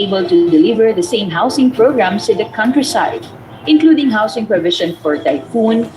able to deliver the same housing programs to the countryside, including housing provision for typhoon,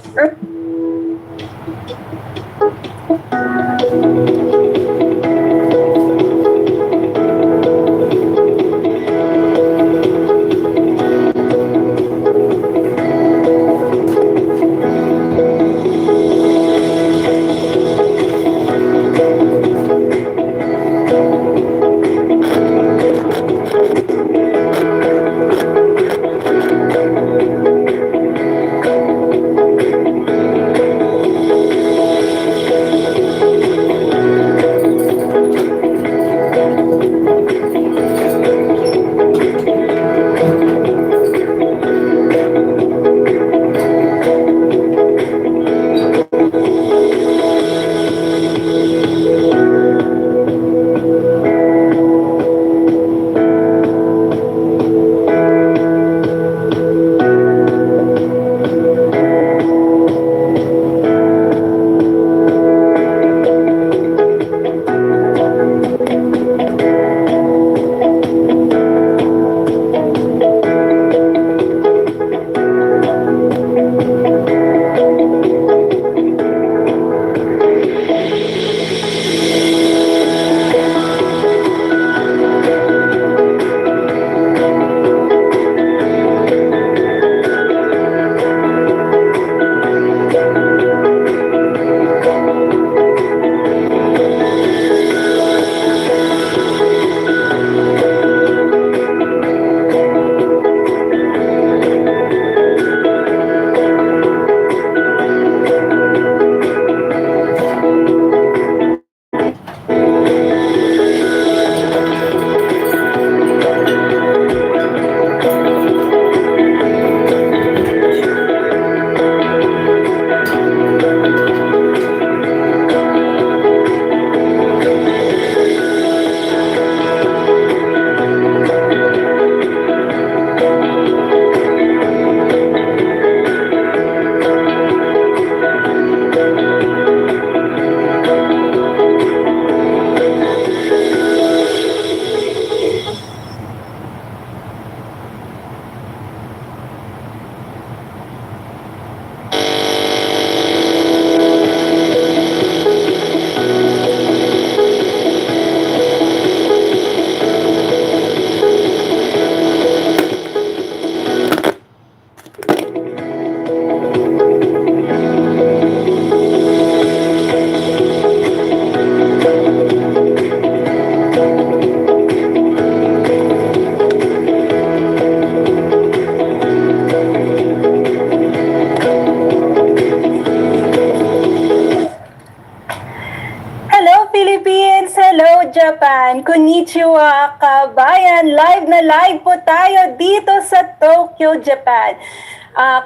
Japan! Konnichiwa, kabayan! Live na live po tayo dito sa Tokyo, Japan.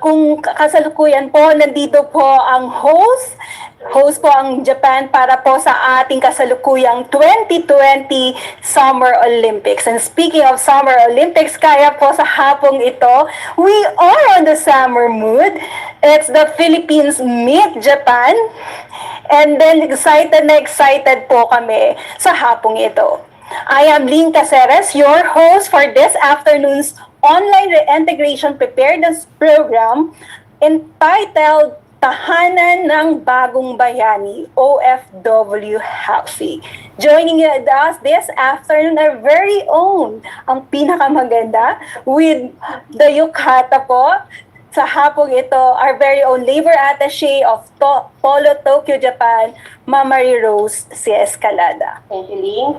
Kung kasalukuyan po, nandito po ang host po ang Japan para po sa ating kasalukuyang 2020 Summer Olympics. And speaking of Summer Olympics, kaya po sa hapong ito, we are on the summer mood. It's the Philippines meet Japan. And then excited na excited po kami sa hapong ito. I am Lynn Caceres, your host for this afternoon's online reintegration preparedness program entitled Tahanan ng Bagong Bayani, OFW Housing. Joining us this afternoon, our very own, ang pinakamaganda, with the Yukata po, sa hapong ito, our very own labor attaché of Polo, Tokyo, Japan, Mama Rose C. Escalada. Thank you, Lynn.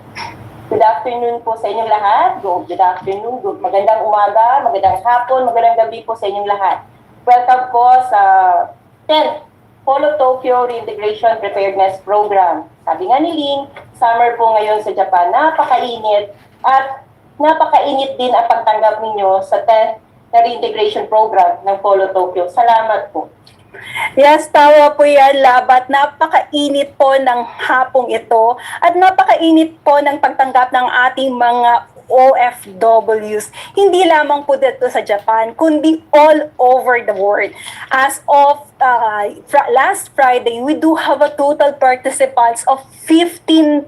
Good afternoon po sa inyong lahat. Good afternoon, magandang umaga, magandang hapon, magandang gabi po sa inyong lahat. Welcome po sa 10th Polo Tokyo Reintegration Preparedness Program. Sabi nga ni Lynn, summer po ngayon sa Japan, napakainit at napakainit din ang pagtanggap ninyo sa 10th na reintegration program ng Polo Tokyo. Salamat po. Yes, tawa po yan, Labat. Napakainit po ng hapong ito at napakainit po ng pagtanggap ng ating mga OFWs. Hindi lamang po dito sa Japan, kundi all over the world. As of last Friday, we do have a total participants of 15,000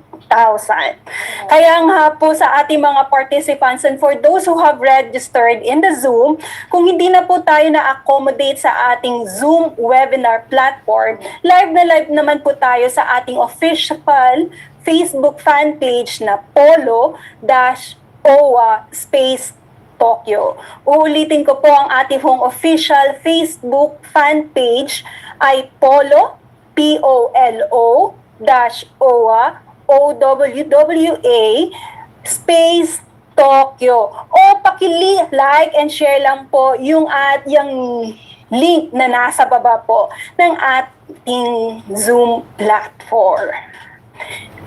Kaya nga po sa ating mga participants and for those who have registered in the Zoom, kung hindi na po tayo na-accommodate sa ating Zoom webinar platform, live na live naman po tayo sa ating official Facebook fan page na polo-oa space Tokyo. Uulitin ko po ang ating official Facebook fan page ay polo, POLO, OWA, OWWA, space Tokyo. O like and share lang po yung link na nasa baba po ng ating Zoom platform.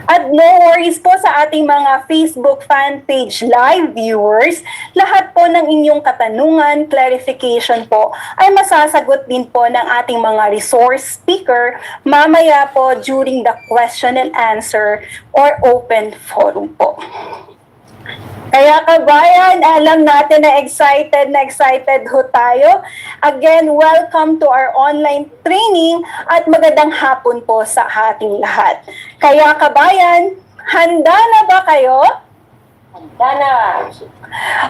At no worries po sa ating mga Facebook fan page live viewers, lahat po ng inyong katanungan, clarification po ay masasagot din po ng ating mga resource speaker mamaya po during the question and answer or open forum po. Kaya kabayan, alam natin na excited ho tayo. Again, welcome to our online training at magandang hapon po sa ating lahat. Kaya kabayan, handa na ba kayo? Handa na.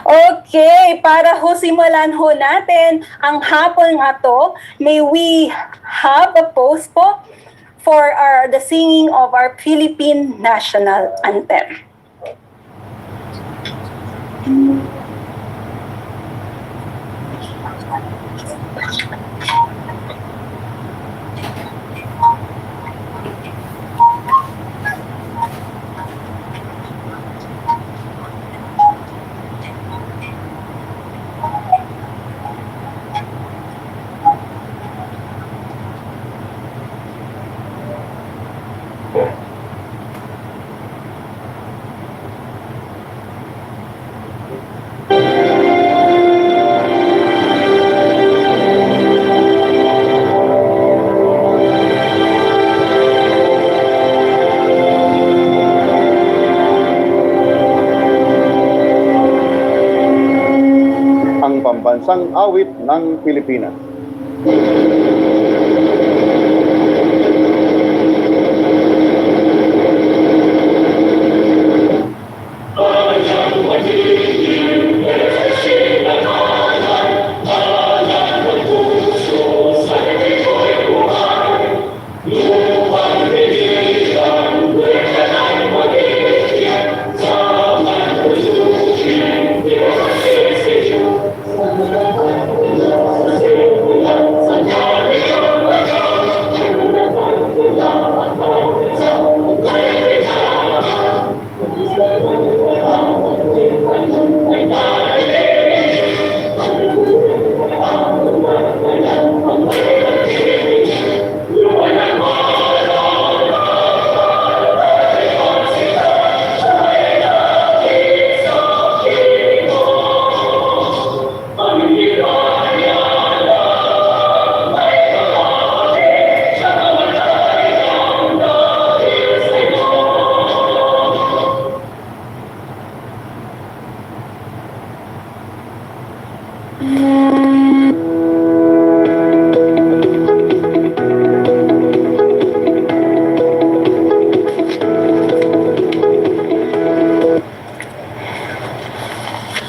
Okay, para ho simulan ho natin ang hapon nga to, may we have a pause po for the singing of our Philippine National Anthem. Pambansang awit ng Pilipinas.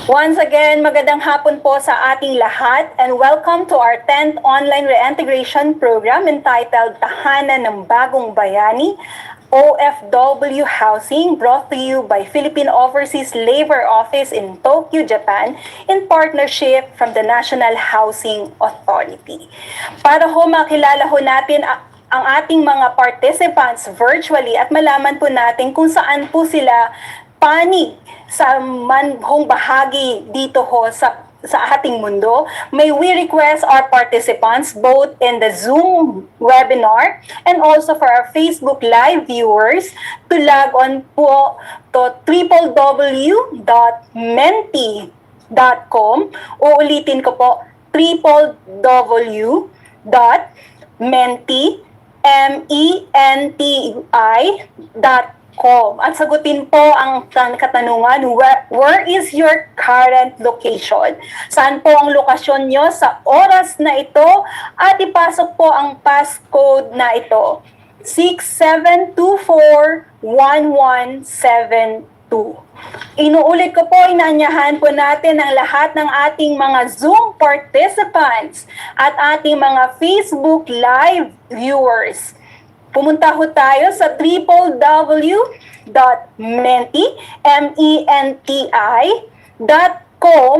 Once again, magandang hapon po sa ating lahat and welcome to our 10th online reintegration program entitled Tahanan ng Bagong Bayani, OFW Housing, brought to you by Philippine Overseas Labor Office in Tokyo, Japan, in partnership from the National Housing Authority. Para ho makilala ho natin ang ating mga participants virtually at malaman po natin kung saan po sila panig sa manhong bahagi dito ho sa ating mundo, may we request our participants both in the Zoom webinar and also for our Facebook Live viewers to log on po to www.menti.com. Uulitin ko po, www.menti.com. At sagutin po ang katanungan, where is your current location? Saan po ang lokasyon nyo sa oras na ito? At ipasok po ang passcode na ito, 6724 Inuulit ko po, inaanyahan po natin ang lahat ng ating mga Zoom participants at ating mga Facebook Live viewers. Pumunta ho tayo sa www.menti.com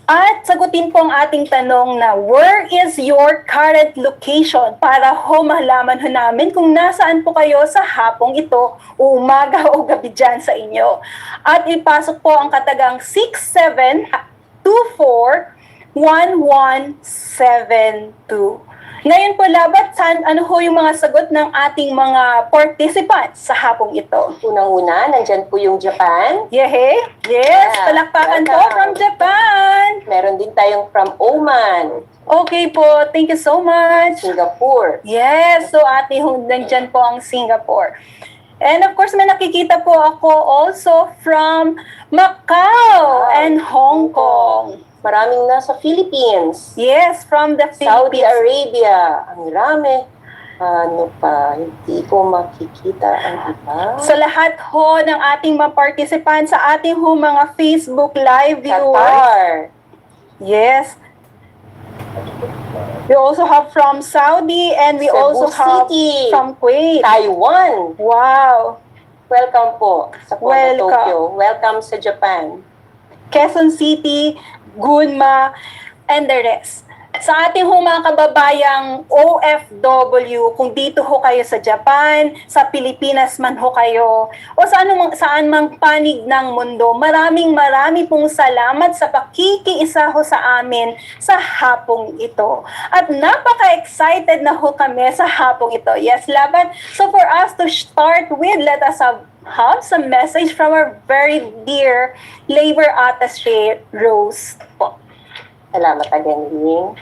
at sagutin po ang ating tanong na where is your current location para ho malaman ho namin kung nasaan po kayo sa hapong ito o umaga o gabi dyan sa inyo. At ipasok po ang katagang 6724-1172. Ngayon po, Labat, ano ho yung mga sagot ng ating mga participants sa hapong ito? Unang-una, nandyan po yung Japan. Yes, Yeah, palakpakan po welcome. from Japan. Meron din tayong from Oman, Okay po, thank you so much. Singapore. Yes, so ate, nandyan po ang Singapore. And of course, may nakikita po ako also from Macau and Hong Kong. Maraming nasa Philippines. Yes, from the Saudi Philippines. Arabia. Ang rami. Ano pa? Hindi ko makikita ang iba. Sa lahat ho ng ating mga participants sa ating ho mga Facebook Live viewers. Qatar. Yes. We also have from Saudi and we Cebu also have City. from Kuwait. Taiwan. Wow. Welcome po sa Welcome. Tokyo. Welcome sa Japan. Quezon City, Gunma, and the rest. Sa ating ho mga kababayang OFW, kung dito ho kayo sa Japan, sa Pilipinas man ho kayo, o saan mang panig ng mundo, marami pong salamat sa pakikiisa ho sa amin sa hapong ito. At napaka-excited na ho kami sa hapong ito. Yes, Laban? So for us to start with, let us have some message from our very dear Labor Attaché, Rose po. Salamat again, Ling.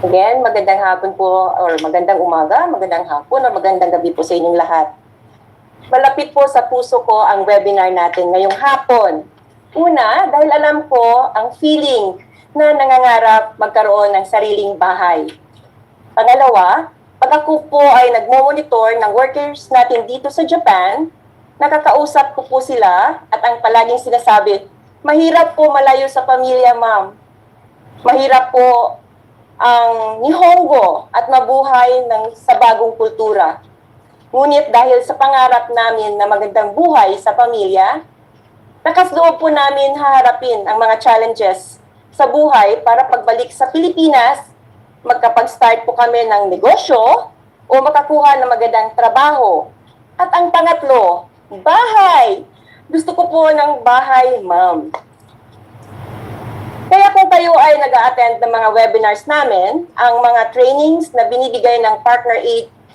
Again, magandang hapon po, or magandang umaga, magandang hapon, or magandang gabi po sa inyong lahat. Malapit po sa puso ko ang webinar natin ngayong hapon. Una, dahil alam ko ang feeling na nangangarap magkaroon ng sariling bahay. Pangalawa, pag ako po ay nagmo-monitor ng workers natin dito sa Japan, nakakausap ko po sila at ang palaging sinasabi, mahirap po malayo sa pamilya, ma'am. Mahirap po ang nihongo at mabuhay sa bagong kultura. Ngunit dahil sa pangarap namin na magandang buhay sa pamilya, nakasloob po namin haharapin ang mga challenges sa buhay para pagbalik sa Pilipinas, magkapag-start po kami ng negosyo o makakuha ng magandang trabaho. At ang pangatlo, bahay. Gusto ko po ng bahay, ma'am. Kaya kung kayo ay nag-a-attend ng mga webinars namin, ang mga trainings na binibigay ng partner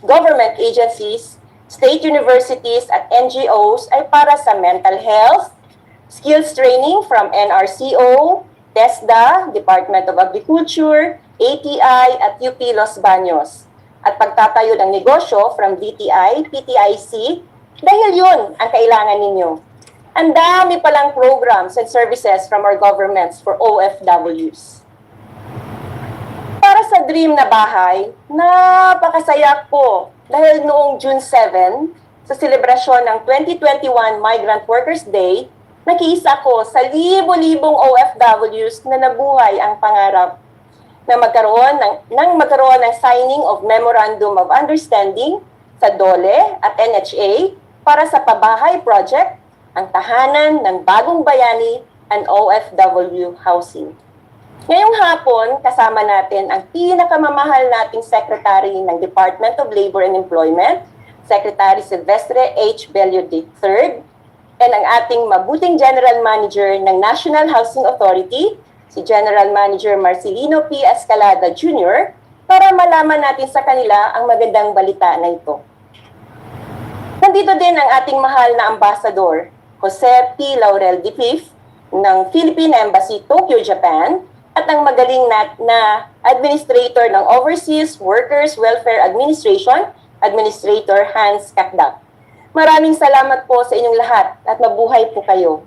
government agencies, state universities at NGOs ay para sa mental health, skills training from NRCO, TESDA, Department of Agriculture, ATI at UP Los Baños. At pagtatayo ng negosyo from DTI, PTIC, dahil yun ang kailangan ninyo. Ang dami palang programs and services from our governments for OFWs. Para sa dream na bahay, napakasaya po dahil noong June 7, sa selebrasyon ng 2021 Migrant Workers Day, nakiisa ko sa libo-libong OFWs na nabuhay ang pangarap na magkaroon ng signing of Memorandum of Understanding sa DOLE at NHA para sa pabahay project, ang tahanan ng bagong bayani and OFW housing. Ngayong hapon, kasama natin ang pinakamamahal nating Secretary ng Department of Labor and Employment, Secretary Silvestre H. Bello III, and ang ating mabuting General Manager ng National Housing Authority, si General Manager Marcelino P. Escalada Jr., para malaman natin sa kanila ang magandang balita na ito. Nandito din ang ating mahal na Ambassador, Jose P. Laurel V. ng Philippine Embassy, Tokyo, Japan, at ang magaling na Administrator ng Overseas Workers Welfare Administration, Administrator Hans Kakdak. Maraming salamat po sa inyong lahat at mabuhay po kayo.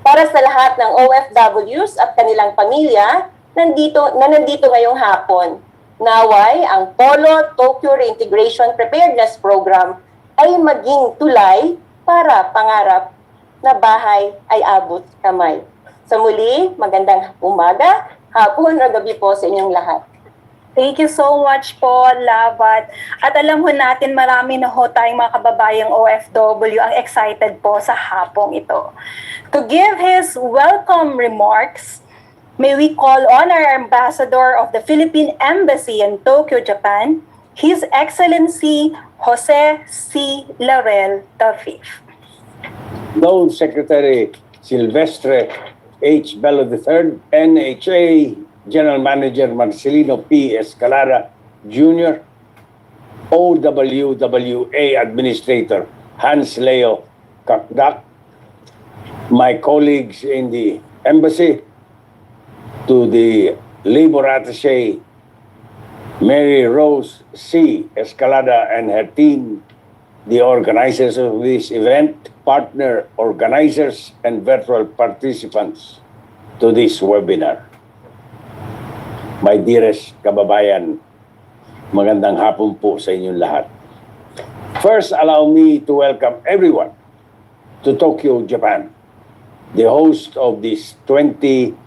Para sa lahat ng OFWs at kanilang pamilya nandito ngayong hapon, naway ang Polo Tokyo Reintegration Preparedness Program ay maging tulay para pangarap na bahay ay abot kamay. Sa muli, magandang umaga, hapon o gabi po sa inyong lahat. Thank you so much po, Labat. At alam ho natin marami na ho tayong mga kababayang OFW ang excited po sa hapong ito. To give his welcome remarks, may we call on our Ambassador of the Philippine Embassy in Tokyo, Japan, His Excellency Jose C. Laurel V. Known Secretary Silvestre H. Bello III, NHA General Manager Marcelino P. Escalada Jr., OWWA Administrator Hans Leo Kakdak, my colleagues in the embassy, to the Labor Attaché Mary Rose C. Escalada and her team, the organizers of this event, partner organizers, and virtual participants to this webinar. My dearest kababayan, magandang hapon po sa inyong lahat. First, allow me to welcome everyone to Tokyo, Japan, the host of this 2020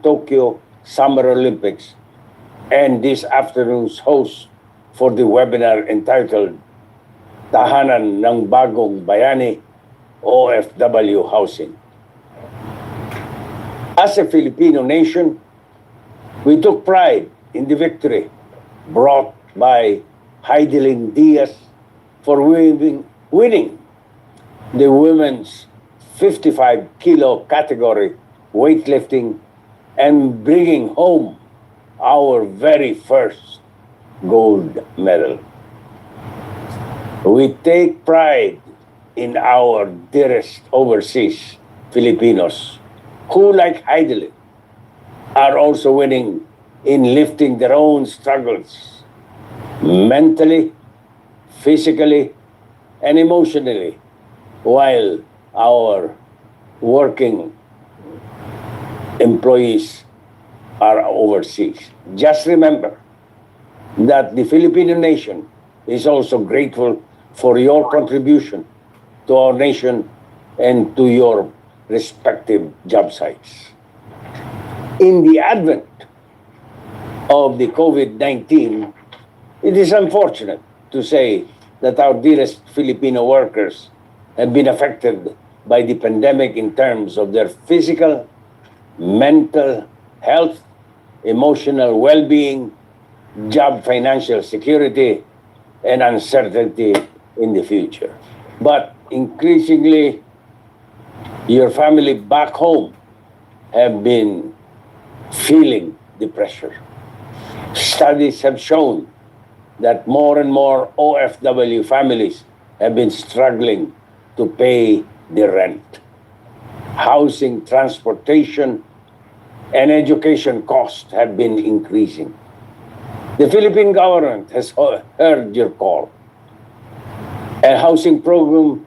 Tokyo Summer Olympics, and this afternoon's host for the webinar entitled Tahanan ng Bagong Bayani, OFW Housing. As a Filipino nation, we took pride in the victory brought by Heidelin Diaz for winning the women's 55-kilo category weightlifting and bringing home our very first gold medal. We take pride in our dearest overseas Filipinos who, like Heidelin, are also winning in lifting their own struggles mentally, physically, and emotionally, while our working employees are overseas. Just remember that the Filipino nation is also grateful for your contribution to our nation and to your respective job sites. In the advent of the COVID-19, it is unfortunate to say that our dearest Filipino workers have been affected by the pandemic in terms of their physical, mental health, emotional well-being, job financial security, and uncertainty in the future. But increasingly, your family back home have been feeling the pressure. Studies have shown that more and more OFW families have been struggling to pay the rent. Housing, transportation, and education costs have been increasing. The Philippine government has heard your call. A housing program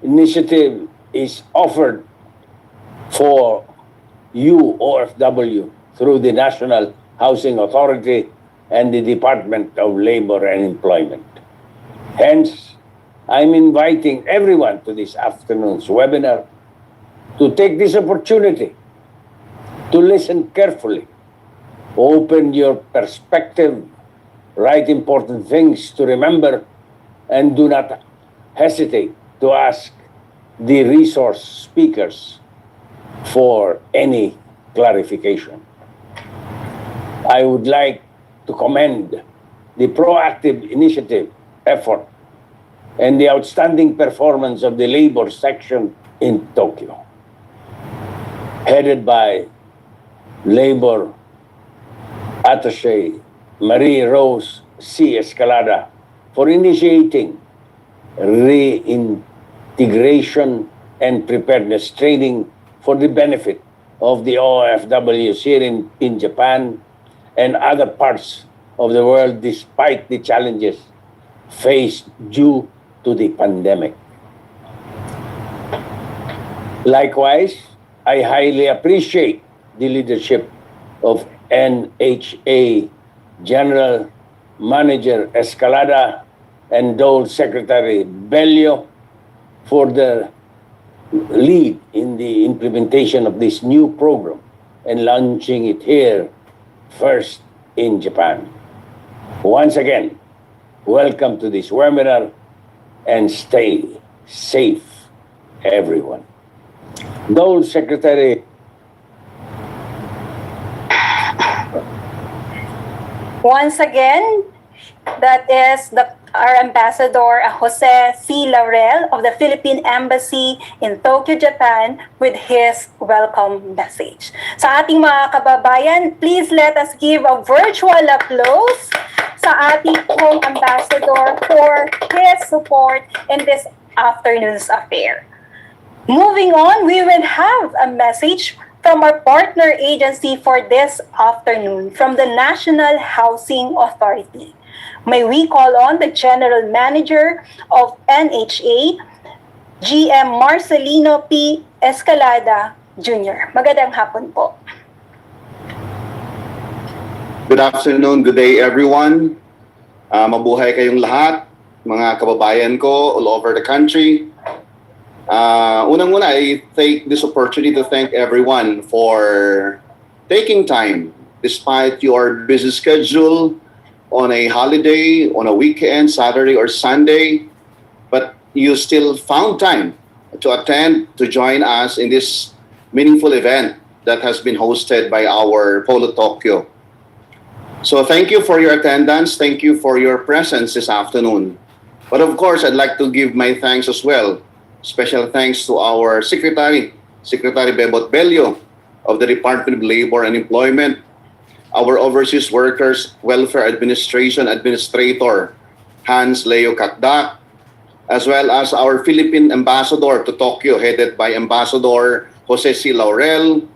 initiative is offered for you, OFW, through the National Housing Authority and the Department of Labor and Employment. Hence, I'm inviting everyone to this afternoon's webinar to take this opportunity to listen carefully, open your perspective, write important things to remember, and do not hesitate to ask the resource speakers for any clarification. I would like to commend the proactive initiative, effort, and the outstanding performance of the labor section in Tokyo, headed by Labor Attaché Marie Rose C. Escalada, for initiating reintegration and preparedness training for the benefit of the OFWs here in Japan and other parts of the world, despite the challenges faced due to the pandemic. Likewise, I highly appreciate the leadership of NHA General Manager Escalada and Dole Secretary Bello for the lead in the implementation of this new program and launching it here first in Japan. Once again, welcome to this webinar and stay safe, everyone. Dole Secretary. Once again, that is our Ambassador Jose C. Laurel of the Philippine Embassy in Tokyo, Japan, with his welcome message. Sa ating mga kababayan, please let us give a virtual applause sa ating pong Ambassador for his support in this afternoon's affair. Moving on, we will have a message from our partner agency for this afternoon from the National Housing Authority. May we call on the General Manager of NHA, GM Marcelino P. Escalada Jr. Magandang hapon po. Good afternoon, good day everyone. Mabuhay kayong lahat, mga kababayan ko all over the country. Unang-una, I take this opportunity to thank everyone for taking time despite your busy schedule on a holiday, on a weekend, Saturday or Sunday, but you still found time to attend, to join us in this meaningful event that has been hosted by our Polo Tokyo. So thank you for your attendance. Thank you for your presence this afternoon. But of course, I'd like to give my thanks as well. Special thanks to our Secretary Bebot Bello of the Department of Labor and Employment, our Overseas Workers Welfare Administration Administrator, Hans Leo Kakdak, as well as our Philippine Ambassador to Tokyo, headed by Ambassador Jose C. Laurel,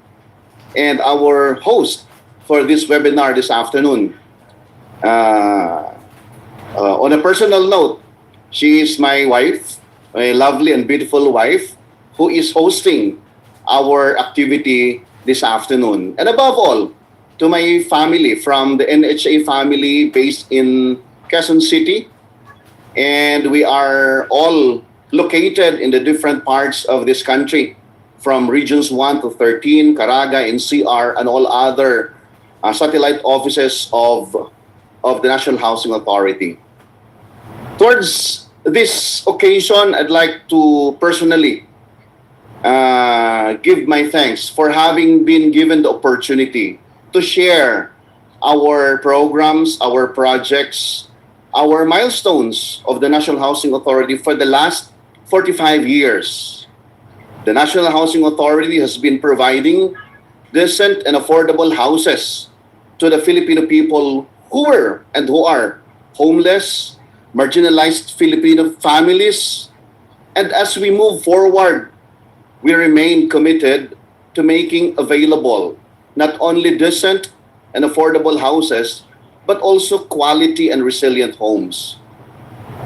and our host for this webinar this afternoon. On a personal note, she is my wife, a lovely and beautiful wife, who is hosting our activity this afternoon. And above all, to my family from the NHA family based in Quezon City. And we are all located in the different parts of this country, from regions 1 to 13, Caraga, NCR, and all other satellite offices of the National Housing Authority. Towards this occasion, I'd like to personally give my thanks for having been given the opportunity to share our programs, our projects, our milestones of the National Housing Authority for the last 45 years. The National Housing Authority has been providing decent and affordable houses to the Filipino people who were and who are homeless, marginalized Filipino families. And as we move forward, we remain committed to making available not only decent and affordable houses, but also quality and resilient homes.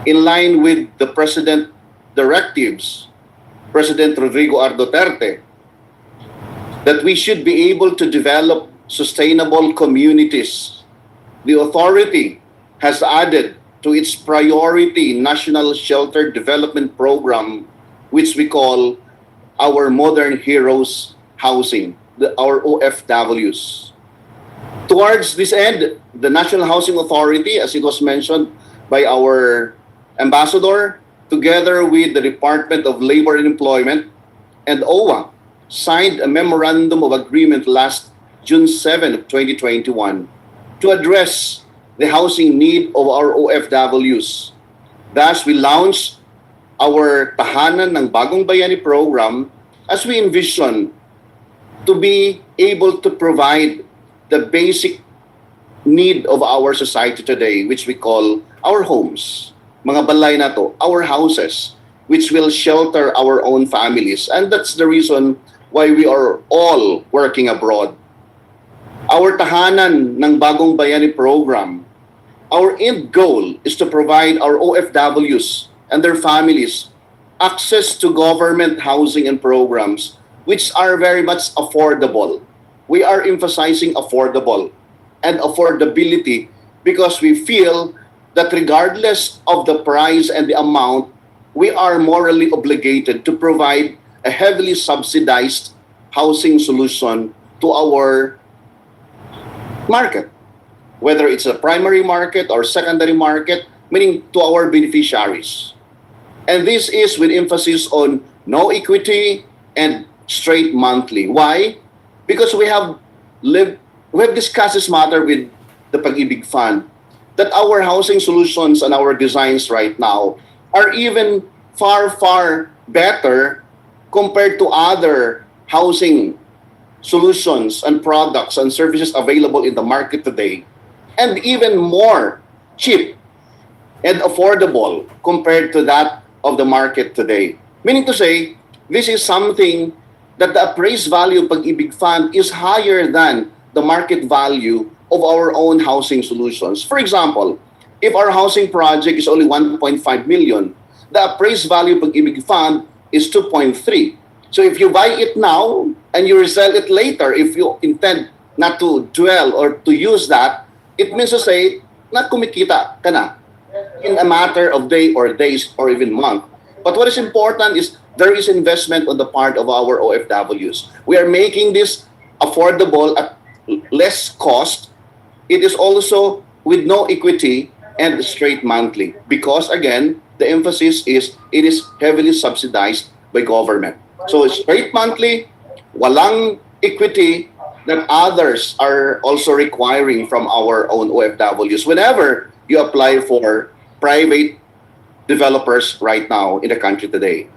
In line with the President directives, President Rodrigo R. Duterte, that we should be able to develop sustainable communities. The authority has added to its priority National Shelter Development Program, which we call our Modern Heroes Housing, our OFWs. Towards this end, the National Housing Authority, as it was mentioned by our ambassador, together with the Department of Labor and Employment and OWA, signed a memorandum of agreement last June 7 of 2021 to address the housing need of our OFWs. Thus, we launched our Tahanan ng Bagong Bayani program as we envision to be able to provide the basic need of our society today, which we call our homes. Mga balay na to, our houses, which will shelter our own families. And that's the reason why we are all working abroad. Our Tahanan ng Bagong Bayani program, our end goal is to provide our OFWs and their families access to government housing and programs which are very much affordable. We are emphasizing affordable and affordability because we feel that regardless of the price and the amount, we are morally obligated to provide a heavily subsidized housing solution to our market, whether it's a primary market or secondary market, meaning to our beneficiaries. And this is with emphasis on no equity and straight monthly. Why? Because we have discussed this matter with the Pag-ibig Fund, that our housing solutions and our designs right now are even far, far better compared to other housing solutions and products and services available in the market today, and even more cheap and affordable compared to that of the market today. Meaning to say, this is something that the appraised value of Pag-ibig Fund is higher than the market value of our own housing solutions. For example, if our housing project is only 1.5 million, the appraised value of Pag-ibig Fund is 2.3. So if you buy it now and you resell it later, if you intend not to dwell or to use that, it means to say, na kumikita ka na in a matter of day or days or even month. But what is important is there is investment on the part of our OFWs. We are making this affordable at less cost. It is also with no equity and straight monthly, because again, the emphasis is it is heavily subsidized by government. So straight monthly, walang equity that others are also requiring from our own OFWs whenever you apply for private developers right now in the country today.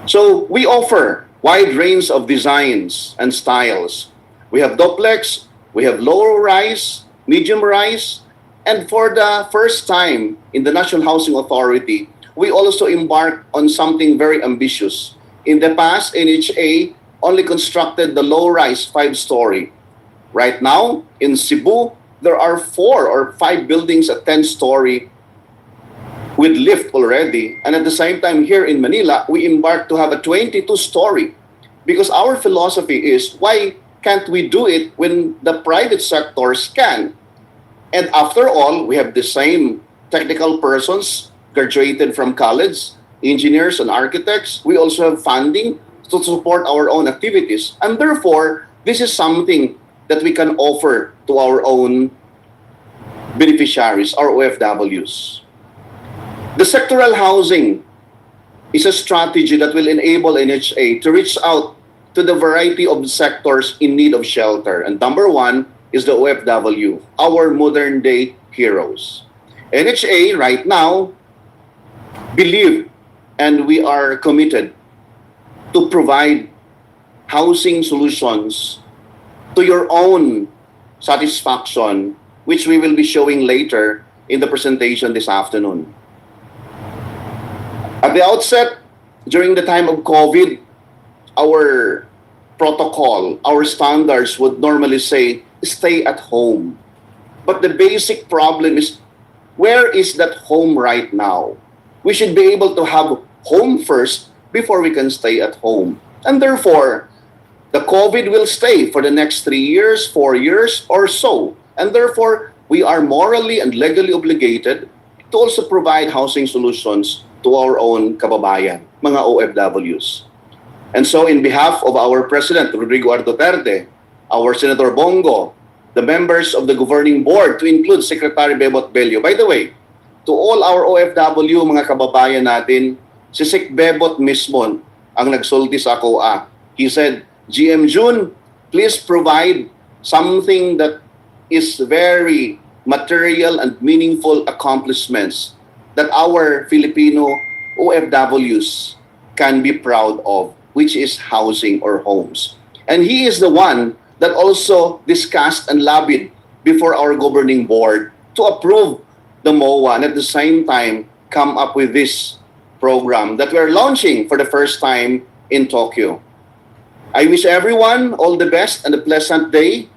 So we offer wide range of designs and styles. We have duplex, we have low rise, medium rise, and for the first time in the National Housing Authority, we also embarked on something very ambitious. In the past, NHA only constructed the low-rise 5-story. Right now, in Cebu, there are 4 or 5 buildings at 10-story with lift already. And at the same time, here in Manila, we embarked to have a 22-story. Because our philosophy is, why can't we do it when the private sectors can? And after all, we have the same technical persons graduated from college, engineers and architects. We also have funding to support our own activities. And therefore, this is something that we can offer to our own beneficiaries, our OFWs. The sectoral housing is a strategy that will enable NHA to reach out to the variety of sectors in need of shelter. And number one is the OFW, our modern day heroes. NHA right now believe and we are committed to provide housing solutions to your own satisfaction, which we will be showing later in the presentation this afternoon. At the outset, during the time of COVID, our protocol, our standards would normally say, stay at home. But the basic problem is, where is that home right now? We should be able to have home first before we can stay at home. And therefore, the COVID will stay for the next 3 years, 4 years, or so. And therefore, we are morally and legally obligated to also provide housing solutions to our own kababayan, mga OFWs. And so, in behalf of our President, Rodrigo R. Duterte, our Senator Bongo, the members of the governing board, to include Secretary Bebot Bello. By the way, to all our OFW, mga kababayan natin, si Sec Bebot mismo ang nagsulti sa COA. He said, GM June, please provide something that is very material and meaningful accomplishments that our Filipino OFWs can be proud of, which is housing or homes. And he is the one that also discussed and lobbied before our governing board to approve the MOA and at the same time come up with this program that we're launching for the first time in Tokyo. I wish everyone all the best and a pleasant day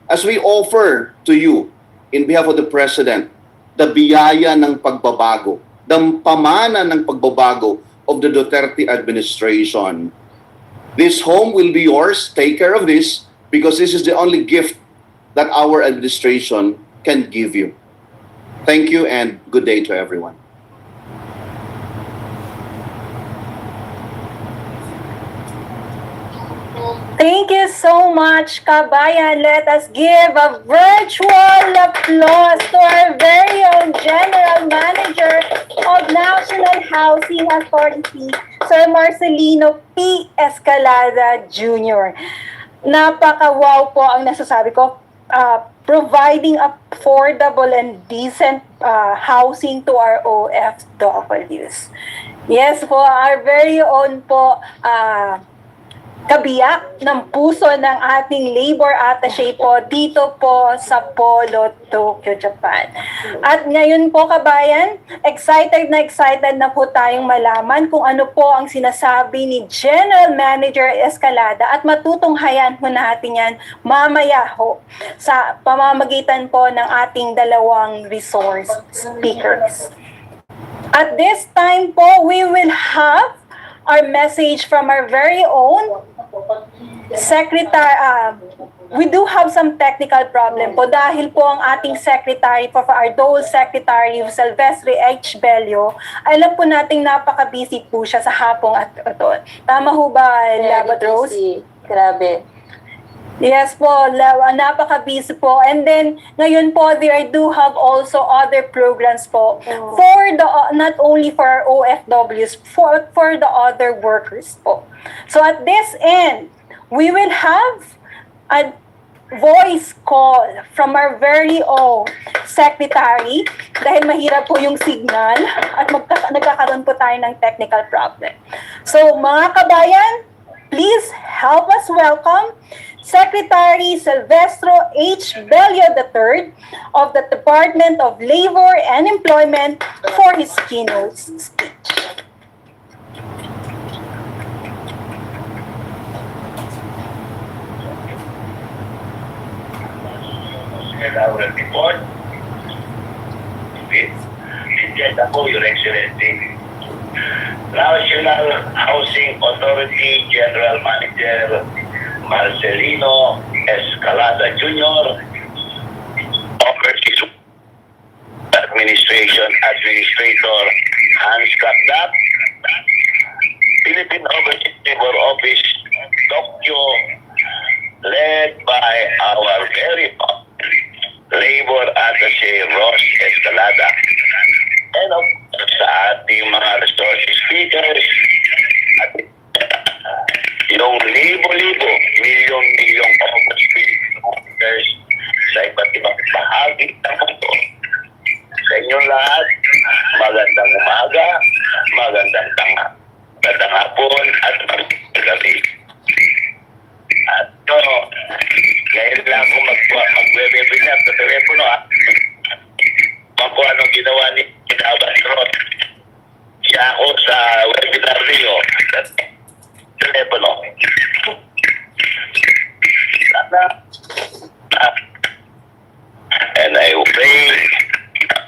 as we offer to you, in behalf of the President, the biyaya ng pagbabago, the pamana ng pagbabago of the Duterte administration. This home will be yours. Take care of this, because this is the only gift that our administration can give you. Thank you and good day to everyone. Thank you so much, Kabayan. Let us give a virtual applause to our very own General Manager of National Housing Authority, Sir Marcelino P. Escalada Jr. Napaka-wow po ang nasasabi ko. Providing affordable and decent housing to our OFWs. Yes po, our very own po kabiyak ng puso ng ating labor attaché po dito po sa Polo, Tokyo, Japan. At ngayon po, kabayan, excited na po tayong malaman kung ano po ang sinasabi ni General Manager Escalada at matutunghayan po natin yan mamaya ho sa pamamagitan po ng ating dalawang resource speakers. At this time po, we will have our message from our very own Secretary. We do have some technical problem po dahil po ang ating secretary po, our Dole Secretary Silvestre H. Bello, alam po nating napaka-busy po siya sa hapong at ito. Tama ho ba, Labat Rose? Grabe. Yes po, napaka-busy po. And then, ngayon po, there do have also other programs po for the, not only for our OFWs, for the other workers po. So at this end, we will have a voice call from our very own secretary dahil mahirap po yung signal at nagkakaroon po tayo ng technical problem. So mga kabayan, please help us welcome Secretary Silvestre H. Bello III of the Department of Labor and Employment for his keynote speech. Our report with agenda po, Your Excellency. National Housing Authority General Manager Marcelino Escalada Jr. Overseas Administration Administrator Hans Kapdap, Philippine Overseas Labor Office Tokyo, led by our very own Labor Attaché Ross Escalada, and of course sa ating mga resource speakers at yung libo-libo, milyong-milyong officers sa iba't ibang bahagi ng mundo. Sa inyong lahat, magandang umaga, magandang hapon at magandang gabi. At ngayon lang ako mag-webinar sa telepono kung anong ginawa ni Abad Rod. Siya ako sa webinar niyo sa telepono. And I pray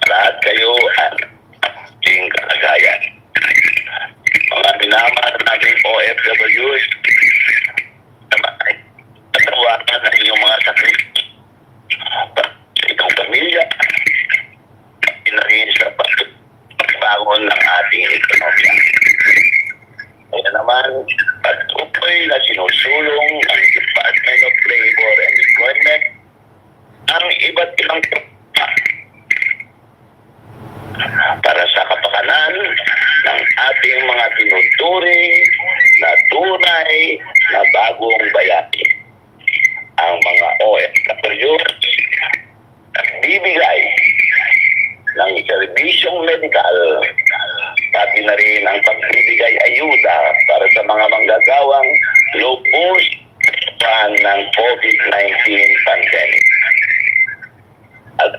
lahat kayo at ating kalagayan. Mga minamahal natin OFWs, patawakan na inyong mga sakit sa itong pamilya, inarin sa pagbagon ng ating ekonomiya. Kaya naman, patuloy na sinusulong ng Department of Labor and Employment ang iba't ibang para sa kapakanan ng ating mga tinuturing na tunay na bagong bayani. Ang mga OFWs nagbibigay ng serbisyong medikal, pati na rin ang pagbibigay ayuda para sa mga manggagawang lubos ng COVID-19 pandemic. At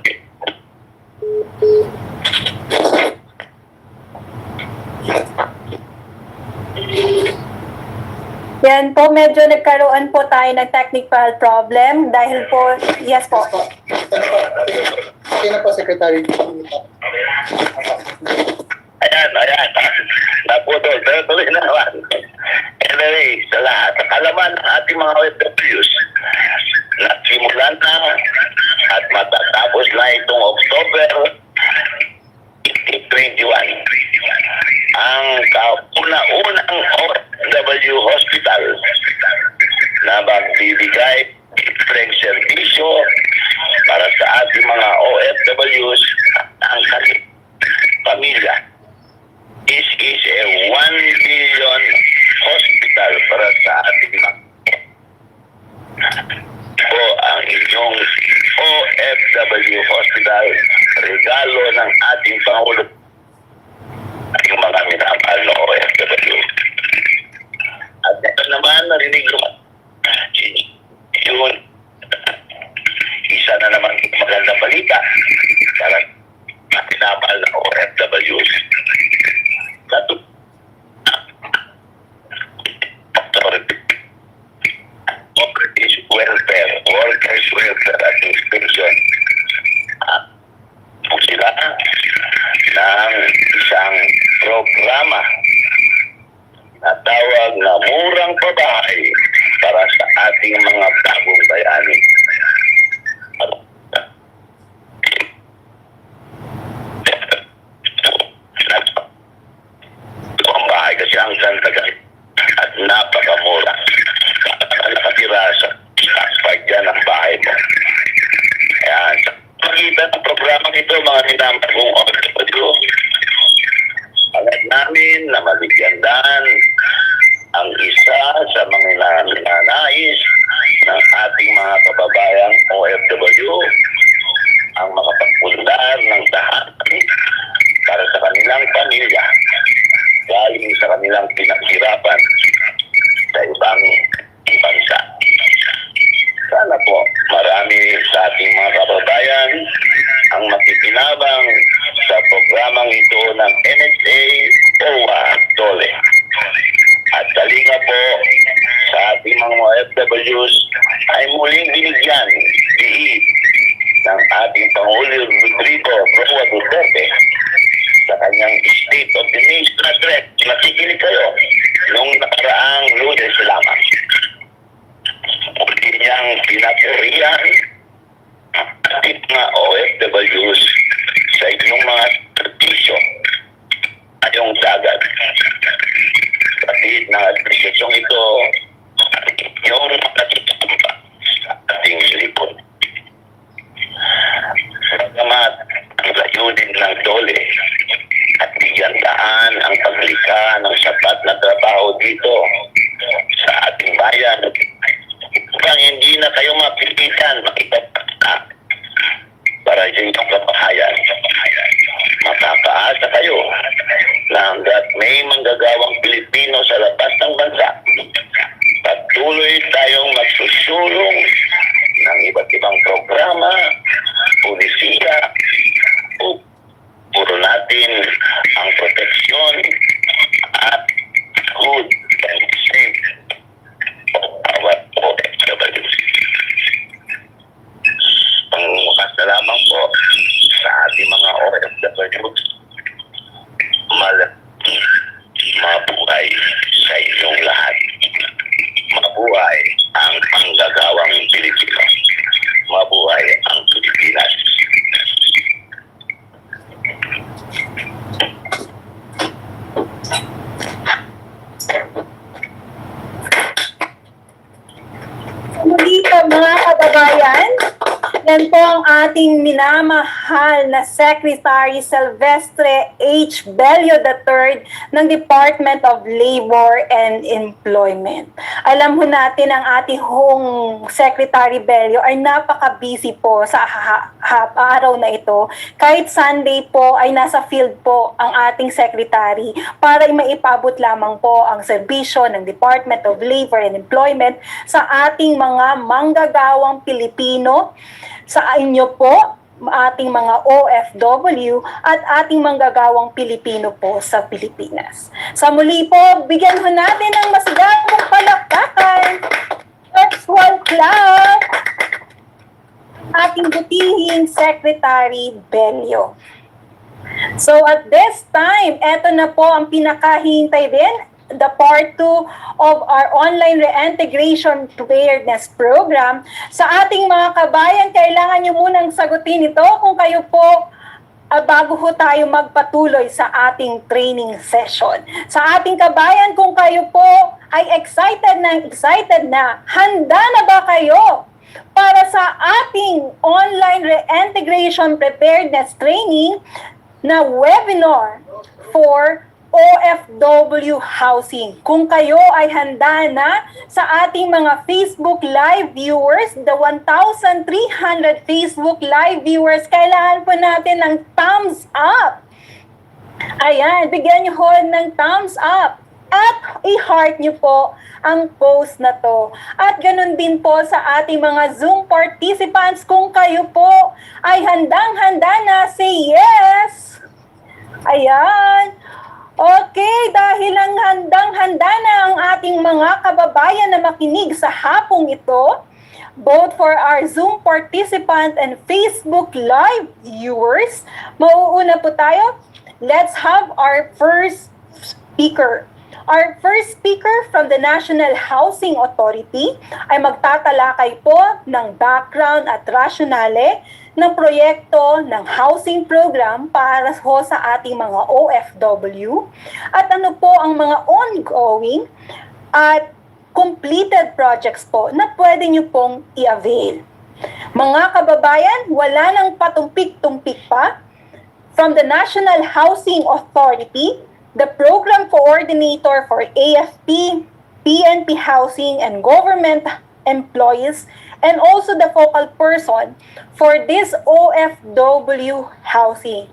Yan po, medyo nagkaroon po tayo ng technical problem dahil po, yes po. Okay na po, Secretary. Ayan. Naputol. Pero tuloy na naman. Anyway, sa lahat, kalaman ng ating mga OFWs, nagsimulan na at matatapos na itong October OFW Hospital na magbibigay libreng serbisyo para sa ating mga OFWs at ang kanilang pamilya. This is a 1 billion hospital para sa ating mga po ang inyong OFW Hospital, regalo ng ating Pangulo at yung mga minamahal na OFW. At ito naman, narinig naman yun, isa na naman magandang balita para sa minamahal na OFWs. Workers Welfare Administration. Po sila ng isang programa na tawag na murang pabahay para sa ating mga bagong bayani. Ang bahay kasi ang ganda at napakamura. Nakatira sa pagyan ng bahay mo. Ayan. Sa pagitan ng programang ito, mga minamahal OFW, pagkat namin na maligyandan ang isa sa mga nais ng ating mga kababayang OFW ang makapagpundar ng tahanan para sa kanilang pamilya galing sa kanilang pinaghirapan sa ibang bansa. Sana po marami sa ating mga kababayan ang makikinabang sa programang ito ng NHA, OWA, DOLE. At kalinga po sa ating mga OFWs ay muling binigyan diin ng ating Pangulo Rodrigo Roa Duterte sa kanyang State of the Nation address. Nakikinig kayo nung nakaraang Lunes lamang. Muli niyang pinapurihan ang ating mga OFWs sa inyong mga servisyo ayong dagat. Kapit ng administrasyong ito at inyong nakatutamba sa ating likod. Salamat ang layunin ng DOLE at bigyan ang paglikha ng sapat na trabaho dito sa ating bayan. Upang hindi na kayo mapilitan makipagpagta para sa inyong kabahayan. Makakaasa kayo na hanggat may manggagawang Pilipino sa labas ng bansa, patuloy tayong magsusulong ng iba't ibang programa, pulisiya, puro natin ang proteksyon at good and safe of our OFWs. Ang kasalaman po sa ating mga OFWs, mabuhay sa inyong lahat. Mabuhay ang panggagawang Pilipino. Mabuhay ang Pilipinas. Muli po mga kababayan, yan po ang ating minamahal na Secretary Silvestre H. Bello III ng Department of Labor and Employment. Alam ho natin ang ating hong Secretary Bello ay napaka-busy po sa araw na ito. Kahit Sunday po ay nasa field po ang ating Secretary para maipabot lamang po ang serbisyo ng Department of Labor and Employment sa ating mga manggagawang Pilipino, sa inyo po, ating mga OFW at ating manggagawang Pilipino po sa Pilipinas. Sa muli po, bigyan ho natin ng masigabong palakpakan. Virtual clap! Ating butihing Secretary Bello. So at this time, eto na po ang pinakahintay din, the part 2 of our online reintegration preparedness program. Sa ating mga kabayan, kailangan nyo munang sagutin ito kung kayo po bago ho tayo magpatuloy sa ating training session. Sa ating kabayan, kung kayo po ay excited na, handa na ba kayo para sa ating online reintegration preparedness training na webinar for OFW housing? Kung kayo ay handa na, sa ating mga Facebook Live viewers, the 1,300 Facebook Live viewers, kailangan po natin ng thumbs up. Ayan, bigyan niyo ho ng thumbs up. At i-heart niyo po ang post na to. At ganun din po sa ating mga Zoom participants, kung kayo po ay handang-handa na, say yes! Ayan. Okay, dahil ang handang-handa na ang ating mga kababayan na makinig sa hapong ito, both for our Zoom participant and Facebook Live viewers, mauuna po tayo. Let's have our first speaker. Our first speaker from the National Housing Authority ay magtatalakay po ng background at rasyonale ng proyekto ng housing program para ho sa ating mga OFW at ano po ang mga ongoing at completed projects po na pwede nyo pong i-avail. Mga kababayan, wala nang patumpik-tumpik pa. From the National Housing Authority, the Program Coordinator for AFP, PNP Housing and Government Employees, and also the focal person for this OFW housing.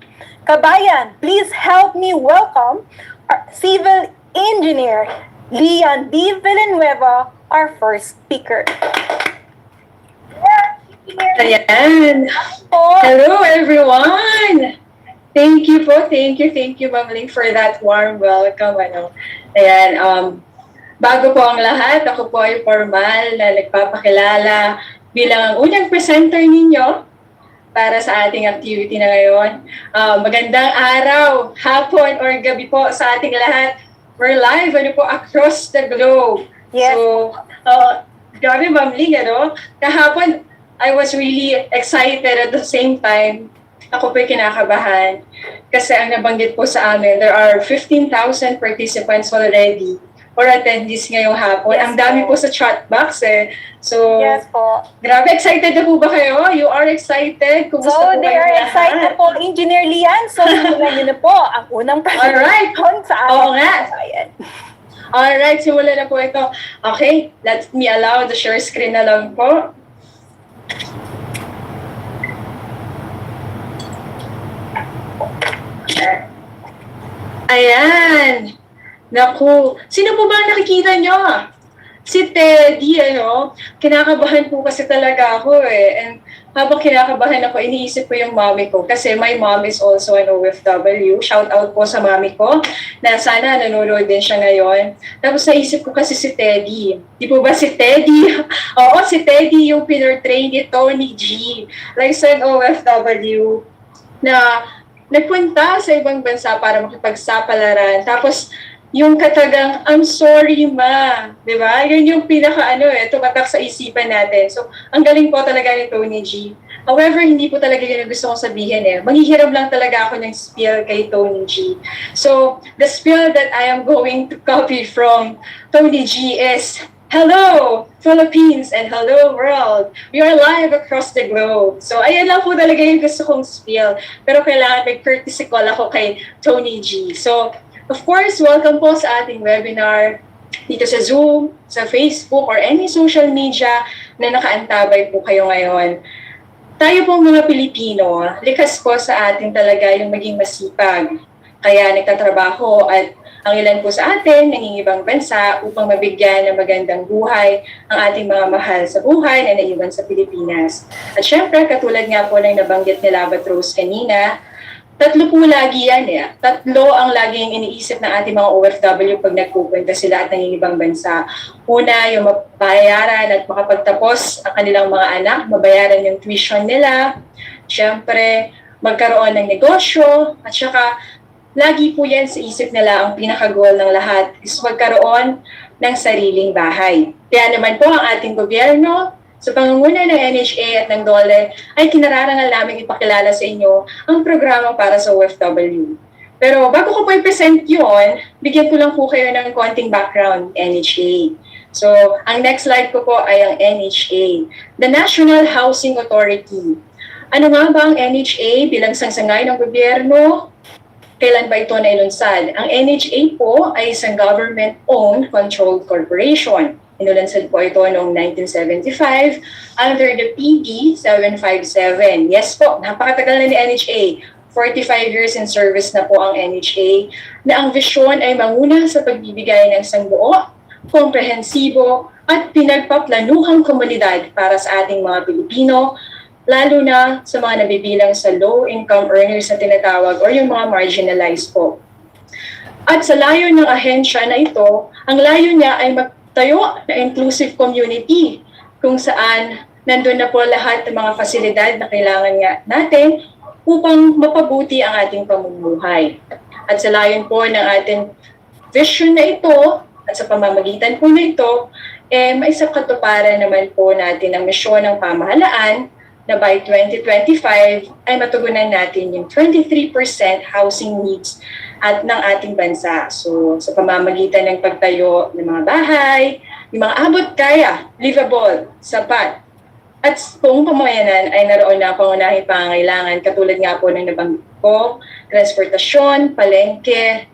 Kabayan, please help me welcome our Civil Engineer, Leon D. Villanueva, our first speaker. Ayan. Hello, everyone! Thank you, Ma'am Ling, for that warm welcome. Ayan, bago po ang lahat, ako po ay formal na nagpapakilala bilang ang unang presenter ninyo para sa ating activity na ngayon. Magandang araw, hapon, or gabi po sa ating lahat. We're live across the globe. Yes. So, grabe Ma'am Ling, kahapon, I was really excited at the same time. Ako po'y kinakabahan kasi ang nabanggit po sa amin, there are 15,000 participants already or attendees ngayong hapon. Yes, ang dami po sa chat box eh. So, yes po. Grabe, excited na po ba kayo? You are excited? Kumusta So, po they kayo are lahat? excited po, Engineer Lian. So, simulan niyo na po ang unang presentation sa ating Oo nga. kabayan. Alright, simulan na po ito. Okay, let me allow the share screen na lang po. Ayan. Naku. Sino po ba nakikita nyo? Si Teddy, kinakabahan po kasi talaga ako eh. And habang kinakabahan ako, iniisip ko yung mommy ko. Kasi my mom is also an OFW. Shout out po sa mommy ko na sana nanonood din siya ngayon. Tapos naisip ko kasi si Teddy. Di po ba si Teddy? Oo, si Teddy yung pinortray ni Tony G. Like an OFW na nagpunta sa ibang bansa para makipagsapalaran. Tapos, yung katagang, I'm sorry, ma. Diba? Yun yung pinaka, tumatak sa isipan natin. So, ang galing po talaga ni Tony G. However, hindi po talaga yun yung gusto kong sabihin eh. Manghihiram lang talaga ako ng spiel kay Tony G. So, the spiel that I am going to copy from Tony G is, hello, Philippines, and hello, world. We are live across the globe. So, ayan lang po talaga yung gusto kong spiel. Pero kailangan may courtesy call ako kay Tony G. So, of course, welcome po sa ating webinar dito sa Zoom, sa Facebook, or any social media na nakaantabay po kayo ngayon. Tayo pong mga Pilipino, likas po sa atin talaga yung maging masipag. Kaya nagtatrabaho at ang ilan po sa atin, nangingibang bansa upang mabigyan ng magandang buhay ang ating mga mahal sa buhay na naiwan sa Pilipinas. At syempre, katulad nga po ng nabanggit ni Labat Rose kanina, tatlo po lagi yan eh. Tatlo ang laging iniisip ng ating mga OFW pag nagpupunta sila at nangingibang bansa. Una, yung mabayaran at makapagtapos ang kanilang mga anak, mabayaran yung tuition nila. Syempre, magkaroon ng negosyo at saka lagi po yan sa isip nila ang pinaka-goal ng lahat is magkaroon ng sariling bahay. Kaya naman po ang ating gobyerno, Sa pangunguna ng NHA at ng DOLE ay kinararangal namin ipakilala sa inyo ang programa para sa OFW. Pero bago ko po i-present yun, bigyan ko lang po kayo ng konting background NHA. So, ang next slide ko po ay ang NHA, the National Housing Authority. Ano nga ba ang NHA bilang sangsangay ng gobyerno? Kailan ba ito nailunsad? Ang NHA po ay isang government-owned controlled corporation. Inulansad po ito noong 1975 under the PD 757. Yes po, napakatagal na ni NHA. 45 years in service na po ang NHA na ang visyon ay manguna sa pagbibigay ng isang buo, komprehensibo at pinagpaplanuhang komunidad para sa ating mga Pilipino, lalo na sa mga nabibilang sa low-income earners na tinatawag or yung mga marginalized po. At sa layo ng ahensya na ito, ang layo niya ay tayo na inclusive community kung saan nandun na po lahat ng mga fasilidad na kailangan nga natin upang mapabuti ang ating pamumuhay. At sa layon po ng ating vision na ito at sa pamamagitan po na ito, maisakatuparan naman po natin ang misyon ng pamahalaan na by 2025 ay matugunan natin yung 23% housing needs at ng ating bansa. So sa pamamagitan ng pagtayo ng mga bahay, yung mga abot kaya, livable, sapat, at buong pamayanan ay naroon na pangunahing pangangailangan katulad nga po ng nabanggit ko, transportasyon, palengke,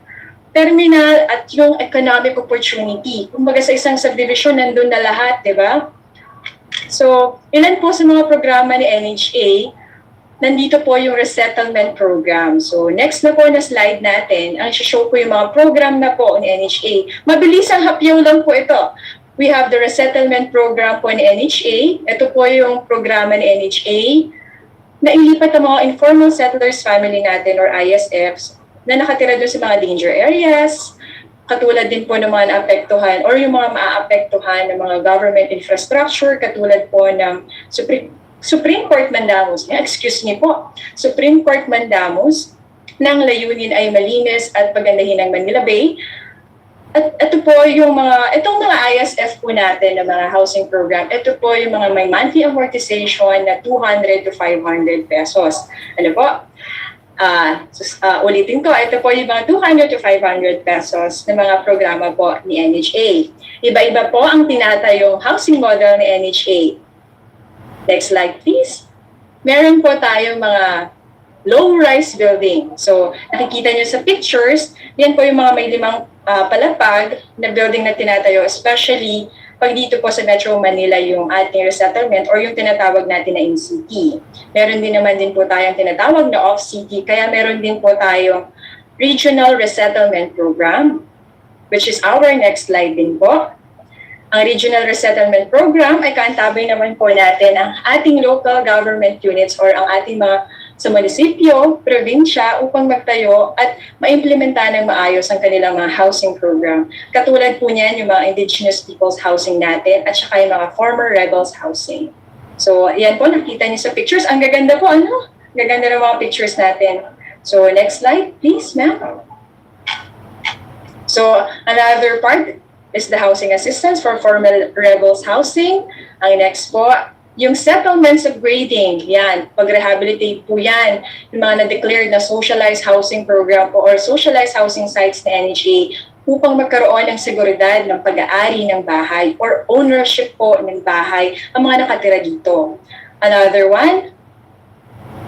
terminal, at yung economic opportunity. Kumbaga sa isang subdivision, nandun na lahat, di ba? So, ilan po sa mga programa ni NHA, nandito po yung resettlement program. So, next na po na slide natin, ang show ko yung mga program na po ni NHA. Mabilis ang hapyaw lang po ito. We have the resettlement program po ni NHA. Ito po yung programa ni NHA na ilipat ang mga informal settlers family natin or ISFs na nakatira doon sa mga danger areas, katulad din po ng mga naapektuhan or yung mga maaapektuhan ng mga government infrastructure, katulad po ng Supreme Court mandamus, excuse me po, Supreme Court mandamus ng layunin ay malinis at pagandahin ng Manila Bay. At ito po yung itong mga ISF po natin na mga housing program, ito po yung mga may monthly amortization na 200 to 500 pesos. Ano po? Ulitin ko, ito po yung mga 200 to 500 pesos na mga programa po ni NHA. Iba-iba po ang tinatayong housing model ni NHA. Next slide, please. Meron po tayong mga low-rise building. So, nakikita nyo sa pictures, yan po yung mga may 5 palapag na building na tinatayo, especially pag dito po sa Metro Manila yung ating resettlement or yung tinatawag natin na in-city. Meron din naman din po tayong tinatawag na off-city, kaya meron din po tayong Regional Resettlement Program, which is our next slide din po. Ang Regional Resettlement Program ay kaantabay naman po natin ang ating local government units or ang ating mga sa munisipyo, probinsya upang magtayo at maimplementa ng maayos ang kanilang mga housing program. Katulad po niyan yung mga indigenous people's housing natin at saka yung mga former rebels housing. So, yan po, nakita niyo sa pictures. Ang gaganda po, ano? Gaganda ng mga pictures natin. So, next slide, please, ma'am. So, another part is the housing assistance for former rebels housing. Ang next po, yung settlements upgrading, yan, pag-rehabilitate po yan, yung mga na-declared na socialized housing program po or socialized housing sites na NHA upang magkaroon ng seguridad ng pag-aari ng bahay or ownership po ng bahay ang mga nakatira dito. Another one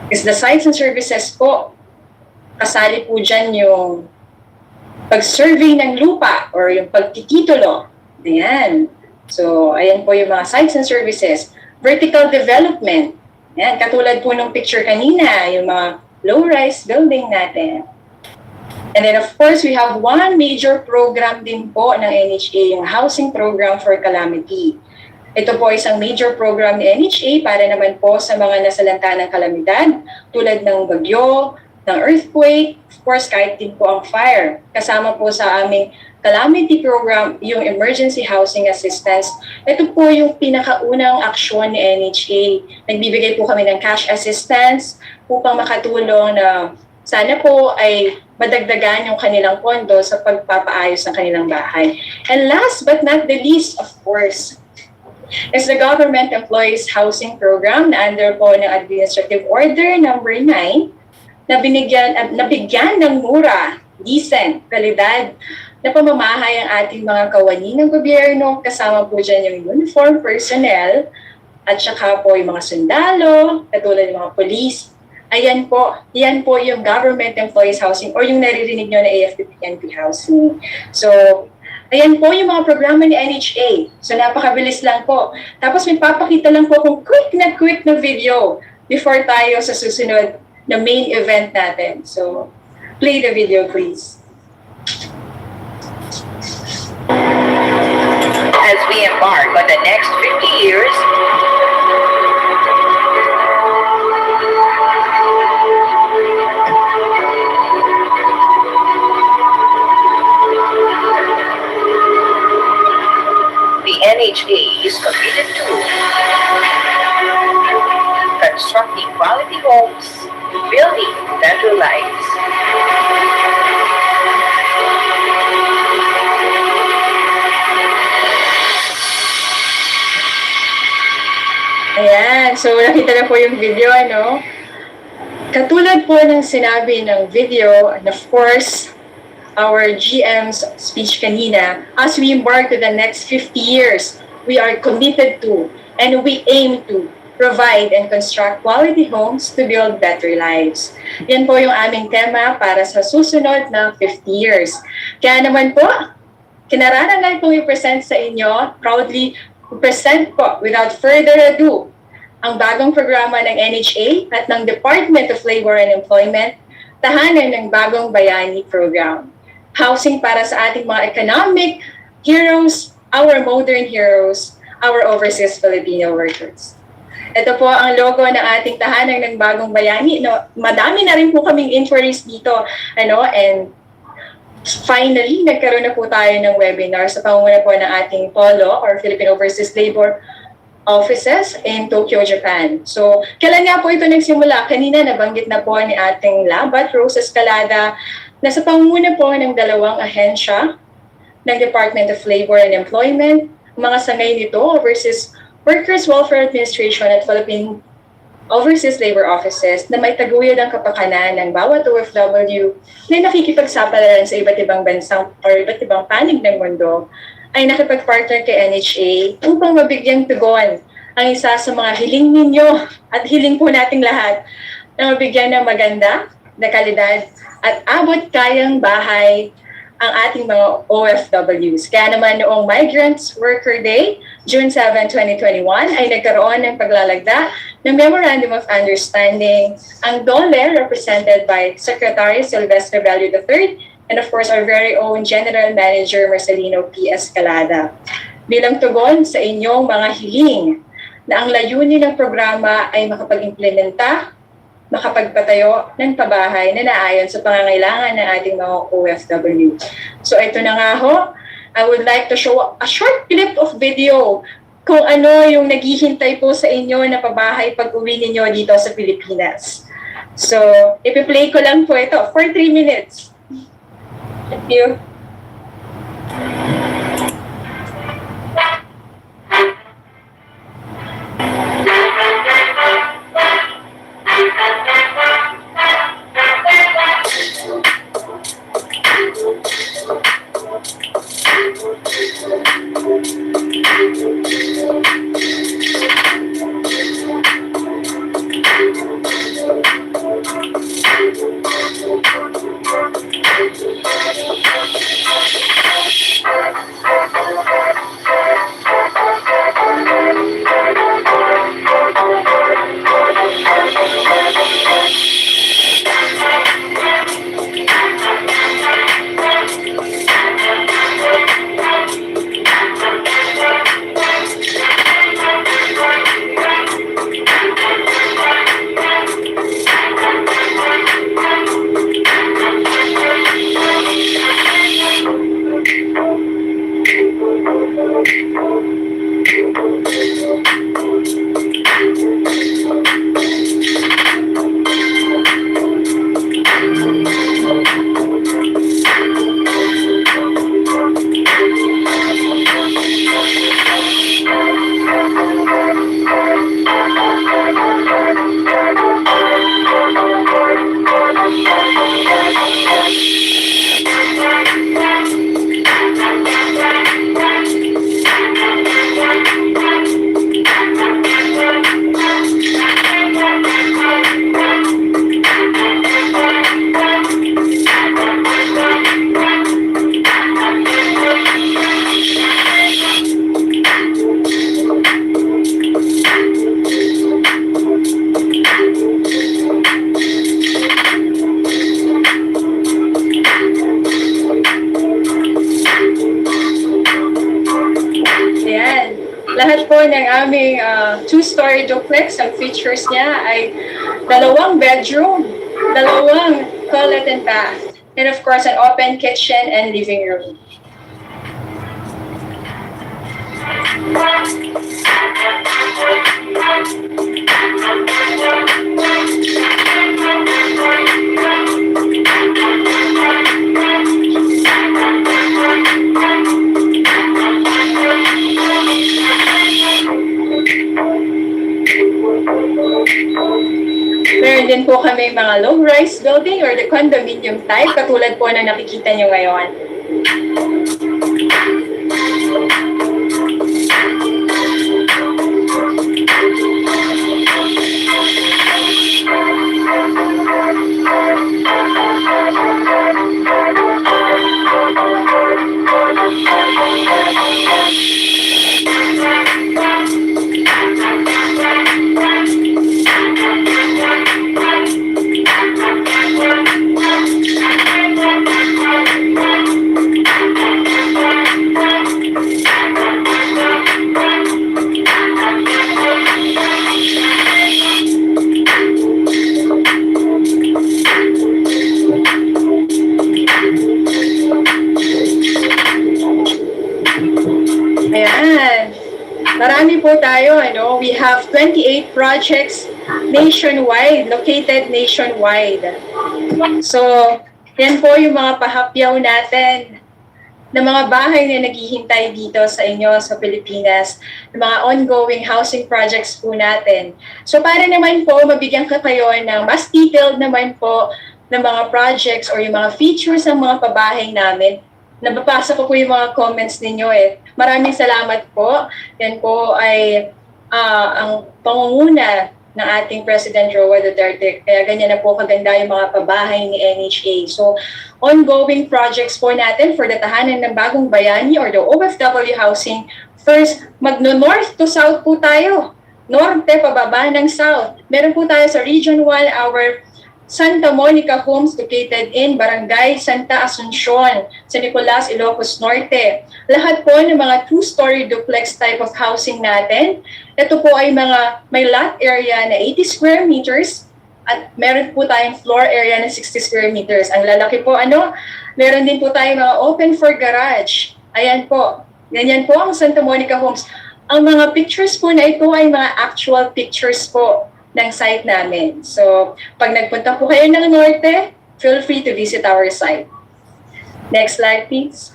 is the sites and services po. Kasali po dyan yung pag-survey ng lupa or yung pagtititulo. Ayan. So, ayan po yung mga sites and services. Vertical development. Yan, katulad po ng picture kanina, yung mga low-rise building natin. And then of course, we have one major program din po ng NHA, yung Housing Program for Calamity. Ito po isang major program ni NHA para naman po sa mga nasalanta ng kalamidad, tulad ng bagyo, ng earthquake, of course, kahit din po ang fire. Kasama po sa aming calamity program, yung emergency housing assistance. Ito po yung pinakaunang aksyon ni NHA. Nagbibigay po kami ng cash assistance upang makatulong na sana po ay madagdagan yung kanilang pondo sa pagpapaayos ng kanilang bahay. And last but not the least, of course, is the Government Employees Housing Program na under po ng Administrative Order number 9 na nabigyan ng mura, decent, kalidad na pamamahay ang ating mga kawani ng gobyerno, kasama po dyan yung uniform personnel at saka po yung mga sundalo, katulad ng mga police. Ayan po, yan po yung Government Employees Housing or yung naririnig nyo na AFP-PNP Housing. So, ayan po yung mga programa ni NHA. So, napakabilis lang po. Tapos, may papakita lang po kung quick na video before tayo sa susunod na main event natin. So, play the video, please. As we embark on the next 50 years, the NHA is committed to constructing quality homes, building better lives. Ayan, so nakita na po yung video, ano? Katulad po ng sinabi ng video, and of course, our GM's speech kanina, as we embark to the next 50 years, we are committed to and we aim to provide and construct quality homes to build better lives. Yan po yung aming tema para sa susunod na 50 years. Kaya naman po, kinararangan pong i-present sa inyo, proudly present po without further ado ang bagong programa ng NHA at ng Department of Labor and Employment, tahanan ng Bagong Bayani Program. Housing para sa ating mga economic heroes, our modern heroes, our overseas Filipino workers. Ito po ang logo ng ating tahanan ng Bagong Bayani. No, madami na rin po kaming inquiries dito, and finally, nagkaroon na po tayo ng webinar sa pangunguna po ng ating POLO or Philippine Overseas Labor Offices in Tokyo, Japan. So, kailan nga po ito nagsimula? Kanina nabanggit na po ni ating Labat, Rose Escalada, na sa pangunguna po ng dalawang ahensya ng Department of Labor and Employment, mga sangay nito, Overseas Workers Welfare Administration at Philippine Overseas Labor Offices na may taguyod ang kapakanan ng bawat OFW na nakikipagsapalaran sa iba't ibang bansang or iba't ibang panig ng mundo ay nakipag-partner kay NHA upang mabigyang tugon ang isa sa mga hiling ninyo at hiling po nating lahat na mabigyan ng maganda na kalidad at abot kayang bahay ang ating mga OFWs. Kaya naman noong Migrants Worker Day, June 7, 2021, ay nagkaroon ng paglalagda ng Memorandum of Understanding ang DOLE represented by Secretary Sylvester Bello III and of course our very own General Manager Marcelino P. Escalada. Bilang tugon sa inyong mga hiling na ang layunin ng programa ay makapag-implementa, makapagpatayo ng pabahay na naayon sa pangangailangan ng ating mga OFW. So ito na nga ho, I would like to show a short clip of video kung ano yung naghihintay po sa inyo na pabahay pag uwi ninyo dito sa Pilipinas. So, ipi-play ko lang po ito for 3 minutes. Thank you. ng aming two-story duplex. Ang features niya ay 2 bedroom, 2 toilet and bath, and of course, an open kitchen and living room. Meron din po kami mga low-rise building or the condominium type, katulad po na nakikita nyo ngayon. Ayan. Marami po tayo, ano? We have 28 projects nationwide, located nationwide. So, yan po yung mga pahapyaw natin ng mga bahay na naghihintay dito sa inyo sa Pilipinas, ng mga ongoing housing projects po natin. So, para naman po, mabigyan ka kayo ng mas detailed naman po ng mga projects or yung mga features ng mga pabahay namin. Nababasa ko po yung mga comments ninyo eh. Maraming salamat po. Yan po ay ang pangunguna ng ating President Roa Duterte. Kaya ganyan na po kaganda yung mga pabahay ni NHA. So, ongoing projects po natin for the Tahanan ng Bagong Bayani or the OFW housing. First, magno-north to south po tayo. Norte, pababa ng south. Meron po tayo sa Region 1, our Santa Monica Homes located in Barangay Santa Asuncion, San Nicolas, Ilocos Norte. Lahat po ng mga two-story duplex type of housing natin. Ito po ay mga may lot area na 80 square meters at meron po tayong floor area na 60 square meters. Ang lalaki po, ano? Meron din po tayong mga open for garage. Ayan po. Ganyan po ang Santa Monica Homes. Ang mga pictures po na ito ay mga actual pictures po ng site namin. So, pag nagpunta po kayo ng Norte, feel free to visit our site. Next slide, please.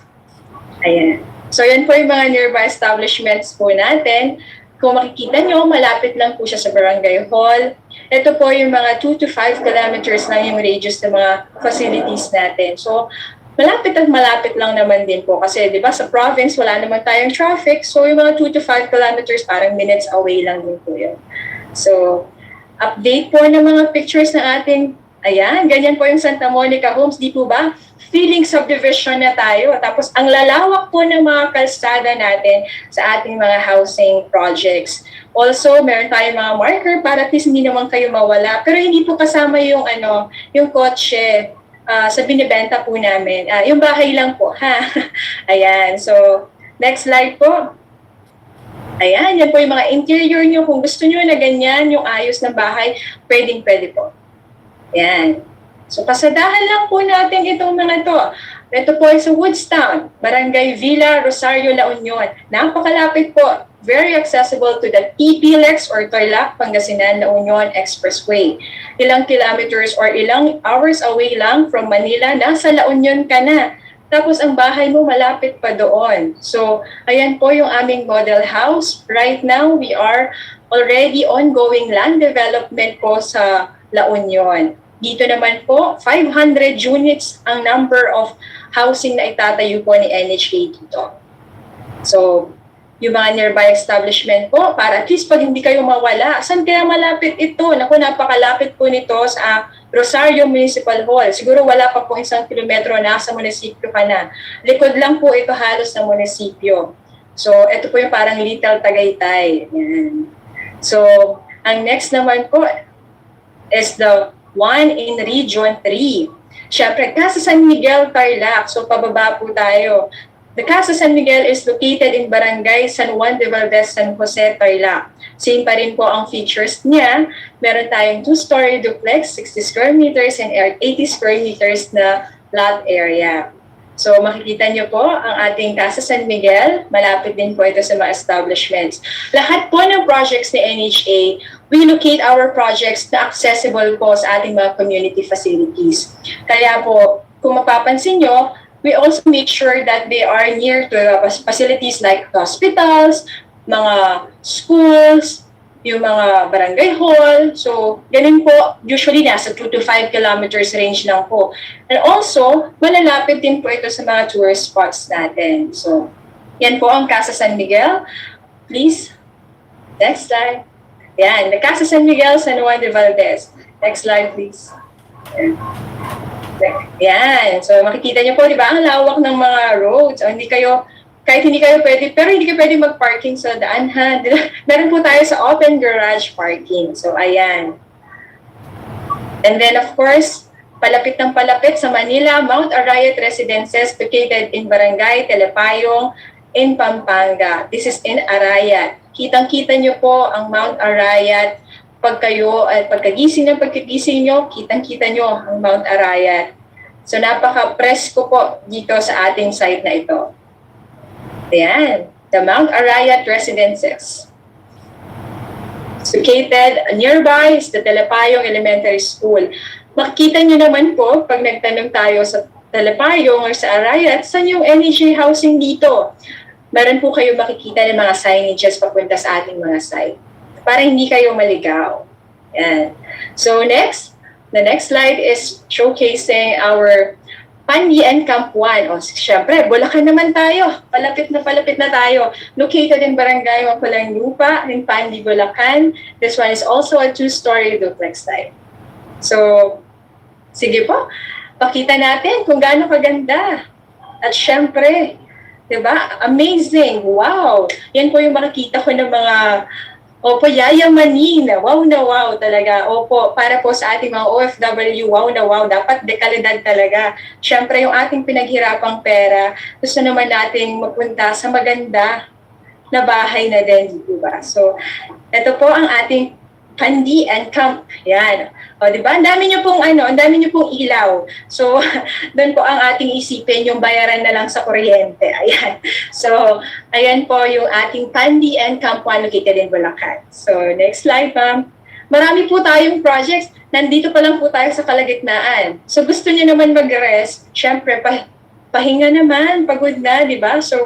Ayan. So, yan po yung mga nearby establishments po natin. Kung makikita nyo, malapit lang po siya sa Barangay Hall. Ito po yung mga 2 to 5 kilometers lang yung radius ng mga facilities natin. So, malapit at malapit lang naman din po. Kasi, di ba, sa province, wala naman tayong traffic. So, yung mga 2 to 5 kilometers, parang minutes away lang din po yun. So, update po ng mga pictures ng ating, ayan, ganyan po yung Santa Monica Homes, di po ba? Feeling subdivision na tayo. Tapos ang lalawak po ng mga kalsada natin sa ating mga housing projects. Also, meron tayong mga marker para at least hindi naman kayo mawala. Pero hindi po kasama yung, yung kotse sa binibenta po namin. Yung bahay lang po, ha? Ayan, so next slide po. Ayan, yan po yung mga interior nyo. Kung gusto nyo na ganyan, yung ayos ng bahay, pwedeng-pwede po. Ayan. So, pasadahan lang po natin itong mga to. Ito po ay sa Woodstown, Barangay Villa, Rosario, La Union. Napakalapit po. Very accessible to the TPLEX or Tarlac, Pangasinan, La Union Expressway. Ilang kilometers or ilang hours away lang from Manila, nasa La Union ka na. Tapos ang bahay mo malapit pa doon. So, ayan po yung aming model house. Right now, we are already ongoing land development po sa La Union. Dito naman po, 500 units ang number of housing na itatayo po ni NHA dito. So, yung mga nearby establishment po, para at least pag hindi kayo mawala, saan kaya malapit ito? Naku, napakalapit po nito sa Rosario Municipal Hall. Siguro wala pa po 1 kilometro, nasa munisipyo ka na. Likod lang po ito halos ng munisipyo. So, ito po yung parang Little Tagaytay. Yan. So, ang next naman po is the one in Region 3. Siyempre, kasi San Miguel, Tarlac. So, pababa po tayo. The Casa San Miguel is located in Barangay San Juan de Valdez, San Jose, Tarlac. Same pa rin po ang features niya. Meron tayong 2-story duplex, 60 square meters and 80 square meters na lot area. So makikita niyo po ang ating Casa San Miguel. Malapit din po ito sa mga establishments. Lahat po ng projects ni NHA, we locate our projects na accessible po sa ating mga community facilities. Kaya po, kung mapapansin nyo, we also make sure that they are near to facilities like hospitals, mga schools, yung mga barangay hall. So, ganun po, usually nasa 2 to 5 kilometers range lang po. And also, malalapit din po ito sa mga tourist spots natin. So, yan po ang Casa San Miguel. Please, next slide. Yan, the Casa San Miguel, San Juan de Valdez. Next slide, please. Yan. So, makikita niyo po, di ba, ang lawak ng mga roads. O, kahit hindi kayo pwede, pero hindi kayo pwede mag-parking sa daan, ha? Meron po tayo sa open garage parking. So, ayan. And then, of course, palapit ng palapit sa Manila, Mount Arayat Residences located in Barangay Telepayong in Pampanga. This is in Arayat. Kitang-kita niyo po ang Mount Arayat. Pagkagising nyo, kitang-kita nyo ang Mount Arayat. So, napaka-presko po dito sa ating site na ito. Ayan, the Mount Arayat Residences. Located nearby is the Telepayong Elementary School. Makikita nyo naman po, pag nagtanong tayo sa Telepayong or sa Arayat, saan yung NHA housing dito? Meron po kayo makikita ng mga signages papunta sa ating mga site, para hindi kayo maligaw. Yan. So next, the next slide is showcasing our Pandian Camp 1. O, syempre, Bulacan naman tayo. Palapit na tayo. Located in Barangay Mapulang Lupa in Pandi, Bulacan. This one is also a 2-story duplex type. So, sige po, pakita natin kung gaano kaganda. At syempre, diba? Amazing! Wow! Yan po yung makikita ko ng mga yayamanin. Wow na wow talaga. Opo, para po sa ating mga OFW, wow na wow. Dapat dekalidad talaga. Siyempre, yung ating pinaghirapang pera, gusto naman nating mapunta sa maganda na bahay na din, diba? So, ito po ang ating Pandian Camp. Yan. O, diba? Ang dami nyo pong ilaw. So, doon po ang ating isipin, yung bayaran na lang sa kuryente. Ayan. So, ayan po yung ating Pandian Camp 1 located in Bulacan. So, next slide, ma'am. Marami po tayong projects. Nandito pa lang po tayo sa kalagitnaan. So, gusto nyo naman mag-rest. Siyempre, pahinga naman, pagod na, di ba? So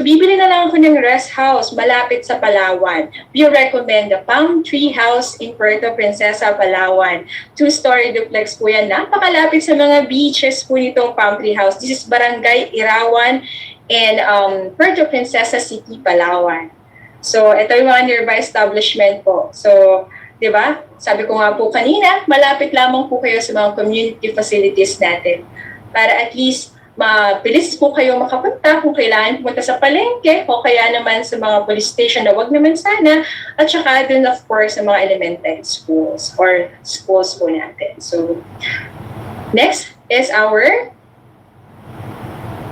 bibili na lang ako ng rest house malapit sa Palawan. We recommend the Palm Tree House in Puerto Princesa, Palawan. 2-story duplex po yan. Napakalapit sa mga beaches po nitong Palm Tree House. This is Barangay Irawan and Puerto Princesa City, Palawan. So ito yung mga nearby establishment po. So, di ba? Sabi ko nga po kanina, malapit lamang po kayo sa mga community facilities natin. Para at least mabilis po kayo makapunta kung kailangan pumunta sa palengke o kaya naman sa mga police station na wag naman sana, at saka din of course sa mga elementary schools or schools po natin. So, next is our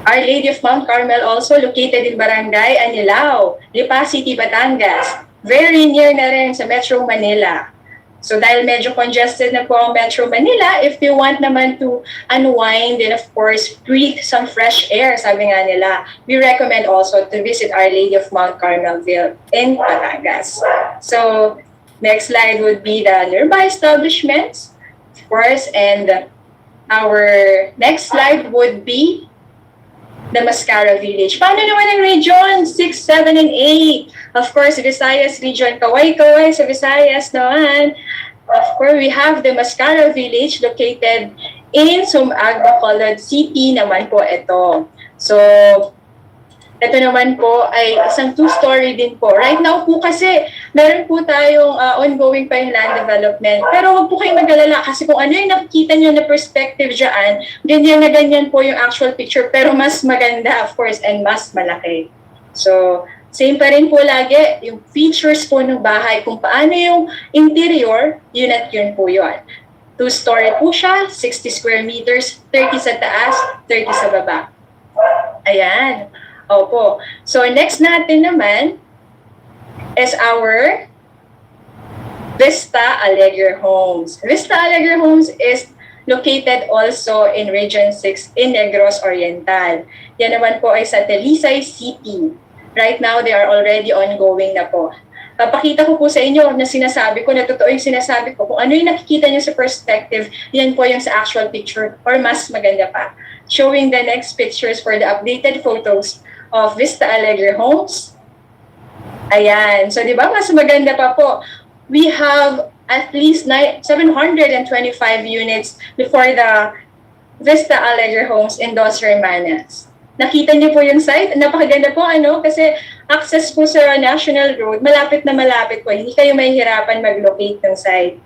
Lady of Mount Carmel, also located in Barangay Anilao, Lipa City, Batangas. Very near na rin sa Metro Manila. So dahil medyo congested na po ang Metro Manila, if you want naman to unwind and of course breathe some fresh air, sabi nga nila, we recommend also to visit Our Lady of Mount Carmelville in Batangas. So next slide would be the nearby establishments, of course, and our next slide would be the Mascara Village. Paano naman ang region 6, 7, and 8? Of course, Visayas region, kaway-kaway sa Visayas naman. Of course, we have the Mascara Village located in Sumag-Bacolod City naman po ito. So, ito naman po ay isang 2-story din po. Right now po kasi, meron po tayong ongoing pa yung land development. Pero wag po kayong mag-alala kasi kung ano yung nakikita nyo na perspective dyan, ganyan na ganyan po yung actual picture. Pero mas maganda, of course, and mas malaki. So, same pa rin po lagi, yung features po ng bahay, kung paano yung interior, yun at yun po yun. 2-story po siya, 60 square meters, 30 sa taas, 30 sa baba. Ayan. Opo. So next natin naman is our Vista Alegre Homes. Vista Alegre Homes is located also in Region 6 in Negros Oriental. Yan naman po ay sa Talisay City. Right now, they are already ongoing na po. Papakita ko po sa inyo na sinasabi ko, na totoo yung sinasabi ko. Kung ano yung nakikita nyo sa perspective, yan po yung sa actual picture or mas maganda pa. Showing the next pictures for the updated photos of Vista Alegre Homes. Ayan. So, di ba? Mas maganda pa po. We have at least 725 units before the Vista Alegre Homes in Dos Hermanas. Nakita niyo po yung site? Napakaganda po, kasi access po sa National Road, malapit na malapit po. Hindi kayo mahihirapan mag-locate ng site.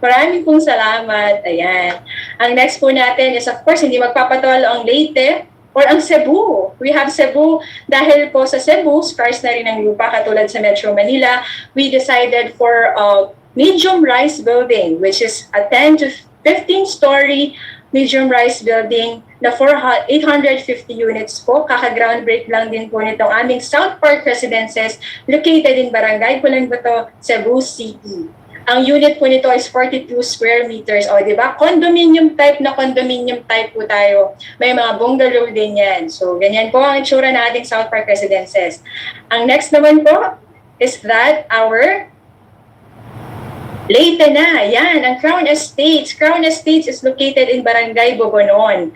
Maraming pong salamat. Ayan. Ang next po natin is, of course, hindi magpapatalo ang Leyte or ang Cebu. We have Cebu. Dahil po sa Cebu, scarce na rin ang lupa katulad sa Metro Manila, we decided for a medium-rise building, which is a 10 to 15-story medium-rise building na 850 units po. Kaka-ground break lang din po nitong aming South Park Residences located in Barangay Pulanbato, Cebu City. Ang unit po nito is 42 square meters. O, di ba? Condominium type po tayo. May mga bungalow din yan. So, ganyan po ang itsura ng ating South Park Residences. Ang next naman po is that our Leyte na. Yan, ang Crown Estates. Crown Estates is located in Barangay Bobonon,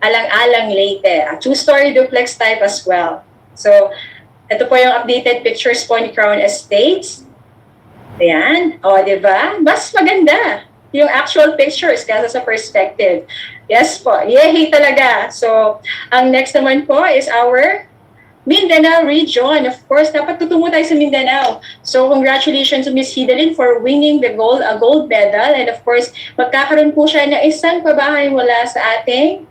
Alang-Alang, Leyte. A two-story duplex type as well. So, ito po yung updated pictures po ni Crown Estates. Ayan. O, diba? Mas maganda yung actual pictures kaysa sa perspective. Yes po. Yehey talaga. So, ang next naman po is our Mindanao region. Of course, dapat tutungo tayo sa Mindanao. So, congratulations to Miss Hidalin for winning the gold medal. And of course, magkakaroon po siya ng isang pabahay mula sa ating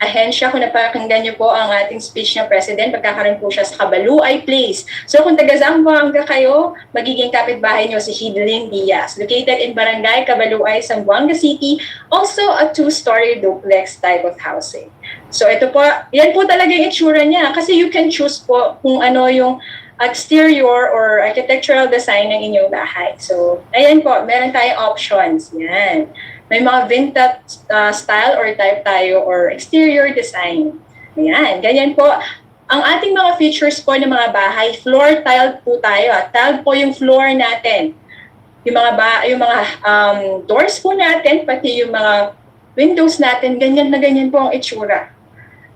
ahensya. Kung napakinggan niyo po ang ating speech ng President, magkakaroon po siya sa Cabaluay Place. So kung taga Zamboanga kayo, magiging kapitbahay niyo si Hidalin Diaz, located in Barangay Cabaluay, Zamboanga City, also a two-story duplex type of housing. So ito po, yan po talaga yung itsura niya kasi you can choose po kung ano yung exterior or architectural design ng inyong bahay. So ayan po, meron tayong options. Yan. May mga vintage style or type tayo or exterior design. Ayan, ganyan po. Ang ating mga features po ng mga bahay, floor tiled po tayo. Tiled po yung floor natin. Yung mga doors po natin, pati yung mga windows natin, ganyan na ganyan po ang itsura.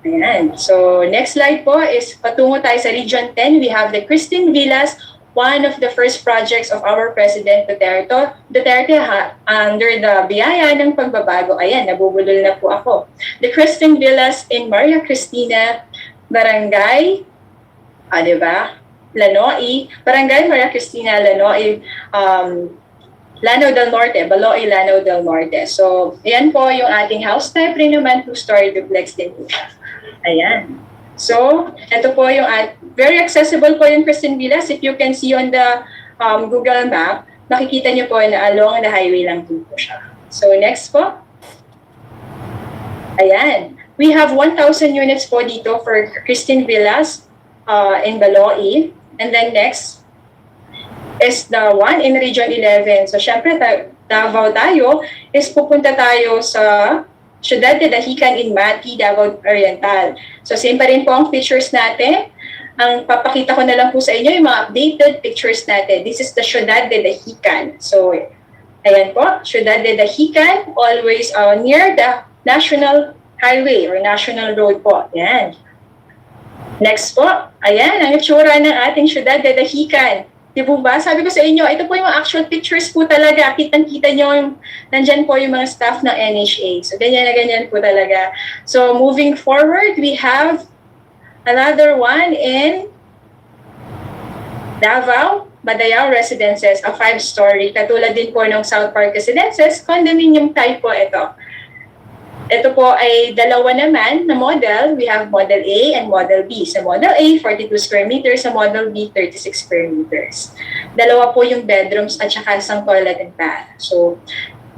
Ayan. So, next slide po is patungo tayo sa Region 10. We have the Christine Villas, one of the first projects of our President Duterte under the biyaya ng pagbabago. Ayan, nabubulol na po ako. The Christine Villas in Maria Cristina, Barangay, diba? Lanoi, Barangay Maria Cristina, Lanoi, Lanao del Norte, Baloi, Lanao del Norte. So, ayan po yung ating house type rin naman, two-story duplex din po. Ayan. So, ito po yung very accessible po yung Christine Villas. If you can see on the Google map, makikita niyo po na along the highway lang po siya. So, next po. Ayan. We have 1,000 units po dito for Christine Villas in Baloi. And then next is the one in Region 11. So, syempre, Davao tayo is pupunta tayo sa Ciudad de Dahican in Mati, Davao Oriental. So, same pa rin po ang features natin. Ang papakita ko na lang po sa inyo yung mga updated pictures natin. This is the Ciudad de Dahican. So, ayan po, Ciudad de Dahican, always near the National Highway or National Road po. Ayan. Next po, ayan, ang itsura ng ating Ciudad de Dahican. Di po ba? Sabi ko sa inyo, ito po yung actual pictures po talaga. Kitang-kita nyo, nandyan po yung mga staff ng NHA. So, ganyan na ganyan po talaga. So, moving forward, we have another one in Davao, Badayao Residences, a 5-story. Katulad din po ng South Park Residences, condominium type po ito. Ito po ay dalawa naman na model. We have Model A and Model B. Sa Model A, 42 square meters. Sa Model B, 36 square meters. Dalawa po yung bedrooms at saka isang toilet and bath. So,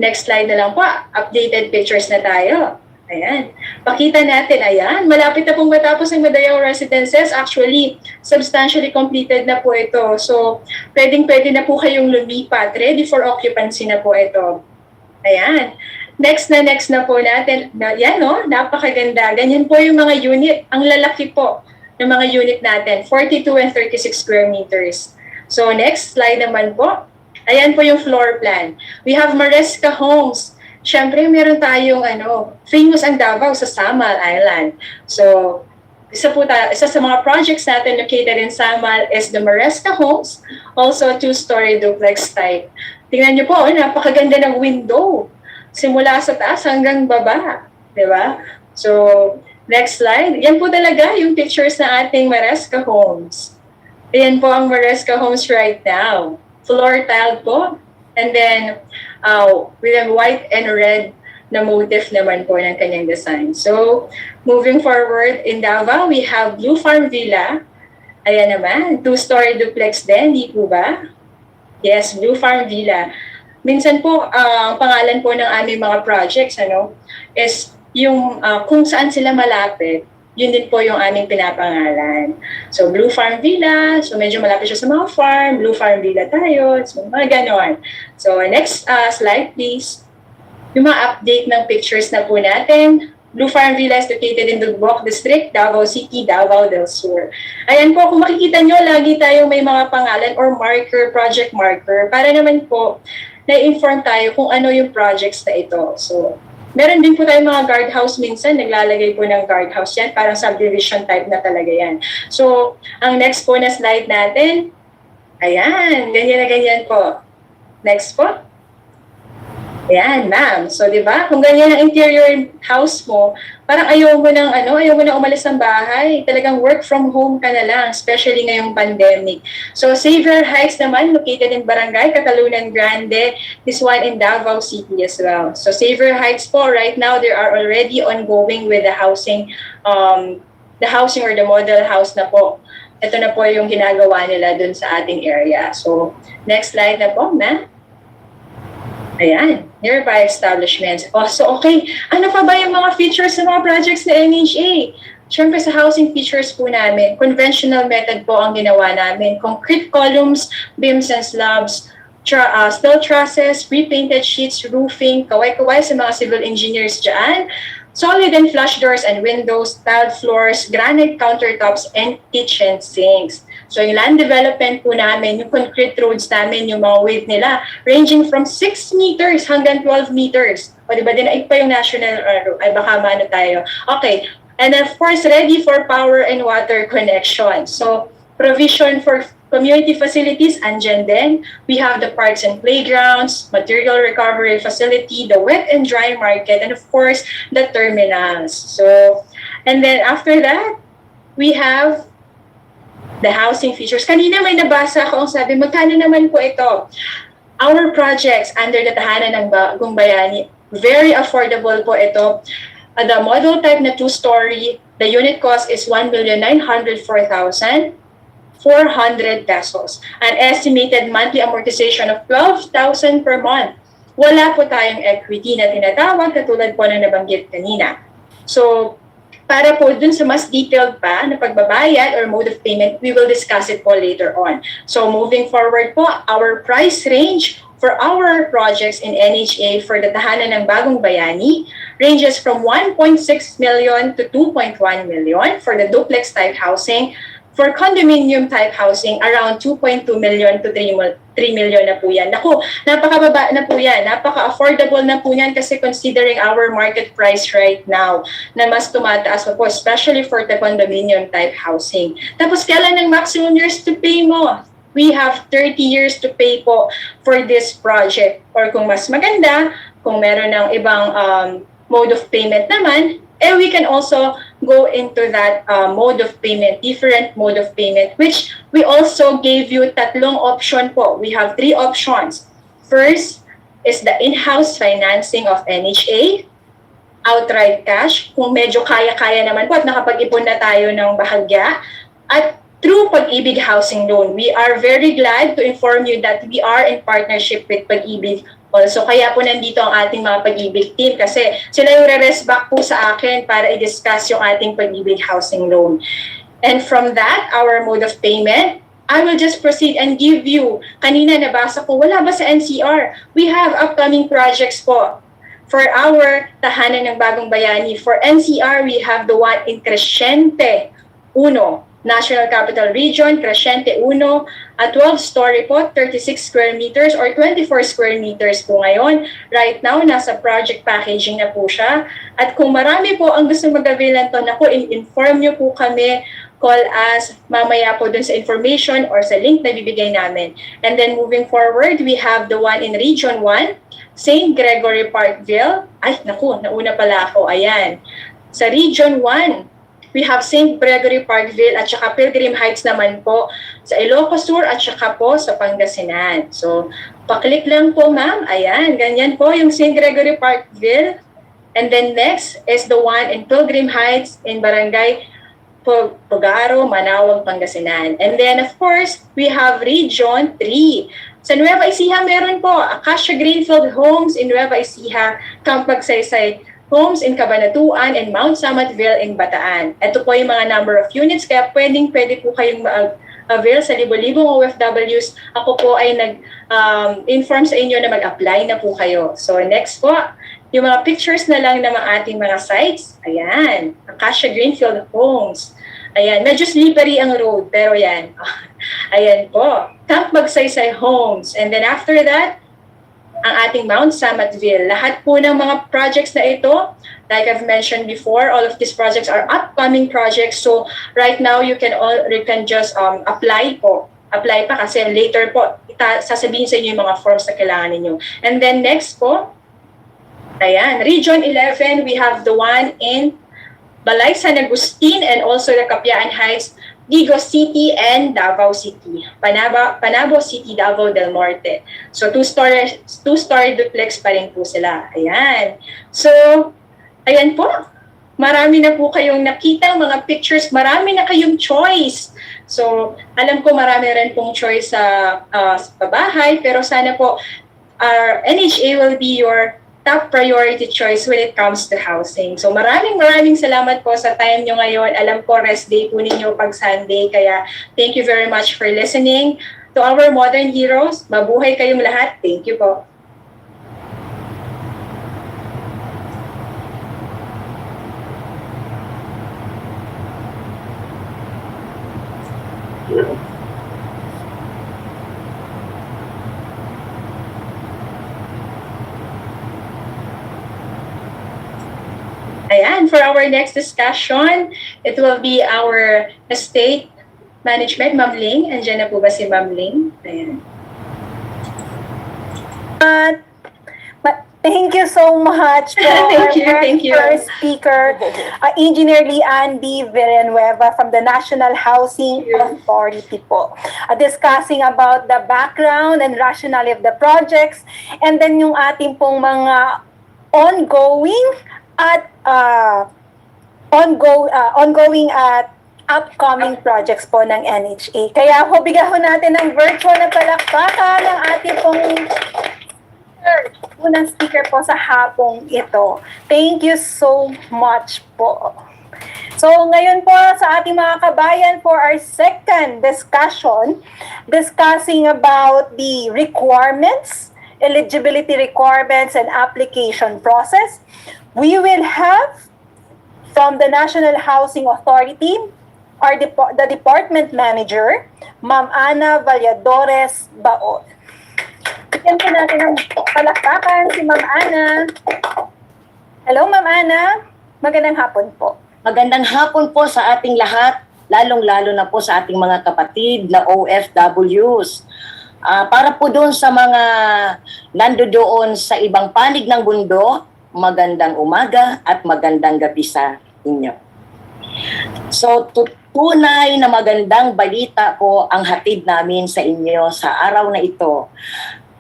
next slide na lang po. Updated pictures na tayo. Ayan. Pakita natin, ayan. Malapit na pong matapos ang Madayao Residences. Actually, substantially completed na po ito. So, pwedeng-pwede na po kayong lumipat. Ready for occupancy na po ito. Ayan. Next na po natin. Yan, no? Napakaganda. Ganyan po yung mga unit. Ang lalaki po ng mga unit natin. 42 and 36 square meters. So, next slide naman po. Ayan po yung floor plan. We have Maresca Homes. Siyempre, meron tayong famous ang Davao sa Samal Island. So, isa sa mga projects natin located in Samal is the Maresca Homes, also 2-story duplex type. Tingnan niyo po, napakaganda ng window. Simula sa taas hanggang baba. Diba? So, next slide. Yan po talaga yung pictures na ating Maresca Homes. Ayan po ang Maresca Homes right now. Floor tile po. And then, with a white and red na motif naman po ng kanyang design. So, moving forward, in Davao, we have Blue Farm Villa. Ayan naman, 2-story duplex din, di po ba? Yes, Blue Farm Villa. Minsan po, ang pangalan po ng aming mga projects, is yung kung saan sila malapit, yun din po yung aming pinapangalan. So, Blue Farm Villa. So, medyo malapit siya sa mga farm. Blue Farm Villa tayo. So, mga ganon. So, next slide, please. Yung mga update ng pictures na po natin. Blue Farm Villa is located in Dugbok District, Davao City, Davao del Sur. Ayan po, kung makikita nyo, lagi tayong may mga pangalan or marker, project marker, para naman po na-inform tayo kung ano yung projects na ito. So, meron din po tayong mga guardhouse minsan, naglalagay po ng guardhouse yan, parang subdivision type na talaga yan. So, ang next po na slide natin, ayan, ganyan na ganyan po. Next po. Ayan, ma'am. So, di ba? Kung ganyan ang interior house mo, parang ayaw mo nang umalis ng bahay. Talagang work from home ka na lang, especially ngayong pandemic. So, Xavier Heights naman, located in Barangay Catalunan Grande. This one in Davao City as well. So, Xavier Heights po, right now, they are already ongoing with the housing or the model house na po. Ito na po yung ginagawa nila dun sa ating area. So, next slide na po, ma'am. Ayan, nearby establishments. So, okay, ano pa ba yung mga features ng mga projects na NHA? Siyempre sa housing features po namin, conventional method po ang ginawa namin. Concrete columns, beams and slabs, steel trusses, pre-painted sheets, roofing, kaway-kaway sa mga civil engineers dyan. Solid and flush doors and windows, tiled floors, granite countertops, and kitchen sinks. So yung land development po namin, yung concrete roads namin, yung mga width nila, ranging from 6 meters hanggang 12 meters. O diba, dinaig pa yung national, ay baka maano tayo. Okay, and of course, ready for power and water connection. So provision for community facilities, andyan din. We have the parks and playgrounds, material recovery facility, the wet and dry market, and of course, the terminals. So, and then after that, we have the housing features. Kanina may nabasa ako ang sabi, magkano naman po ito? Our projects under the Tahanan ng Bagong Bayani, very affordable po ito. The model type na 2-story, the unit cost is 1,904,400 pesos. An estimated monthly amortization of 12,000 per month. Wala po tayong equity na tinatawag katulad po na nabanggit kanina. So, para po dun sa mas detailed pa na pagbabayad or mode of payment, we will discuss it po later on. So moving forward po, our price range for our projects in NHA for the Tahanan ng Bagong Bayani ranges from 1.6 million to 2.1 million for the duplex type housing. For condominium type housing, around 2.2 million to 3 million na po yan. Naku, napakababa na po yan. Napaka-affordable na po yan kasi considering our market price right now na mas tumataas pa po, especially for the condominium type housing. Tapos kailan ang maximum years to pay mo? We have 30 years to pay po for this project. Or kung mas maganda, kung meron ng ibang mode of payment naman, we can also go into that mode of payment, different mode of payment, which we also gave you tatlong option po. We have 3 options. First is the in-house financing of NHA, outright cash, kung medyo kaya-kaya naman po at nakapag-ipon na tayo ng bahagya, at through Pag-ibig Housing Loan. We are very glad to inform you that we are in partnership with Pag-ibig Also, kaya po nandito ang ating mga pag-ibig team kasi sila yung re-rest back po sa akin para i-discuss yung ating pag-ibig housing loan. And from that, our mode of payment, I will just proceed and give you, kanina nabasa ko, wala ba sa NCR? We have upcoming projects po for our tahanan ng Bagong Bayani. For NCR, we have the one in Crescente 1, National Capital Region, Crescente 1, a 12-story po, 36 square meters or 24 square meters po ngayon. Right now, nasa project packaging na po siya. At kung marami po ang gusto mag-avail nito, naku, inform nyo po kami, call us mamaya po dun sa information or sa link na bibigay namin. And then moving forward, we have the one in Region 1, St. Gregory Parkville. Ay, naku, nauna pala ako. Ayan. Sa Region 1, we have St. Gregory Parkville at saka Pilgrim Heights naman po sa Ilocos Sur at saka po sa Pangasinan. So, paklik lang po ma'am. Ayan, ganyan po yung St. Gregory Parkville. And then next is the one in Pilgrim Heights in Barangay Pugaro, Manawag, Pangasinan. And then of course, we have Region 3. Sa Nueva Ecija meron po Acacia Greenfield Homes in Nueva Ecija, Camp Magsaysay Homes in Cabanatuan and Mount Samatville in Bataan. Ito po yung mga number of units, kaya pwede po kayong avail sa libo-libong OFWs. Ako po ay nag-inform sa inyo na mag-apply na po kayo. So next po, yung mga pictures na lang ng ating mga sites. Ayan, Acacia Greenfield Homes. Ayan, medyo slippery ang road, pero yan. Ayan po, Camp Magsaysay Homes. And then after that, ang ating Mount Samatville. Lahat po ng mga projects na ito, like I've mentioned before, all of these projects are upcoming projects. So right now, you can just apply po. Apply pa kasi later po, sasabihin sa inyo yung mga forms na kailangan ninyo. And then next po, ayan, Region 11, we have the one in Balay San Agustin and also the Capiaan Heights, Digo City and Davao City. Panabo City, Davao del Norte. So two-story duplex pa rin po sila. Ayan. So, ayan po. Marami na po kayong nakita mga pictures. Marami na kayong choice. So, alam ko marami rin pong choice sa pabahay. Pero sana po, our NHA will be your top priority choice when it comes to housing. So maraming salamat po sa time nyo ngayon. Alam ko rest day po ninyo pag Sunday. Kaya thank you very much for listening to our modern heroes. Mabuhay kayong lahat. Thank you po. Ayan, for our next discussion, it will be our estate management, Ma'am Ling. Andiyan na po ba si Ma'am Ling? Ayan. Thank you so much for thank you. First speaker, Engineer Lian B. Villanueva from the National Housing Authority po. Discussing about the background and rationale of the projects and then yung ating pong mga ongoing at upcoming projects po ng NHA. Kaya ho, bigyan ho natin ng virtual na palakpakan ng ating pong unang speaker po sa hapong ito. Thank you so much po. So ngayon po sa ating mga kabayan for our second discussion, discussing about the requirements, eligibility requirements and application process. We will have from the National Housing Authority, the Department Manager, Ma'am Ana Valladores Baon. Bigyan po natin ng palakpakan si Ma'am Ana. Hello, Ma'am Ana. Magandang hapon po. Magandang hapon po sa ating lahat, lalong-lalo na po sa ating mga kapatid na OFWs. Para po doon sa mga nandoon sa ibang panig ng mundo, magandang umaga at magandang gabi sa inyo. So, tunay na magandang balita po ang hatid namin sa inyo sa araw na ito.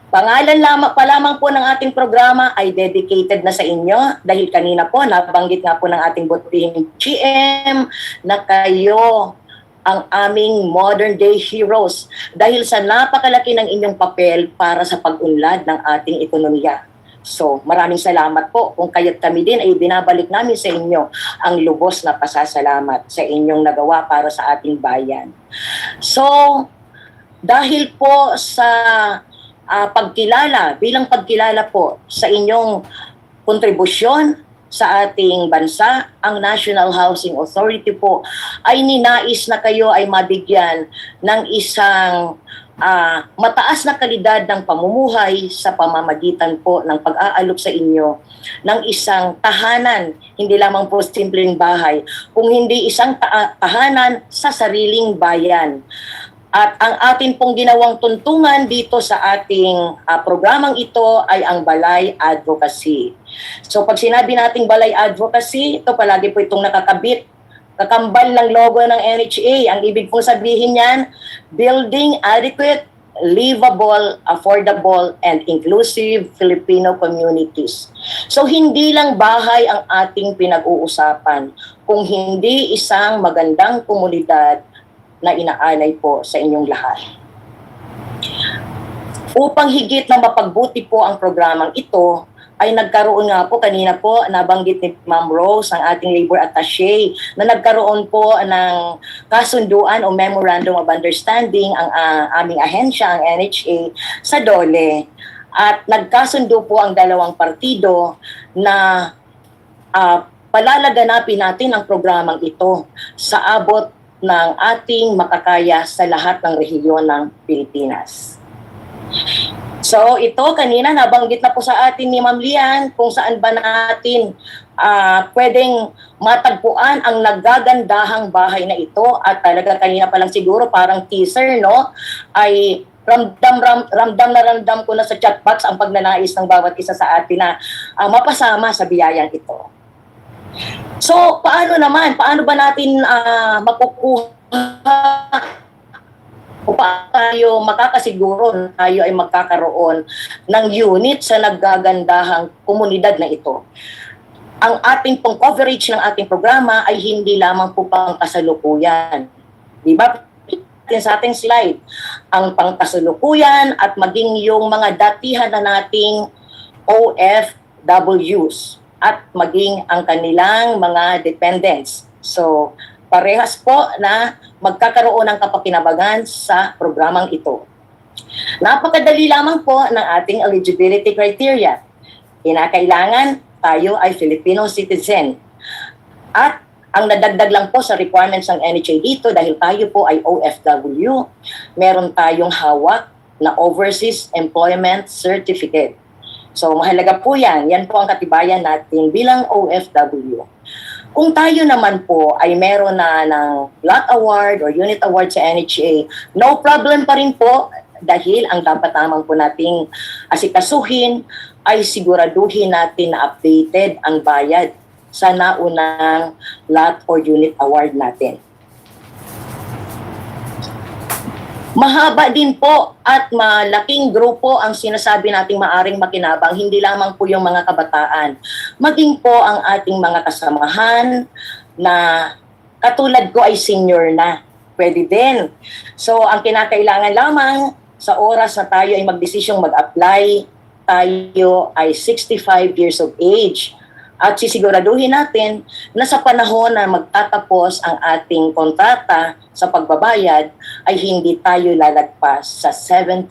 Pangalan lamang po ng ating programa ay dedicated na sa inyo dahil kanina po nabanggit nga po ng ating butihing GM na kayo ang aming modern day heroes dahil sa napakalaki ng inyong papel para sa pag-unlad ng ating ekonomiya. So, maraming salamat po. Kung kaya't kami din ay binabalik namin sa inyo ang lubos na pasasalamat sa inyong nagawa para sa ating bayan. So, dahil po sa bilang pagkilala po sa inyong kontribusyon sa ating bansa, ang National Housing Authority po ay ninais na kayo ay mabigyan ng isang mataas na kalidad ng pamumuhay sa pamamagitan po ng pag-aalok sa inyo ng isang tahanan, hindi lamang po simpleng bahay, kung hindi isang tahanan sa sariling bayan. At ang atin pong ginawang tuntungan dito sa ating programang ito ay ang Balay Advocacy. So pag sinabi nating Balay Advocacy, ito palagi po itong kakambal ng logo ng NHA. Ang ibig pong sabihin niyan, building adequate, livable, affordable, and inclusive Filipino communities. So hindi lang bahay ang ating pinag-uusapan, kung hindi isang magandang komunidad na inaalay po sa inyong lahat. Upang higit na mapagbuti po ang programang ito, ay nagkaroon nga po, kanina po nabanggit ni Ma'am Rose, ang ating labor attaché, na nagkaroon po ng kasunduan o memorandum of understanding ang aming ahensya, ang NHA, sa DOLE. At nagkasundo po ang dalawang partido na palalaganapin natin ang programang ito sa abot ng ating makakaya sa lahat ng rehiyon ng Pilipinas. So ito kanina nabanggit na po sa atin ni Ma'am Lian kung saan ba natin pwedeng matagpuan ang nagagandahang bahay na ito, at talaga kanina pa lang siguro parang teaser, no, ay ramdam ko na sa chat box ang pagnanais ng bawat isa sa atin na mapasama sa biyayang ito. So paano ba natin makukuha o paano tayo makakasiguro na tayo ay magkakaroon ng unit sa naggagandahang komunidad na ito? Ang ating pong coverage ng ating programa ay hindi lamang po pangkasalukuyan. Di ba? Sa ating slide, ang pangkasalukuyan at maging yung mga datihan na nating OFWs at maging ang kanilang mga dependents. So, parehas po na magkakaroon ng kapakinabangan sa programang ito. Napakadali lamang po ng ating eligibility criteria. Kinakailangan tayo ay Filipino citizen. At ang nadagdag lang po sa requirements ng NHA dito, dahil tayo po ay OFW, meron tayong hawak na Overseas Employment Certificate. So mahalaga po yan. Yan po ang katibayan natin bilang OFW. Kung tayo naman po ay meron na ng Lot Award or Unit Award sa NHA, no problem pa rin po, dahil ang dapat naman po nating asikasuhin ay siguraduhin natin na updated ang bayad sa naunang Lot or Unit Award natin. Mahaba din po at malaking grupo ang sinasabi nating maaring makinabang, hindi lamang po yung mga kabataan, maging po ang ating mga kasamahan na katulad ko ay senior na, pwede din. So ang kinakailangan lamang sa oras na tayo ay magdesisyong mag-apply, tayo ay 65 years of age. At sisiguraduhin natin na sa panahon na magtatapos ang ating kontrata sa pagbabayad ay hindi tayo lalagpas sa 70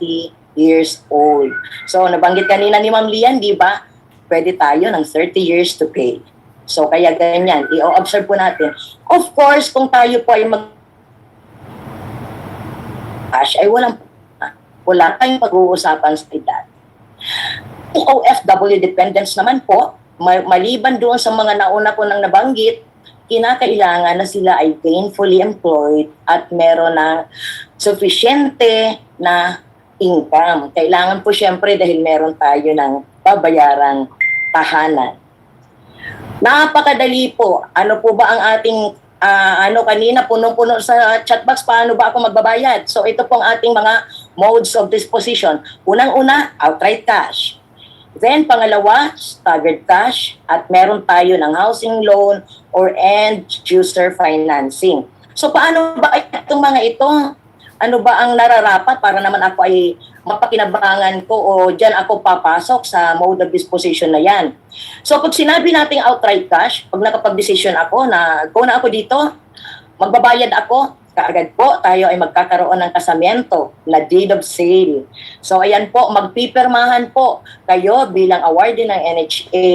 years old. So nabanggit kanina ni Ma'am Lian, di ba? Pwede tayo ng 30 years to pay. So kaya ganyan, i-observe po natin. Of course, kung tayo po ay cash ay wala tayong pag-uusapan sa edad. Yung OFW dependents naman po, maliban doon sa mga nauna ko nang nabanggit, kinakailangan na sila ay gainfully employed at meron ng sufficiente na income. Kailangan po syempre dahil meron tayo ng babayarang tahanan. Napakadali po. Ano po ba ang ating kanina punong-puno sa chatbox, paano ba ako magbabayad? So ito pong ating mga modes of disposition. Unang-una, outright cash. Then, pangalawa, staggered cash, at meron tayo ng housing loan or end user financing. So paano ba itong mga ito? Ano ba ang nararapat para naman ako ay mapakinabangan ko o dyan ako papasok sa mode of disposition na yan? So pag sinabi nating outright cash, pag nakapag-decision ako na go na ako dito, magbabayad ako, kaagad po tayo ay magkakaroon ng kasamiento na deed of sale. So ayan po, magpipirmahan po kayo bilang awardee ng NHA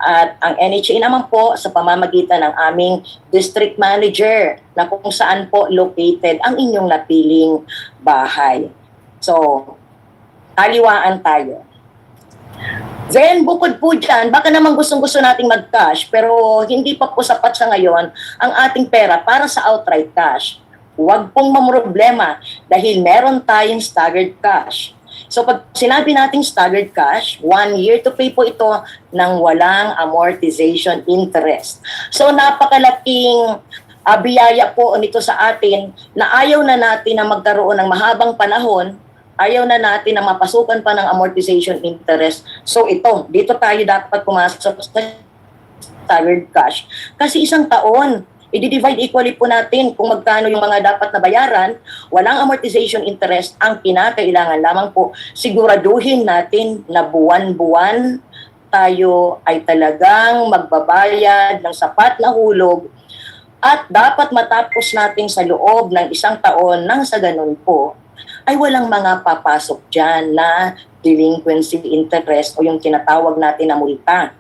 at ang NHA naman po sa pamamagitan ng aming district manager na kung saan po located ang inyong napiling bahay. So, taliwaan tayo. Then, bukod po dyan, baka naman gustong-gusto nating mag-cash pero hindi pa po sapat sa ngayon ang ating pera para sa outright cash. Huwag pong mamroblema dahil meron tayong staggered cash. So pag sinabi nating staggered cash, 1 year to pay po ito ng walang amortization interest. So napakalaking biyaya po nito sa atin na ayaw na natin na magkaroon ng mahabang panahon, ayaw na natin na mapasukan pa ng amortization interest. So ito, dito tayo dapat pumasok sa staggered cash. Kasi isang taon, i-divide equally po natin kung magkano yung mga dapat na bayaran, walang amortization interest, ang kinakailangan lamang po siguraduhin natin na buwan-buwan tayo ay talagang magbabayad ng sapat na hulog at dapat matapos natin sa loob ng isang taon nang sa ganun po ay walang mga papasok dyan na delinquency interest o yung tinatawag natin na multa.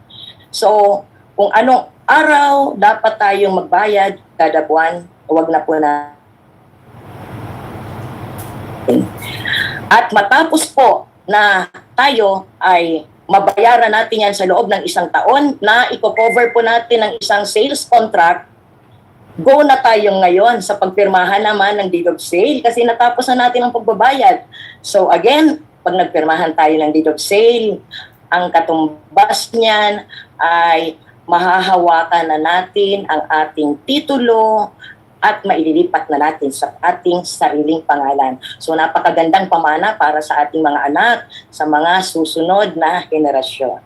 So, kung anong araw dapat tayong magbayad kada buwan, huwag na po na. At matapos po na tayo ay mabayaran natin yan sa loob ng isang taon na i-cover po natin ng isang sales contract, go na tayo ngayon sa pagpirmahan naman ng deed of sale kasi natapos na natin ang pagbabayad. So again, pag nagpirmahan tayo ng deed of sale, ang katumbas niyan ay mahahawakan na natin ang ating titulo at maililipat na natin sa ating sariling pangalan. So napakagandang pamana para sa ating mga anak, sa mga susunod na henerasyon.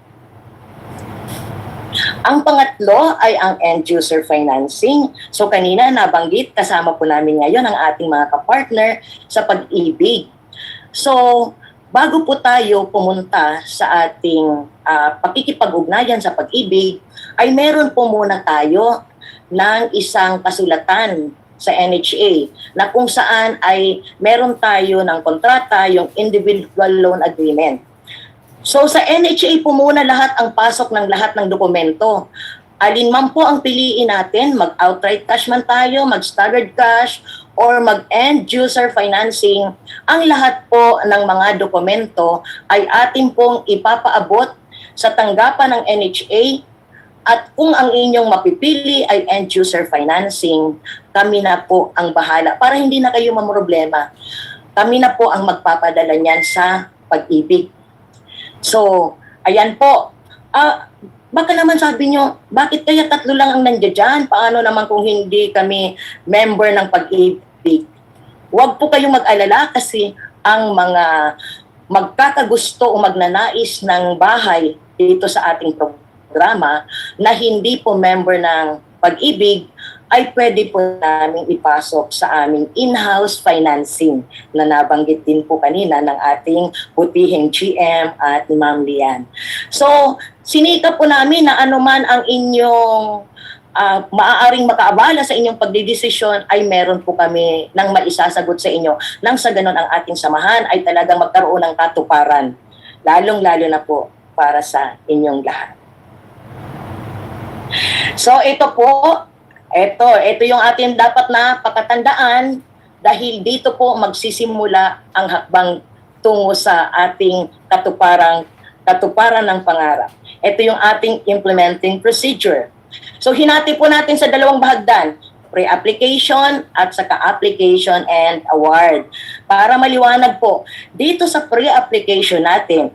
Ang pangatlo ay ang end-user financing. So kanina nabanggit, kasama po namin ngayon ang ating mga kapartner sa pag-ibig. So bago po tayo pumunta sa ating pakikipag-ugnayan sa pag-ibig, ay meron po muna tayo ng isang kasulatan sa NHA na kung saan ay meron tayo ng kontrata, yung individual loan agreement. So sa NHA po muna lahat ang pasok ng lahat ng dokumento. Alin man po ang piliin natin, mag-outright cash man tayo, mag-staggered cash, or mag-end user financing, ang lahat po ng mga dokumento ay atin pong ipapaabot sa tanggapan ng NHA at kung ang inyong mapipili ay end user financing, kami na po ang bahala para hindi na kayo mamroblema. Kami na po ang magpapadala niyan sa pag-ibig. So, ayan po. Baka naman sabi nyo, bakit kaya 3 lang ang nandiyan dyan? Paano naman kung hindi kami member ng pag-ibig? Huwag po kayong mag-alala kasi ang mga magkakagusto o magnanais ng bahay dito sa ating programa na hindi po member ng pag-ibig ay pwede po namin ipasok sa aming in-house financing na nabanggit din po kanina ng ating butihing GM at Ma'am Lian. So, sinikap po namin na anuman ang inyong maaaring makaabala sa inyong pagdidesisyon ay meron po kami ng maisasagot sa inyo nang sa ganun ang ating samahan ay talagang magkaroon ng katuparan, lalong-lalo na po para sa inyong lahat. So ito po, ito yung ating dapat na pakatandaan dahil dito po magsisimula ang hakbang tungo sa ating katuparan ng pangarap. Ito yung ating implementing procedure. So hinati po natin sa 2 bahagdan, pre-application at saka application and award. Para maliwanag po, dito sa pre-application natin,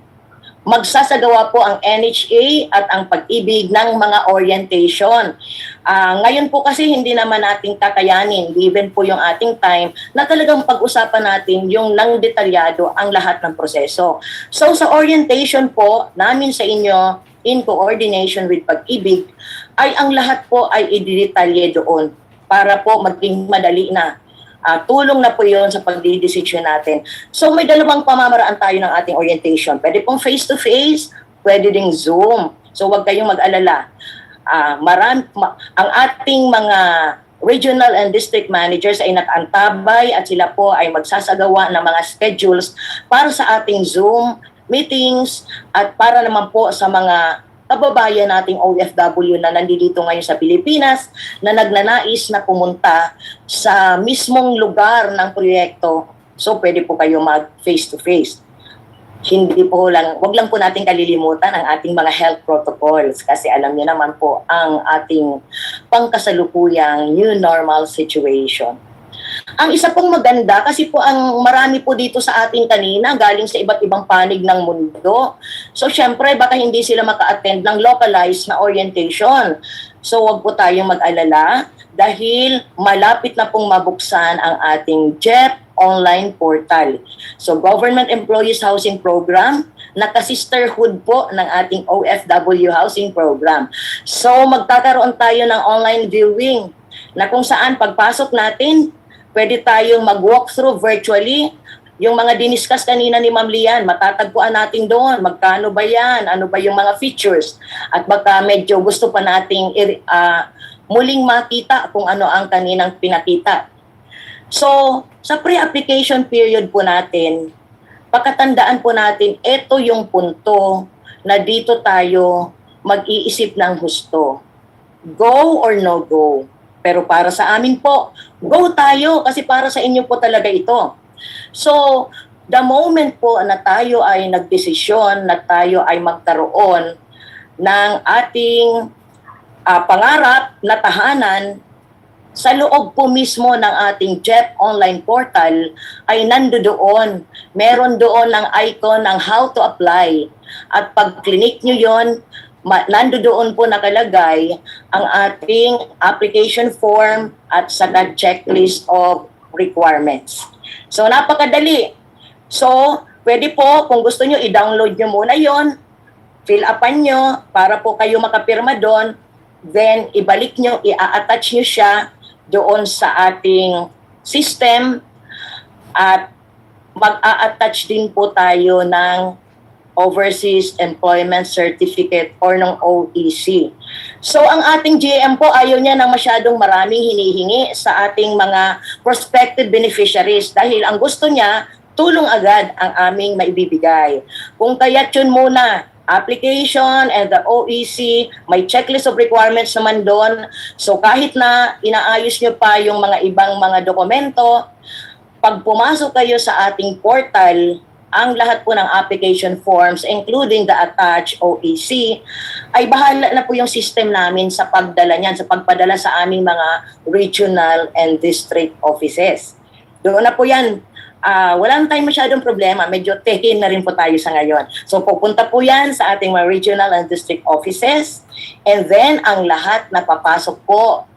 magsasagawa po ang NHA at ang pag-ibig ng mga orientation. Ngayon po kasi hindi naman natin kakayanin, given po yung ating time, na talagang pag-usapan natin yung nang detalyado ang lahat ng proseso. So sa orientation po namin sa inyo, in coordination with pag-ibig, ay ang lahat po ay ididetalye doon. para po maging madali na. Tulong na po yun sa pagdidesisyon natin. So may dalawang pamamaraan tayo ng ating orientation. Pwede pong face-to-face, pwede ding Zoom. So huwag kayong mag-alala. Ang ating mga regional and district managers ay nakaantabay at sila po ay magsasagawa ng mga schedules para sa ating Zoom meetings at para naman po sa mga kababayan nating OFW na nandito ngayon sa Pilipinas na nagnanais na pumunta sa mismong lugar ng proyekto. So pwede po kayo mag face-to-face. Hindi po lang, wag lang po natin kalilimutan ang ating mga health protocols kasi alam niyo naman po ang ating pangkasalukuyang new normal situation. Ang isa pong maganda kasi po ang marami po dito sa ating kanina galing sa iba't ibang panig ng mundo. So syempre baka hindi sila maka-attend ng localized na orientation. So wag po tayong mag-alala dahil malapit na pong mabuksan ang ating JEP online portal. So Government Employees Housing Program, naka-sisterhood po ng ating OFW Housing Program. So magkakaroon tayo ng online viewing na kung saan pagpasok natin, pwede tayong mag-walkthrough virtually. Yung mga diniscuss kanina ni Ma'am Lian, matatagpuan natin doon. Magkano ba yan? Ano ba yung mga features? At baka medyo gusto pa nating muling makita kung ano ang kaninang pinakita. So, sa pre-application period po natin, pagkatandaan po natin, ito yung punto na dito tayo mag-iisip ng husto. Go or no go? Pero para sa amin po, go tayo kasi para sa inyo po talaga ito. So, the moment po na tayo ay nagdesisyon na tayo ay magkaroon ng ating pangarap na tahanan, sa loob po mismo ng ating JEP online portal ay nandoon. Meron doon ng icon ng how to apply. At pag click nyo yon, nandoon po nakalagay ang ating application form at saka checklist of requirements. So napakadali. So pwede po kung gusto nyo i-download nyo muna yon, fill upan nyo para po kayo makapirma doon, then ibalik nyo, i-attach nyo siya doon sa ating system at mag-a-attach din po tayo ng Overseas Employment Certificate or ng OEC. So ang ating GM po ayaw niya ng masyadong maraming hinihingi sa ating mga prospective beneficiaries dahil ang gusto niya, tulong agad ang aming maibibigay. Kung kaya't yun muna, application and the OEC, may checklist of requirements naman doon. So kahit na inaayos nyo pa yung mga ibang mga dokumento, pag pumasok kayo sa ating portal, ang lahat po ng application forms, including the attached OEC, ay bahala na po yung system namin sa pagdala niyan, sa pagpadala sa aming mga regional and district offices. Doon na po yan. Wala na tayong masyadong problema. Medyo tehin na rin po tayo sa ngayon. So pupunta po yan sa ating mga regional and district offices. And then ang lahat na papasok po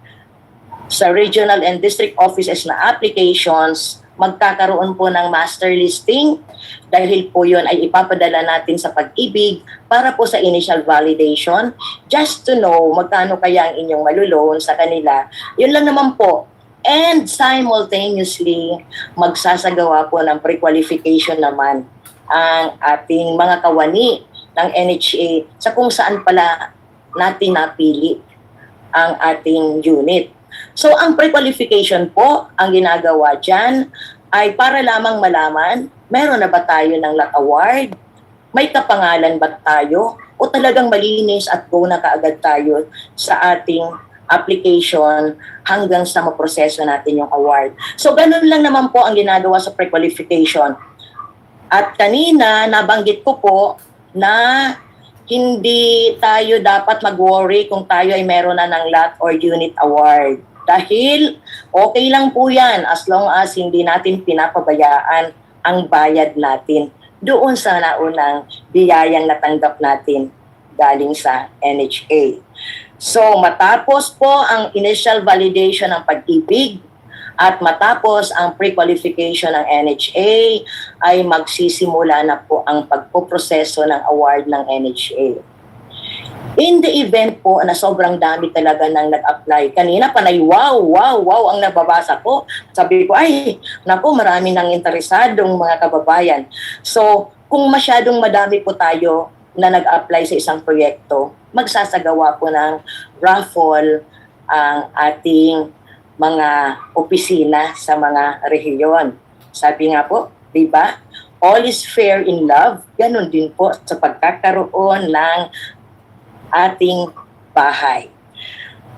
sa regional and district offices na applications, magkakaroon po ng master listing dahil po yun ay ipapadala natin sa Pag-ibig para po sa initial validation just to know magkano kaya ang inyong maluloan sa kanila. Yun lang naman po. And simultaneously, magsasagawa po ng pre-qualification naman ang ating mga kawani ng NHA sa kung saan pala natin napili ang ating unit. So ang pre-qualification po, ang ginagawa dyan ay para lamang malaman, meron na ba tayo ng lot award? May kapangalan ba tayo? O talagang malinis at go na kaagad tayo sa ating application hanggang sa maproseso natin yung award. So ganun lang naman po ang ginagawa sa pre-qualification. At kanina nabanggit ko po na hindi tayo dapat mag-worry kung tayo ay meron na ng lot or unit award. Dahil okay lang po yan as long as hindi natin pinapabayaan ang bayad natin doon sa naunang biyayang natanggap natin galing sa NHA. So matapos po ang initial validation ng Pag-ibig at matapos ang pre-qualification ng NHA ay magsisimula na po ang pagpoproseso ng award ng NHA. In the event po na sobrang dami talaga nang nag-apply, kanina panay wow ang nababasa ko. Sabi ko, ay, naku, marami nang interesadong mga kababayan. So, kung masyadong madami po tayo na nag-apply sa isang proyekto, magsasagawa po ng raffle ang ating mga opisina sa mga rehiyon. Sabi nga po, di ba? All is fair in love. Ganon din po sa pagkakaroon ng ating bahay.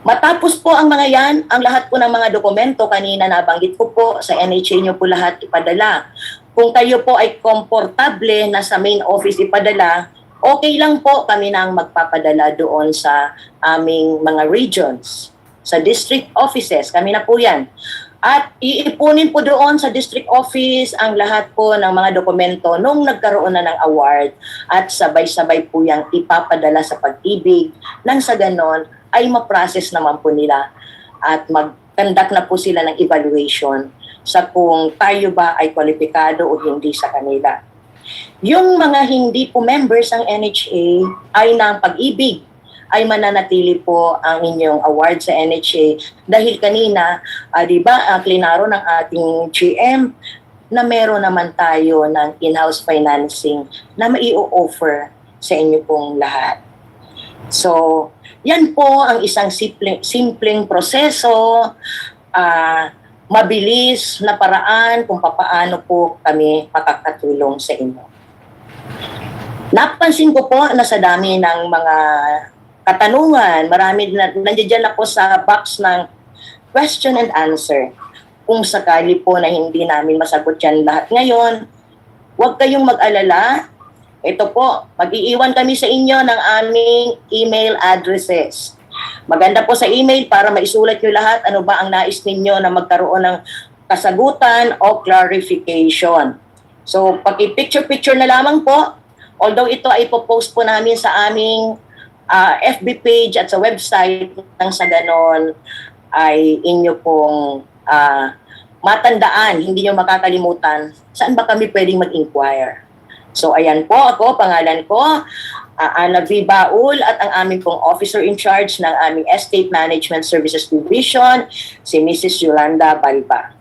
Matapos po ang mga yan, ang lahat po ng mga dokumento, kanina nabanggit ko po, sa NHA nyo po lahat ipadala. Kung kayo po ay komportable na sa main office ipadala, okay lang po kami nang magpapadala doon sa aming mga regions, sa district offices, kami na po yan. At iipunin po doon sa district office ang lahat po ng mga dokumento nung nagkaroon na ng award at sabay-sabay po yung ipapadala sa Pag-ibig nang sa ganon ay ma-process naman po nila at mag-conduct na po sila ng evaluation sa kung tayo ba ay kwalipikado o hindi sa kanila. Yung mga hindi po members ng NHA ay ng Pag-ibig ay mananatili po ang inyong award sa NHA dahil kanina, di ba, klinaro ng ating GM na meron naman tayo ng in-house financing na mai-offer sa inyo pong lahat. So, yan po ang isang simpleng proseso, mabilis na paraan kung papaano po kami makakatulong sa inyo. Napansin ko po na sa dami ng mga katanungan, marami na nandiyan na po sa box ng question and answer. Kung sakali po na hindi namin masagot yan lahat ngayon, huwag kayong mag-alala. Ito po, mag-iiwan kami sa inyo ng aming email addresses. Maganda po sa email para maisulat nyo lahat ano ba ang nais ninyo na magkaroon ng kasagutan o clarification. So, paki-picture-picture na lamang po. Although ito ay po-post po namin sa aming FB page at sa website nang sa ganon ay inyo pong matandaan, hindi nyo makakalimutan saan ba kami pwedeng mag-inquire. So ayan po ako, pangalan ko, Ana V. Baul at ang aming pong officer in charge ng aming Estate Management Services Division, si Mrs. Yolanda Balba.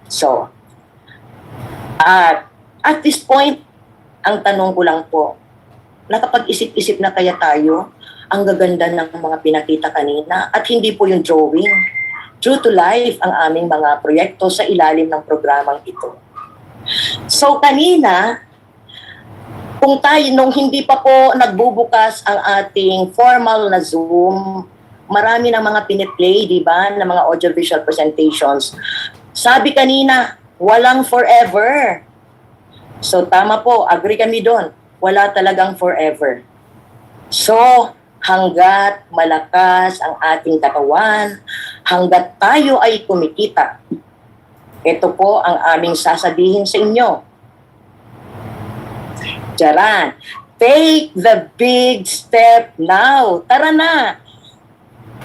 So, at this point, ang tanong ko lang po, nakapag-isip-isip na kaya tayo? Ang gaganda ng mga pinakita kanina at hindi po yung drawing. True to life ang aming mga proyekto sa ilalim ng programang ito. So kanina, kung tayo nung hindi pa po nagbubukas ang ating formal na Zoom, marami ng mga piniplay, di ba, ng mga audiovisual presentations. Sabi kanina, walang forever. So tama po, agree kami doon. Wala talagang forever. So, hanggat malakas ang ating katawan, hanggat tayo ay kumikita, ito po ang aming sasabihin sa inyo. Tiyaran, take the big step now. Tara na.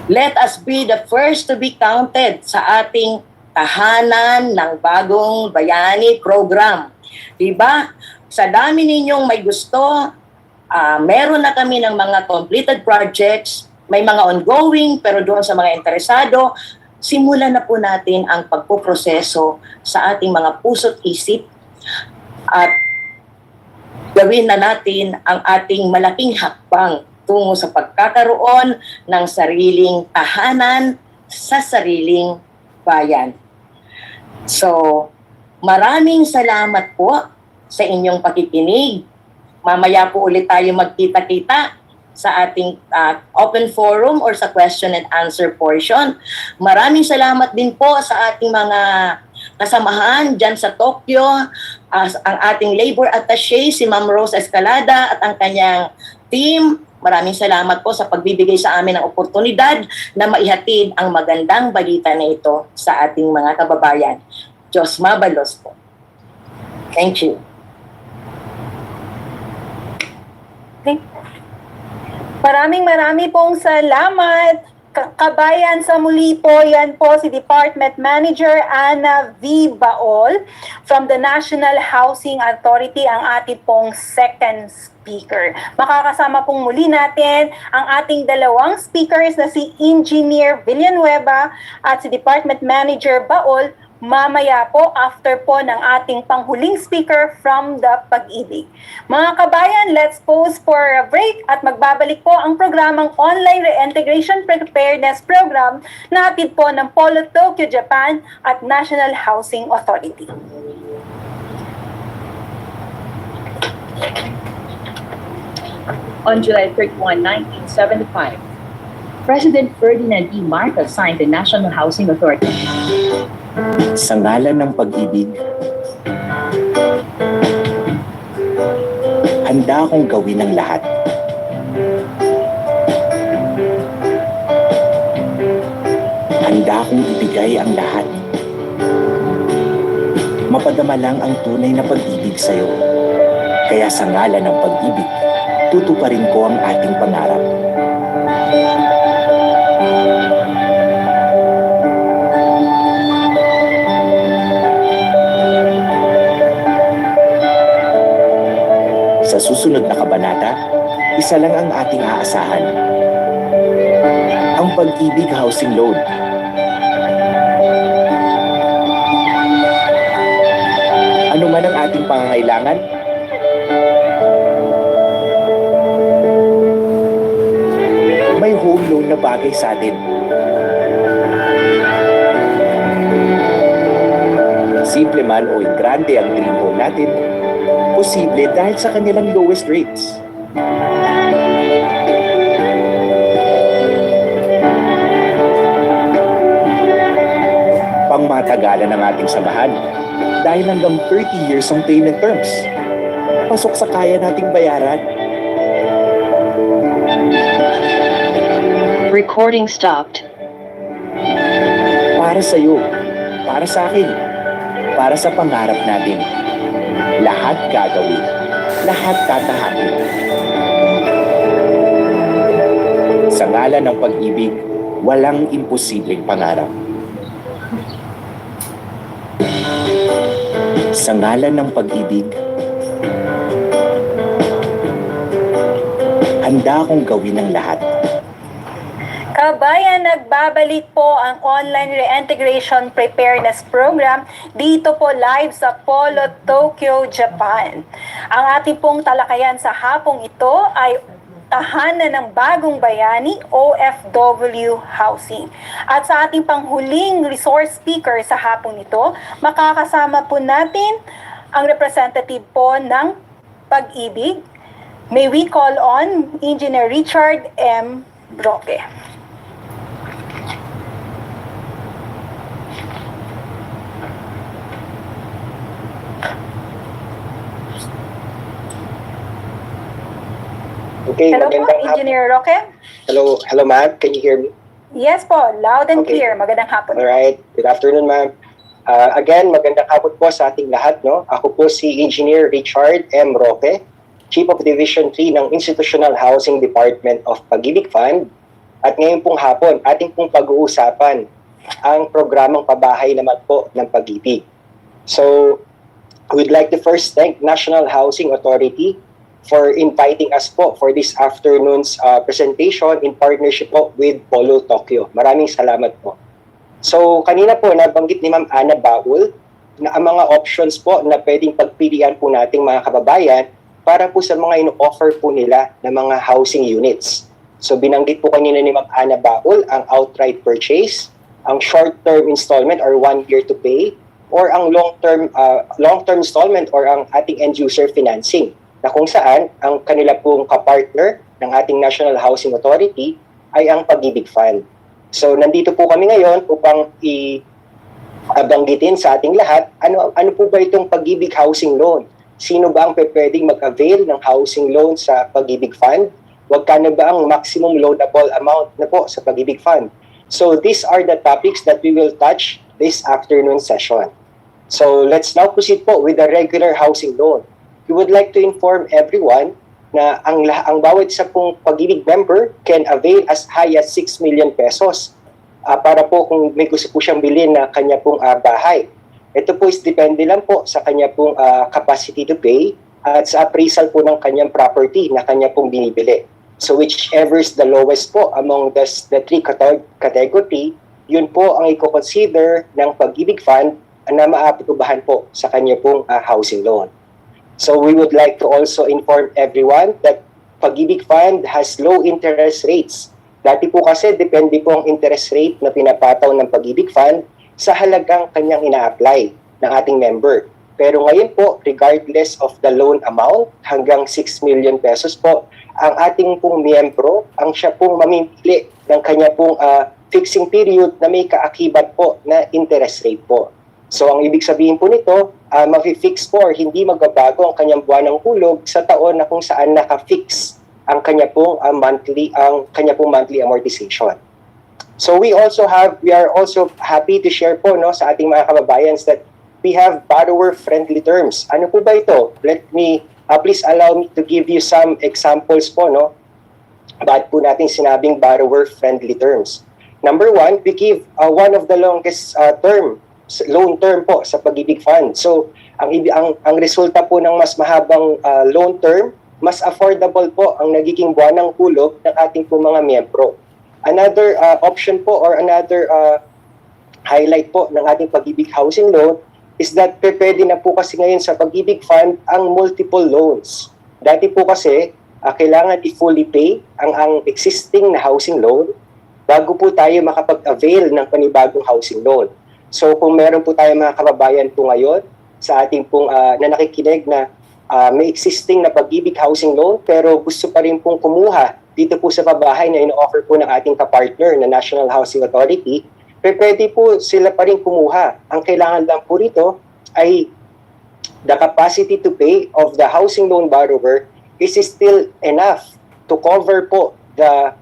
Let us be the first to be counted sa ating tahanan ng bagong bayani program. Diba? Sa dami ninyong may gusto, meron na kami ng mga completed projects, may mga ongoing, pero doon sa mga interesado, simulan na po natin ang pagpuproseso sa ating mga puso't isip at gawin na natin ang ating malaking hakbang tungo sa pagkakaroon ng sariling tahanan sa sariling bayan. So, maraming salamat po sa inyong pakikinig. Mamaya po ulit tayo magkita-kita sa ating open forum or sa question and answer portion. Maraming salamat din po sa ating mga kasamahan dyan sa Tokyo, ang ating labor attaché, si Ma'am Rose Escalada at ang kanyang team. Maraming salamat po sa pagbibigay sa amin ng oportunidad na maihatid ang magandang balita na ito sa ating mga kababayan. Diyos mabalos po. Thank you. Maraming pong salamat, Kabayan, sa muli po, yan po si Department Manager Ana V. Baol from the National Housing Authority, ang ating pong second speaker. Makakasama pong muli natin ang ating dalawang speakers na si Engineer Villanueva at si Department Manager Baol mamaya po after po ng ating panghuling speaker from the Pag-ibig. Mga kabayan, let's pause for a break at magbabalik po ang programang Online Reintegration Preparedness Program na hatid po ng Polo Tokyo, Japan at National Housing Authority. On July 31, 1975, President Ferdinand E. Marcos signed the National Housing Authority. Sa ngalan ng pag-ibig, handa akong gawin ang lahat. Handa akong ibigay ang lahat. Mapadama lang ang tunay na pag-ibig sa'yo. Kaya sa ngalan ng pag-ibig, tutuparin ko ang ating pangarap. Sa susunod na kabanata, isa lang ang ating aasahan. Ang Pag-ibig Housing Loan. Ano man ang ating pangangailangan, may home loan na bagay sa atin. Simple man o grande ang dream home natin, posible dahil sa kanilang lowest rates. Pangmatagalan ng ating samahan dahil hanggang 30 years ang payment terms. Pasok sa kaya nating bayaran. Recording stopped. Para sa iyo, para sa akin, para sa pangarap natin. Lahat gagawin, lahat tatahakin. Sa ngalan ng pag-ibig, walang imposibleng pangarap. Sa ngalan ng pag-ibig, handa akong gawin ang lahat. Kabayan, nagbabalik po ang Online Reintegration Preparedness Program dito po live sa Polo, Tokyo, Japan. Ang ating pong talakayan sa hapong ito ay Tahanan ng Bagong Bayani, OFW Housing. At sa ating panghuling resource speaker sa hapong ito, makakasama po natin ang representative po ng Pag-ibig. May we call on Engineer Richard M. Roque. Okay, Hello po, Engineer Roque. Hello ma'am. Can you hear me? Yes po, loud and Okay. clear. Magandang hapon. Alright. Good afternoon ma'am. Again, magandang hapon po sa ating lahat. No? Ako po si Engineer Richard M. Roque, Chief of Division 3 ng Institutional Housing Department of Pag-ibig Fund. At ngayon pong hapon, ating pong pag-uusapan ang programang pabahay naman po ng Pag-ibig. So, we'd like to first thank National Housing Authority for inviting us po for this afternoon's presentation in partnership po with Polo Tokyo. Maraming salamat po. So, kanina po nabanggit ni Ma'am Ana Baul na ang mga options po na pwedeng pagpilian po nating mga kababayan para po sa mga ino-offer po nila na mga housing units. So, binanggit po kanina ni Ma'am Ana Baul ang outright purchase, ang short-term installment or 1 year to pay, or ang long-term installment or ang ating end-user financing, na kung saan ang kanila pong kapartner ng ating National Housing Authority ay ang Pag-ibig Fund. So nandito po kami ngayon upang i-banggitin sa ating lahat ano po ba itong Pag-ibig Housing Loan? Sino ba ang pwedeng mag-avail ng housing loan sa Pag-ibig Fund? Wagkano ba ang maximum loanable amount na po sa Pag-ibig Fund? So these are the topics that we will touch this afternoon session. So let's now proceed po with the regular housing loan. We would like to inform everyone na ang bawat isa pong Pag-ibig member can avail as high as 6 million pesos para po kung may gusto po siyang bilhin na kanya pong bahay. Ito po is depende lang po sa kanya pong capacity to pay at sa appraisal po ng kanyang property na kanya pong binibili. So whichever is the lowest po among the three category, yun po ang i-consider ng Pag-ibig Fund na maaprubahan po sa kanya pong housing loan. So we would like to also inform everyone that Pag-ibig Fund has low interest rates. Dati po kasi depende po ang interest rate na pinapataw ng Pag-ibig Fund sa halagang kanyang ina-apply ng ating member. Pero ngayon po, regardless of the loan amount, hanggang 6 million pesos po, ang ating pong miyembro, ang siya pong mamimili ng kanya pong fixing period na may kaakibat po na interest rate po. So ang ibig sabihin po nito, mafi-fix po or hindi magbabago ang kanyang buwanang hulog sa taon na kung saan naka-fix ang kanya pong monthly amortization. So we are also happy to share po sa ating mga kababayans that we have borrower-friendly terms. Ano po ba ito? Let me, please allow me to give you some examples po, Bakit po natin sinabing borrower-friendly terms? Number one, we give one of the longest loan term po sa Pag-ibig Fund. So, ang resulta po ng mas mahabang loan term, mas affordable po ang nagiging buwanang hulog ng ating po mga miyembro. Another option po or another highlight po ng ating Pag-ibig Housing Loan is that pwede na po kasi ngayon sa Pag-ibig Fund ang multiple loans. Dati po kasi kailangan i-fully pay ang existing na housing loan bago po tayo makapag-avail ng panibagong housing loan. So kung meron po tayo mga kababayan po ngayon sa ating pong na nakikinig na may existing na Pag-ibig Housing Loan pero gusto pa rin pong kumuha dito po sa pabahay na ino-offer po ng ating kapartner na National Housing Authority, pwede po sila pa rin kumuha. Ang kailangan lang po rito ay the capacity to pay of the housing loan borrower is still enough to cover po the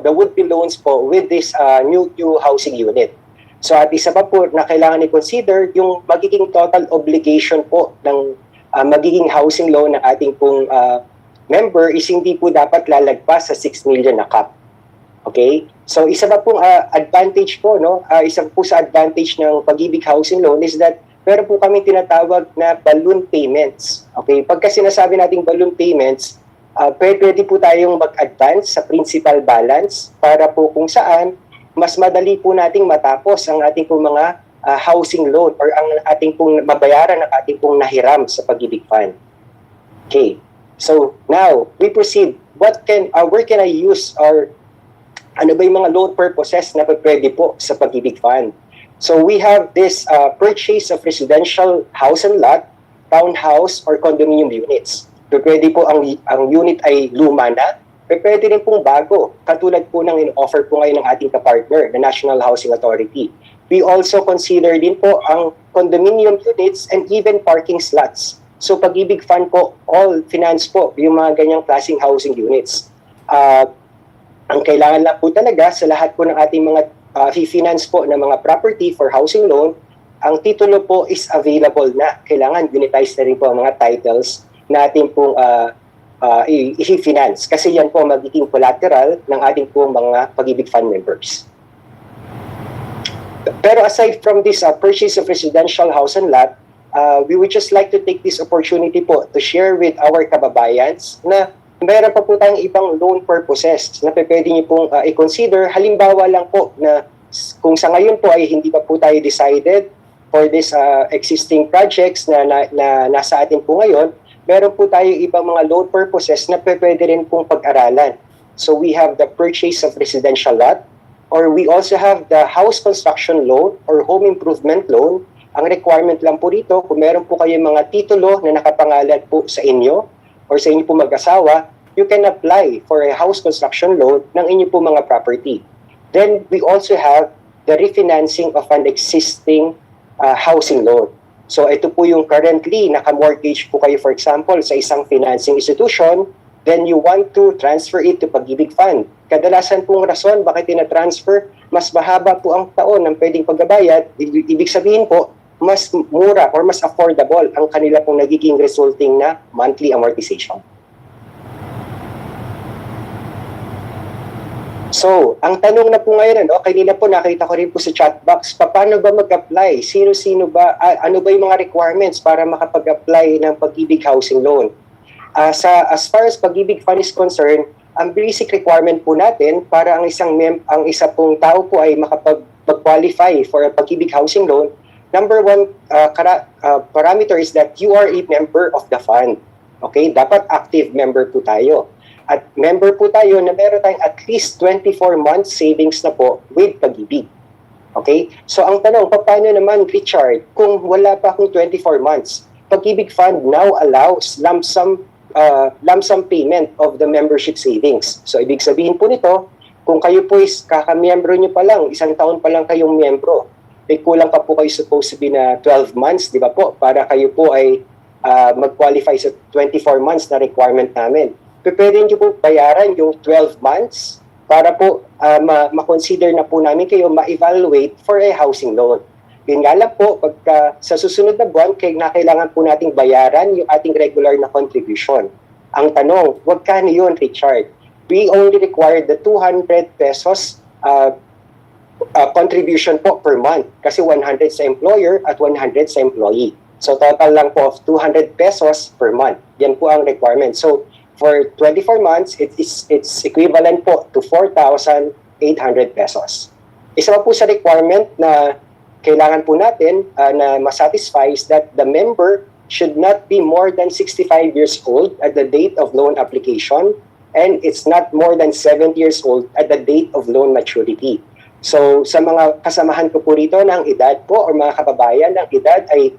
would-be loans po with this new housing unit. So at isa pa po na kailangan i-consider yung magiging total obligation po ng magiging housing loan ng ating pong member is hindi po dapat lalagpas sa 6 million na cap. Okay? So isa pa pong advantage po, isa po sa advantage ng Pag-ibig Housing Loan is that meron po kami tinatawag na balloon payments. Okay? Pagka sinasabi nating balloon payments, pwede po tayong mag-advance sa principal balance para po kung saan mas madali po nating matapos ang ating pong mga housing loan or ang ating pong mabayaran ng ating pong nahiram sa Pag-ibig Fund. Okay. So now, we proceed. Where can I use or ano ba yung mga loan purposes na pwede po sa Pag-ibig Fund? So we have this purchase of residential house and lot, townhouse, or condominium units. Pwede po ang unit ay luma na, pwede rin pong bago, katulad po ng in-offer po ngayon ng ating kapartner, the National Housing Authority. We also consider din po ang condominium units and even parking slots. So Pag-ibig Fund po, all finance po yung mga ganyang klaseng housing units. Ang kailangan lang po talaga sa lahat po ng ating mga finance po ng mga property for housing loan, ang titulo po is available na. Kailangan unitize na rin po ang mga titles natin pong i-finance kasi yan po magiging collateral ng ating pong mga Pag-ibig Fund members. Pero aside from this purchase of residential house and lot, we would just like to take this opportunity po to share with our kababayans na mayroon pa po tayong ibang loan purposes na pwede niyo pong i-consider. Halimbawa lang po na kung sa ngayon po ay hindi pa po tayo decided for this existing projects na nasa atin po ngayon, meron po tayo ibang mga loan purposes na pwede rin pong pag-aralan. So we have the purchase of residential lot, or we also have the house construction loan or home improvement loan. Ang requirement lang po rito, kung meron po kayong mga titulo na nakapangalan po sa inyo or sa inyo po mag-asawa, you can apply for a house construction loan ng inyo po mga property. Then we also have the refinancing of an existing housing loan. So ito po yung currently naka-mortgage po kayo for example sa isang financing institution, then you want to transfer it to Pag-ibig Fund. Kadalasan pong rason bakit tina-transfer, mas mahaba po ang taon ng pwedeng pagbabayad. Ibig sabihin po, mas mura or mas affordable ang kanila pong nagiging resulting na monthly amortization. So, ang tanong na po ngayon, kanina po nakita ko rin po sa chat box, paano ba mag-apply? Sino-sino ba, ano ba yung mga requirements para makapag-apply ng Pag-ibig Housing Loan? As far as Pag-ibig Fund is concerned, ang basic requirement po natin para ang isa pong tao po ay makapag-qualify for a Pag-ibig Housing Loan, number one parameter is that you are a member of the fund. Okay? Dapat active member po tayo. At member po tayo na meron tayong at least 24 months savings na po with Pag-ibig. Okay? So ang tanong, paano naman, Richard, kung wala pa akong 24 months? Pag-ibig Fund now allows lump sum payment of the membership savings. So ibig sabihin po nito, kung kayo po is kakamiyembro nyo pa lang, isang taon pa lang kayong miyembro, kulang pa po kayo supposed to be na 12 months, di ba po? Para kayo po ay mag-qualify sa 24 months na requirement namin. Pwede nyo po bayaran yung 12 months para po ma-consider na po namin kayo ma-evaluate for a housing loan. Yun nga lang po, pagka sa susunod na buwan, kailangan po nating bayaran yung ating regular na contribution. Ang tanong, wag kano yun, Richard? We only require the 200 pesos contribution po per month kasi 100 sa employer at 100 sa employee. So total lang po of 200 pesos per month. Yan po ang requirement. So for 24 months, it's equivalent po to 4,800 pesos. Isa pa po sa requirement na kailangan po natin na masatisfy is that the member should not be more than 65 years old at the date of loan application and it's not more than 70 years old at the date of loan maturity. So sa mga kasamahan ko po rito ng edad po or mga kababayan ng edad ay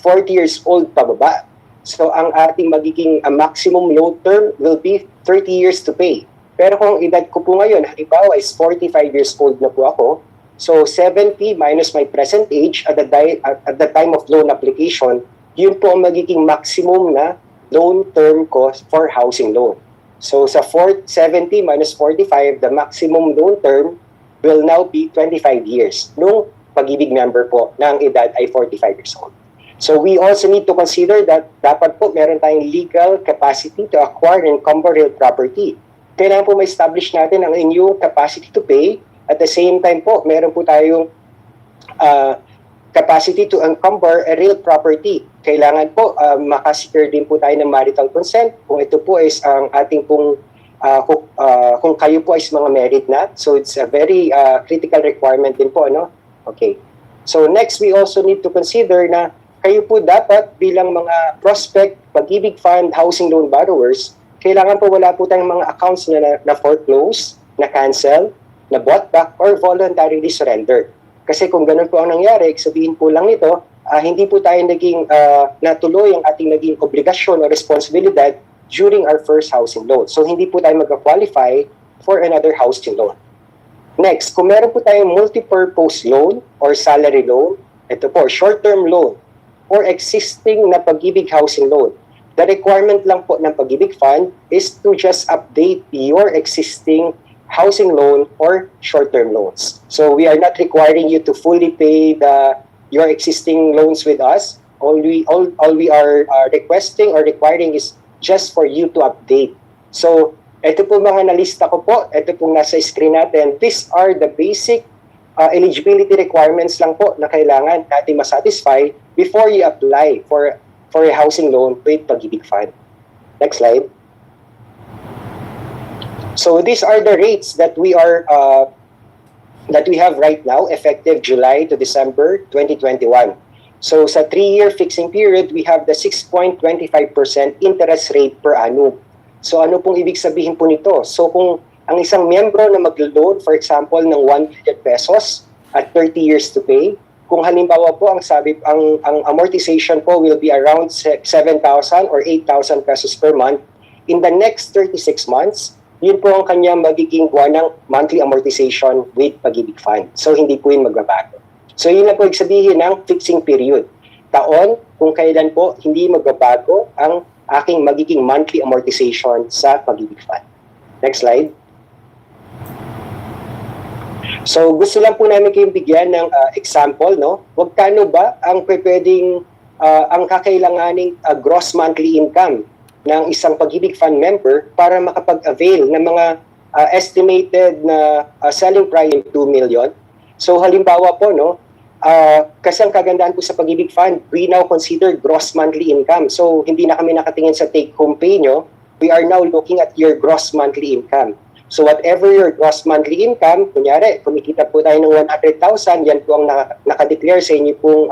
40 years old pababa. So ang ating magiging maximum loan term will be 30 years to pay. Pero kung edad ko po ngayon, halimbawa is 45 years old na po ako, so 70 minus my present age at the time of loan application, yun po ang magiging maximum na loan term ko for housing loan. So sa 70 minus 45, the maximum loan term will now be 25 years nung Pag-ibig member po na ang edad ay 45 years old. So we also need to consider that dapat po meron tayong legal capacity to acquire and encumber real property. Kailangan po ma-establish natin ang inyong capacity to pay. At the same time po, meron po tayong capacity to encumber a real property. Kailangan po makasecure din po tayo ng marital consent. Kung ito po is ang ating pong, kung kayo po is mga married na. So it's a very critical requirement din po. No? Okay. So next, we also need to consider na kayo po dapat bilang mga prospect, Pag-ibig Fund, housing loan borrowers, kailangan po wala po tayong mga accounts na foreclose, na cancel, na bought back, or voluntarily surrender. Kasi kung ganun po ang nangyari, sabihin po lang nito, hindi po tayo naging natuloy ang ating naging obligasyon o responsibilidad during our first housing loan. So hindi po tayo mag-qualify for another housing loan. Next, kung meron po tayong multi-purpose loan or salary loan, ito po, short-term loan, or existing na Pag-ibig housing loan. The requirement lang po ng Pag-ibig Fund is to just update your existing housing loan or short-term loans. So we are not requiring you to fully pay your existing loans with us. All we are requesting or requiring is just for you to update. So ito po mga nalista ko po, ito pong nasa screen natin. These are the basic eligibility requirements lang po na kailangan natin masatisfy before you apply for a housing loan with Pag-ibig Fund. Next slide. So these are the rates that we have right now, effective July to December 2021. So sa 3-year fixing period, we have the 6.25% interest rate per annum. So ano pong ibig sabihin po nito? So kung ang isang miyembro na mag-loan, for example, ng 1 million pesos at 30 years to pay, kung halimbawa po ang amortization po will be around 7,000 or 8,000 pesos per month, in the next 36 months, yun po ang kanyang magiging buwanang monthly amortization with Pag-ibig Fund. So hindi po yun magbabago. So yun na po sabihin ng fixing period. Taon kung kailan po hindi magbabago ang aking magiging monthly amortization sa Pag-ibig Fund. Next slide. So gusto lang po namin kayong bigyan ng example, no? Magkano ba ang pwedeng ang kakailanganing gross monthly income ng isang Pag-ibig Fund member para makapag-avail ng mga estimated na selling price in 2 million. So halimbawa po, no, kasi ang kagandaan po sa Pag-ibig Fund, we now consider gross monthly income. So hindi na kami nakatingin sa take-home pay nyo, we are now looking at your gross monthly income. So whatever your gross monthly income, kunyari, kumikita po tayo ng 100,000, yan po ang nakadeclare sa inyo pong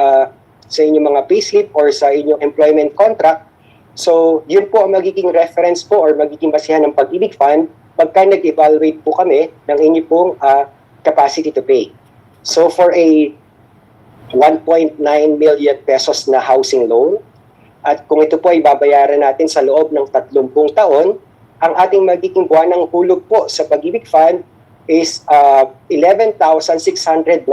sa inyong mga payslip or sa inyong employment contract. So yun po ang magiging reference po or magiging basihan ng Pag-ibig Fund pagka nag-evaluate po kami ng inyo pong capacity to pay. So for a 1.9 million pesos na housing loan, at kung ito po ay babayaran natin sa loob ng 30 taon, ang ating magiging buwanang hulog po sa Pag-ibig Fund is 11,698.63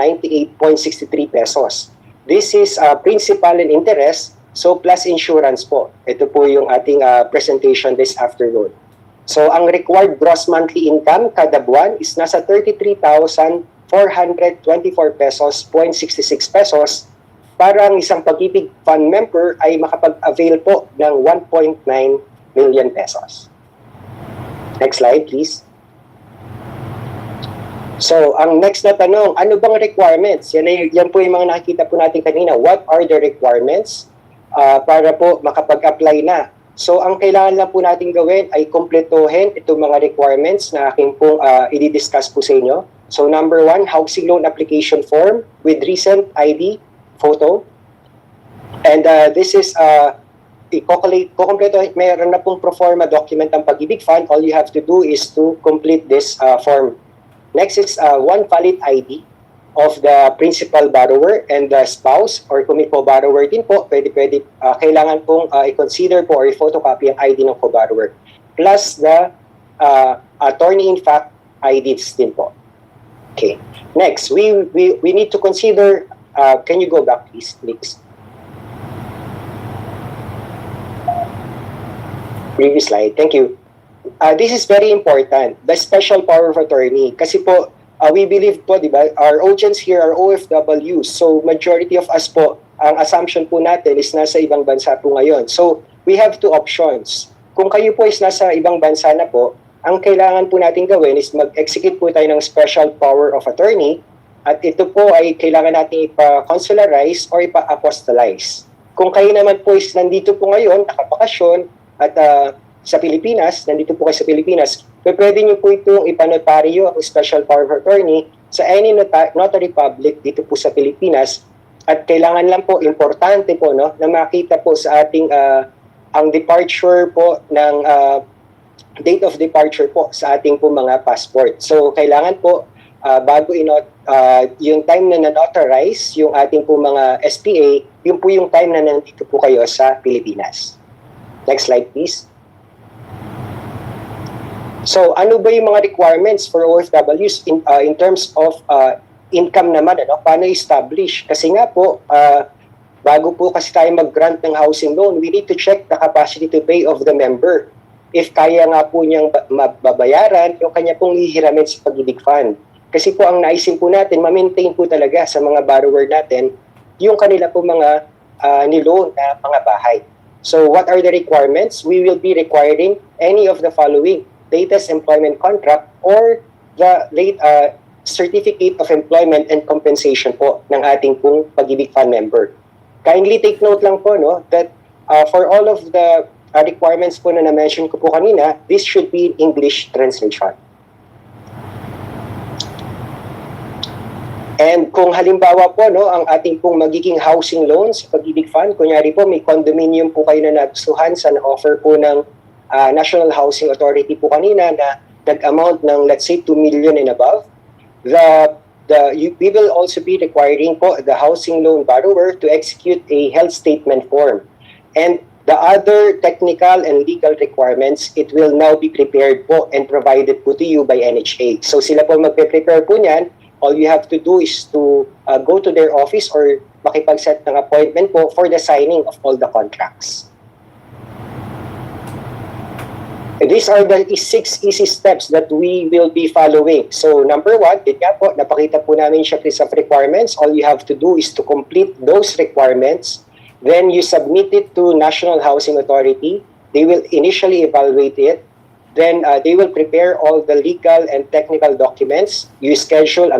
pesos. This is principal and interest, so plus insurance po. Ito po yung ating presentation this afternoon. So ang required gross monthly income kada buwan is nasa 33,424 pesos, 0.66 pesos para ang isang Pag-ibig Fund member ay makapag-avail po ng 1.9 million pesos. Next slide, please. So, ang next na tanong, ano bang requirements? Yan po yung mga nakikita po natin kanina. What are the requirements para po makapag-apply na? So, ang kailangan lang po natin gawin ay kumpletuhin itong mga requirements na aking pong i-discuss po sa inyo. So, number 1, housing loan application form with recent ID photo. And this is kukumpleto, mayroon na pong proforma document ang Pag-ibig Fund. All you have to do is to complete this form. Next is one valid ID of the principal borrower and the spouse, or kung may co-borrower din po, kailangan pong i-consider po or i-photocopy ang ID ng co-borrower. Plus the attorney-in-fact IDs din po. Okay. Next, we need to consider, can you go back please? Previous slide. Thank you. This is very important, the special power of attorney. Kasi po, we believe po, di ba, our audience here are OFWs. So, majority of us po, ang assumption po natin is nasa ibang bansa po ngayon. So, we have two options. Kung kayo po is nasa ibang bansa na po, ang kailangan po natin gawin is mag-execute po tayo ng special power of attorney at ito po ay kailangan natin ipa-consularize or ipa-apostolize. Kung kayo naman po is nandito po ngayon, nakapakasyon, at sa Pilipinas, nandito po kayo sa Pilipinas, pwede nyo po itong ipanotaryo ang special power of attorney sa any notary public dito po sa Pilipinas. At kailangan lang po, importante po, no, na makita po sa ating ang departure po ng date of departure po sa ating po mga passport. So kailangan po bago yung time na na-notarize yung ating po mga SPA, yun po yung time na nandito po kayo sa Pilipinas. Next slide, please. So, ano ba yung mga requirements for OFWs in terms of income naman? Ano? Paano establish? Kasi nga po, bago po kasi tayo mag-grant ng housing loan, we need to check the capacity to pay of the member. If kaya nga po niyang mabayaran, yung kanya pong hihiramin sa Pag-ibig Fund. Kasi po ang naisin po natin, ma-maintain po talaga sa mga borrower natin yung kanila po mga niloan na mga bahay. So what are the requirements? We will be requiring any of the following: latest employment contract or the late certificate of employment and compensation po ng ating pong Pag-ibig Fund member. Kindly take note lang po, no, that for all of the requirements po na na-mention ko po kanina, this should be English translation. And kung halimbawa po, no, ang ating pong magiging housing loans sa Pag-ibig Fund, kunyari po may condominium po kayo na nagustuhan sa na-offer po ng National Housing Authority po kanina na nag-amount ng, let's say, 2 million and above, we will also be requiring po the housing loan borrower to execute a health statement form. And the other technical and legal requirements, it will now be prepared po and provided po to you by NHA. So sila po magpe-prepare po niyan. All you have to do is to go to their office or makipag-set ng appointment po for the signing of all the contracts. These are the 6 easy steps that we will be following. So number 1, din nga po, napakita po namin siya list of requirements. All you have to do is to complete those requirements. Then you submit it to National Housing Authority. They will initially evaluate it. Then they will prepare all the legal and technical documents. You schedule a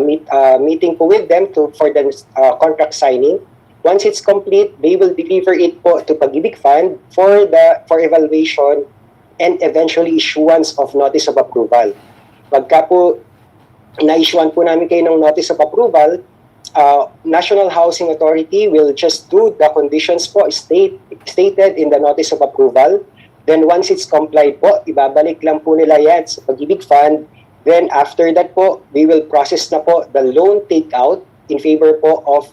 meeting po with them for the contract signing. Once it's complete, they will deliver it po to Pag-ibig Fund for evaluation and eventually issuance of notice of approval. Pagka po na-issuean po namin kayo ng notice of approval, National Housing Authority will just do the conditions po stated in the notice of approval. Then once it's complied po, ibabalik lang po nila yan sa Pag-ibig Fund. Then after that po, we will process na po the loan takeout in favor po of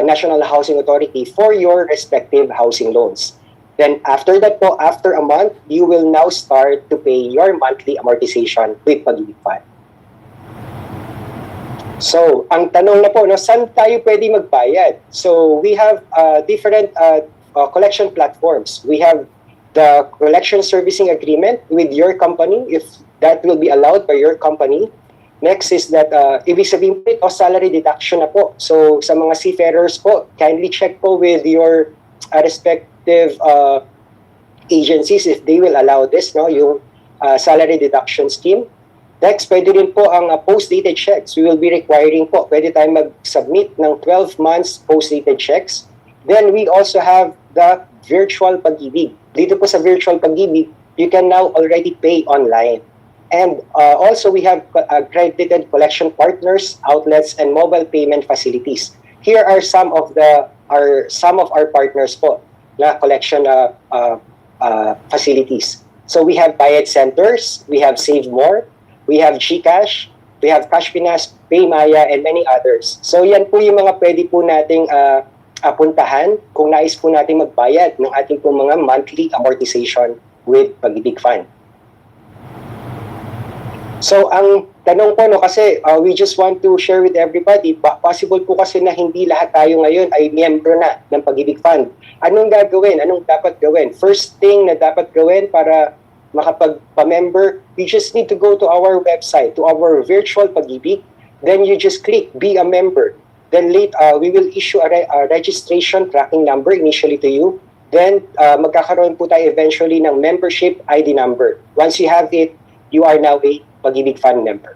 National Housing Authority for your respective housing loans. Then after that po, after a month, you will now start to pay your monthly amortization with Pag-ibig Fund. So, ang tanong na po, saan tayo pwede magbayad? So, we have different collection platforms. We have the collection servicing agreement with your company, if that will be allowed by your company. Next is that, ibig sabihin po ito, salary deduction na po. So, sa mga seafarers po, kindly check po with your respective agencies if they will allow this, yung salary deduction scheme. Next, pwede rin po ang post-dated checks. We will be requiring po, pwede tayong mag-submit ng 12 months post-dated checks. Then we also have the virtual Pag-ibig. Dito po sa virtual Pag-ibig, you can now already pay online. And also we have accredited collection partners, outlets, and mobile payment facilities. Here are some of our partners po na collection facilities. So we have Bayad Centers, we have Save More, we have GCash, we have Cash Pinas, Paymaya, and many others. So yan po yung mga pwede po nating puntahan kung nais po natin magbayad ng ating po mga monthly amortization with Pag-ibig Fund. So ang tanong po, kasi we just want to share with everybody, possible po kasi na hindi lahat tayo ngayon ay miyembro na ng Pag-ibig Fund. Anong gagawin? Anong dapat gawin? First thing na dapat gawin para makapagpa-member, you just need to go to our website, to our virtual Pag-ibig. Then you just click Be a Member. Then we will issue a registration tracking number initially to you. Then magkakaroon po tayo eventually ng membership ID number. Once you have it, you are now a Pag-ibig Fund member.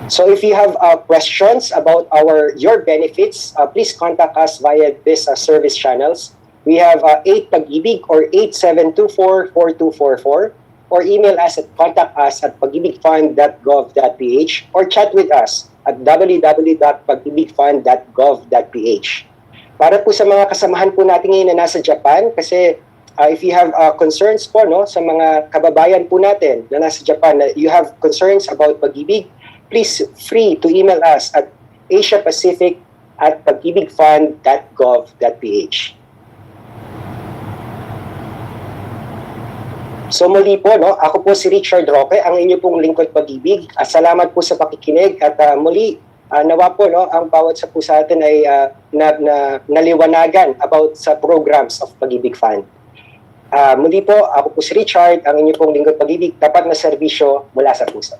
So if you have questions about your benefits, please contact us via this service channels. We have 8 Pag-ibig or 8724-4244, or email us at contact@pagibigfund.gov.ph, or chat with us at www.pagibigfund.gov.ph. Para po sa mga kasamahan po natin ngayon na nasa Japan, kasi if you have concerns po sa mga kababayan po natin na nasa Japan, you have concerns about Pag-ibig, please free to email us at asiapacific@pagibigfund.gov.ph. So muli po, ako po si Richard Roque, ang inyo pong lingkod Pag-ibig. Salamat po sa pakikinig at muli, nawa po ang bawat sa po sa atin ay naliwanagan about sa programs of Pag-ibig Fund. Muli po, ako po si Richard, ang inyo pong lingkod Pag-ibig, tapat na serbisyo mula sa puso.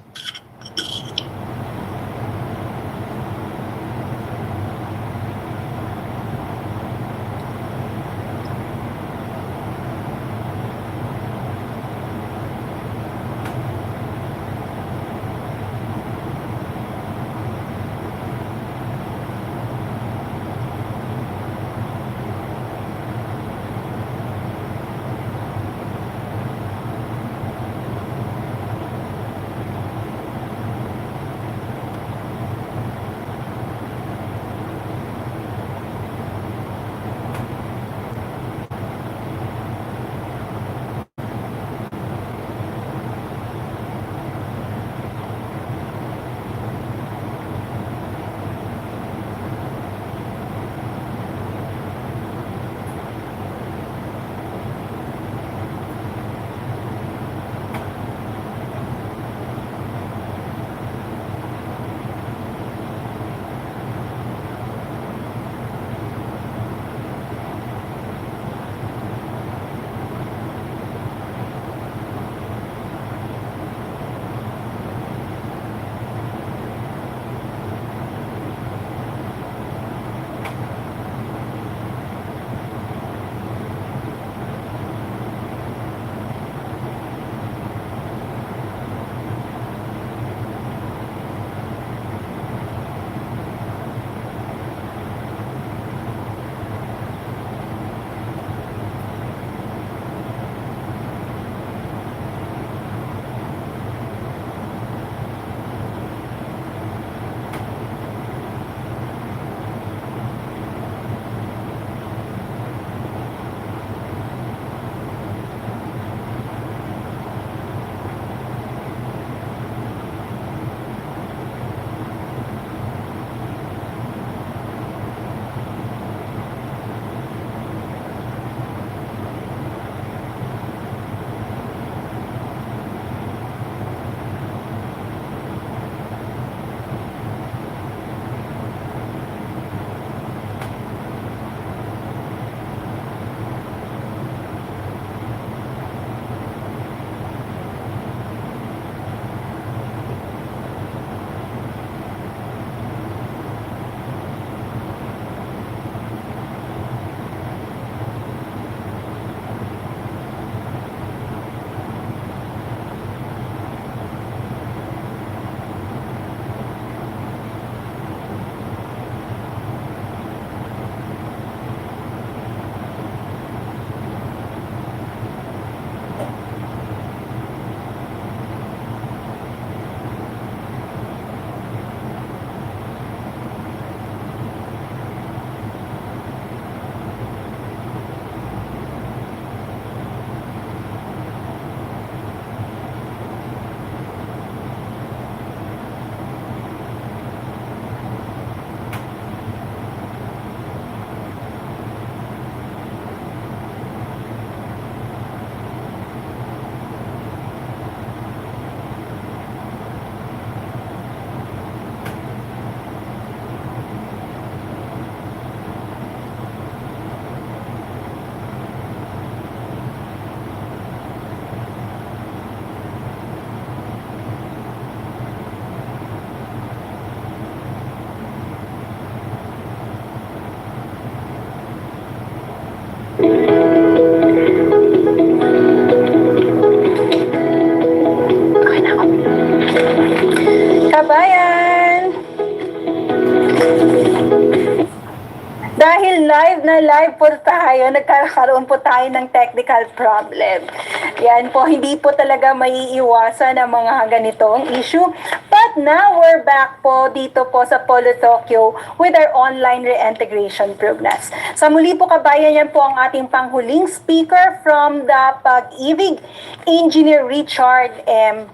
live po tayo, nagkakaroon po tayo ng technical problem. Yan po, hindi po talaga maiiwasan ang mga ganitong issue. But now, we're back po dito po sa Polo Tokyo with our online reintegration programs. Sa muli po kabayan, yan po ang ating panghuling speaker from the Pag-ibig, Engineer Richard M.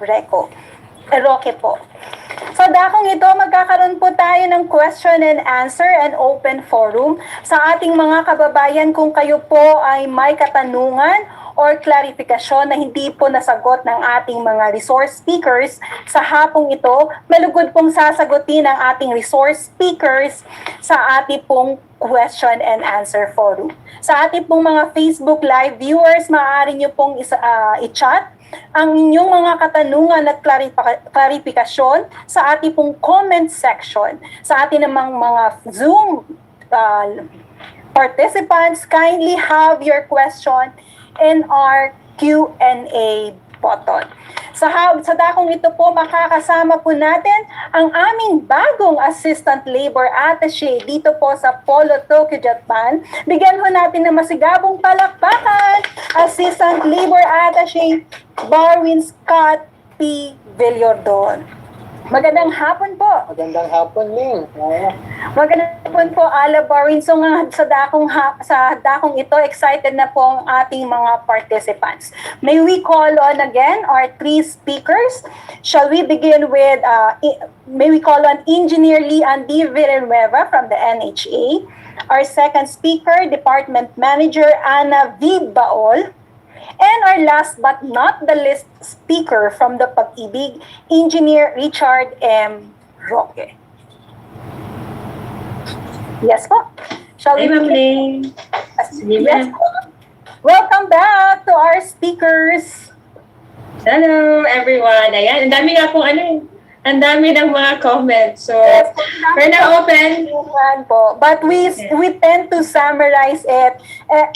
Roque po. Sa dakong ito, magkakaroon po tayo ng question and answer and open forum sa ating mga kababayan kung kayo po ay may katanungan or klarifikasyon na hindi po nasagot ng ating mga resource speakers sa hapong ito. Malugod pong sasagutin ng ating resource speakers sa ating pong question and answer forum. Sa ating pong mga Facebook Live viewers, maaari nyo pong i-chat ang inyong mga katanungan at klarifikasyon sa ating pong comment section. Sa ating namang mga Zoom participants, kindly have your question in our Q&A button. Sa dakong ito po, makakasama po natin ang aming bagong Assistant Labor Attaché dito po sa Polo Tokyo, Japan. Bigyan ho natin ng masigabong palakpakan, Assistant Labor Attaché Barwin Scott P. Villordon. Magandang hapon po. Magandang hapon, Ling. Magandang hapon po, Ala Barwin. So nga sa dakong ito, excited na po ang ating mga participants. May we call on again our three speakers. Shall we begin with, may we call on Engineer Leandy Villanueva from the NHA. Our second speaker, Department Manager Ana V. Baol. And our last but not the least speaker from the Pag-ibig, Engineer Richard M. Roque. Yes po. Shall we begin? Yes po. Welcome back to our speakers. Hello, everyone. Ayan, ang dami nga pong ang dami ng mga comments. So, we're now open. Po. But we tend to summarize it,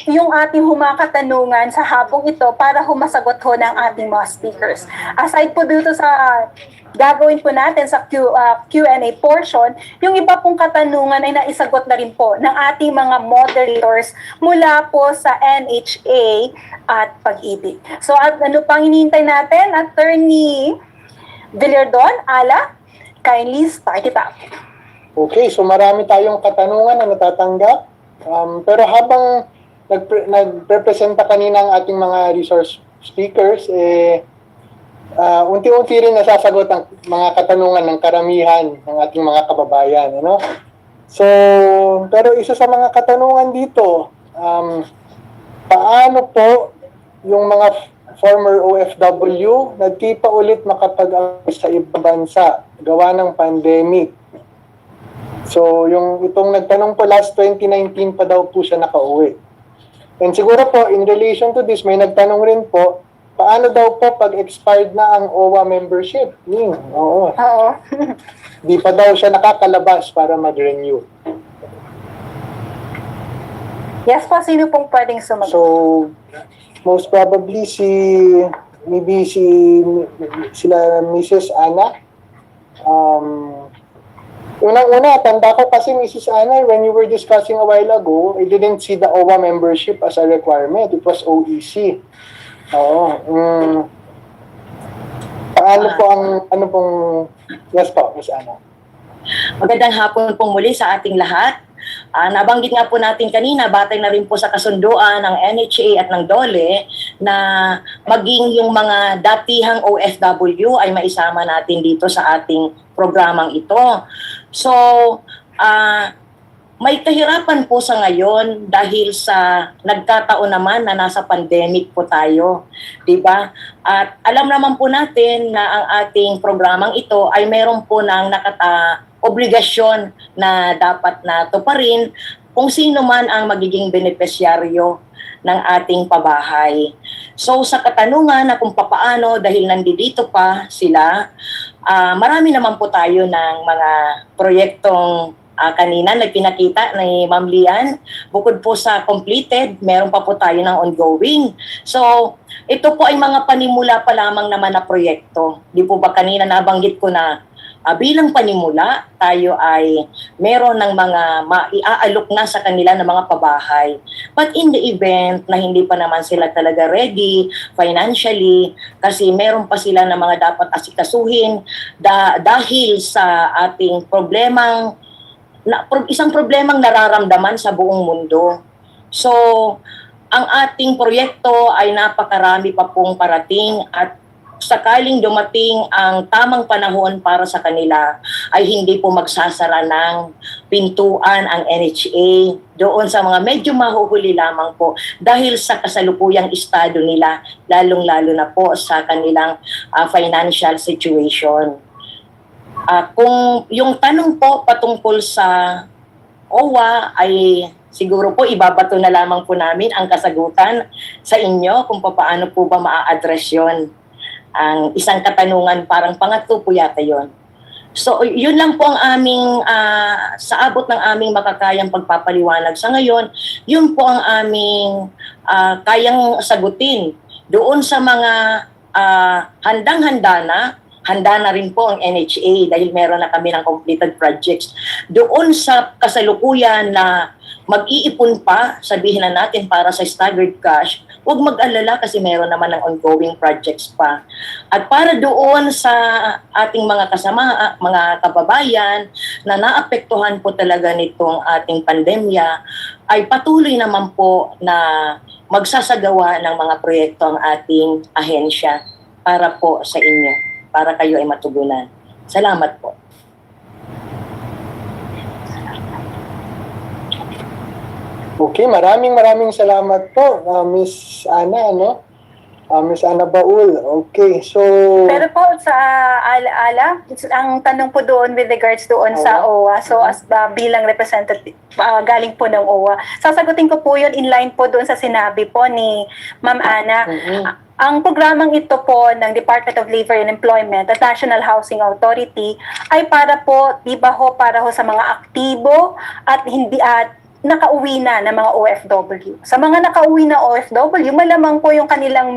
yung ating humakatanungan sa hapong ito para humasagot ho ng ating mga speakers. Aside po dito sa gagawin po natin sa Q&A portion, yung iba pong katanungan ay naisagot na rin po ng ating mga moderators mula po sa NHA at Pag-ibig. So, ano pang hinihintay natin? Attorney Villordon, Ala, kindly start it up. Okay, so marami tayong katanungan na natatanggap. Pero habang nagrepresenta kanina ang ating mga resource speakers, unti-unti rin nasasagot ang mga katanungan ng karamihan ng ating mga kababayan. Ano? So, pero isa sa mga katanungan dito, paano po yung mga former OFW na di pa ulit makapag-alis sa ibang bansa gawa ng pandemic? So, itong nagtanong po last 2019 pa daw po siya nakauwi. And siguro po, in relation to this, may nagtanong rin po, paano daw po pag expired na ang OWA membership? Oo. Di pa daw siya nakakalabas para mag-renew. Yes po, sino pong pwedeng sumagot? So, most probably sila Mrs. Ana. Unang-una, tanda ko kasi Mrs. Ana, when you were discussing a while ago, I didn't see the OWA membership as a requirement. It was OEC. Ano pong, yes po, Ms. Ana. Magandang hapon pong muli sa ating lahat. Nabanggit nga po natin kanina, batay na rin po sa kasunduan ng NHA at ng DOLE na maging yung mga datihang OFW ay maisama natin dito sa ating programang ito. So, may kahirapan po sa ngayon dahil sa nagkataon naman na nasa pandemic po tayo, di ba? At alam naman po natin na ang ating programang ito ay mayroon po ng obligasyon na dapat na tuparin kung sino man ang magiging benepisyaryo ng ating pabahay. So sa katanungan na kung papaano dahil nandito pa sila, marami naman po tayo ng mga proyektong kanina nagpinakita ni Ma'am Lian. Bukod po sa completed, meron pa po tayo ng ongoing. So ito po ay mga panimula pa lamang naman na proyekto. Di po ba kanina nabanggit ko na bilang panimula, tayo ay meron ng mga maiaalok na sa kanila ng mga pabahay. But in the event na hindi pa naman sila talaga ready financially, kasi meron pa sila ng mga dapat asikasuhin dahil sa ating isang problemang nararamdaman sa buong mundo. So, ang ating proyekto ay napakarami pa pong parating at sakaling dumating ang tamang panahon para sa kanila ay hindi po magsasara ng pintuan ang NHA doon sa mga medyo mahuhuli lamang po dahil sa kasalukuyang estado nila, lalong-lalo na po sa kanilang financial situation. Kung yung tanong po patungkol sa OWA ay siguro po ibabato na lamang po namin ang kasagutan sa inyo kung paano po ba maa-address yon. Ang isang katanungan, parang pangatlo po yata yon. So, yun lang po ang aming, sa abot ng aming makakayang pagpapaliwanag sa ngayon, yun po ang aming kayang sagutin. Doon sa mga handa na rin po ang NHA dahil meron na kami ng completed projects. Doon sa kasalukuyan na mag-iipon pa, sabihin na natin para sa staggered cash, huwag mag-alala kasi meron naman ng ongoing projects pa. At para doon sa ating mga kasama, mga kababayan na naapektuhan po talaga nitong ating pandemya, ay patuloy naman po na magsasagawa ng mga proyekto ang ating ahensya para po sa inyo, para kayo ay matugunan. Salamat po. Okay, maraming salamat po, Miss Ana, no? Miss Ana Baul. Okay, so... Pero po sa Ala, ang tanong po doon with regards doon sa OWA, so as bilang representative, galing po ng OWA, sasagutin ko po yun in line po doon sa sinabi po ni Ma'am Ana. Ang programang ito po ng Department of Labor and Employment at National Housing Authority ay para po, di ba ho, para ho sa mga aktibo at hindi nakauwi na ng mga OFW. Sa mga nakauwi na OFW, malamang po yung kanilang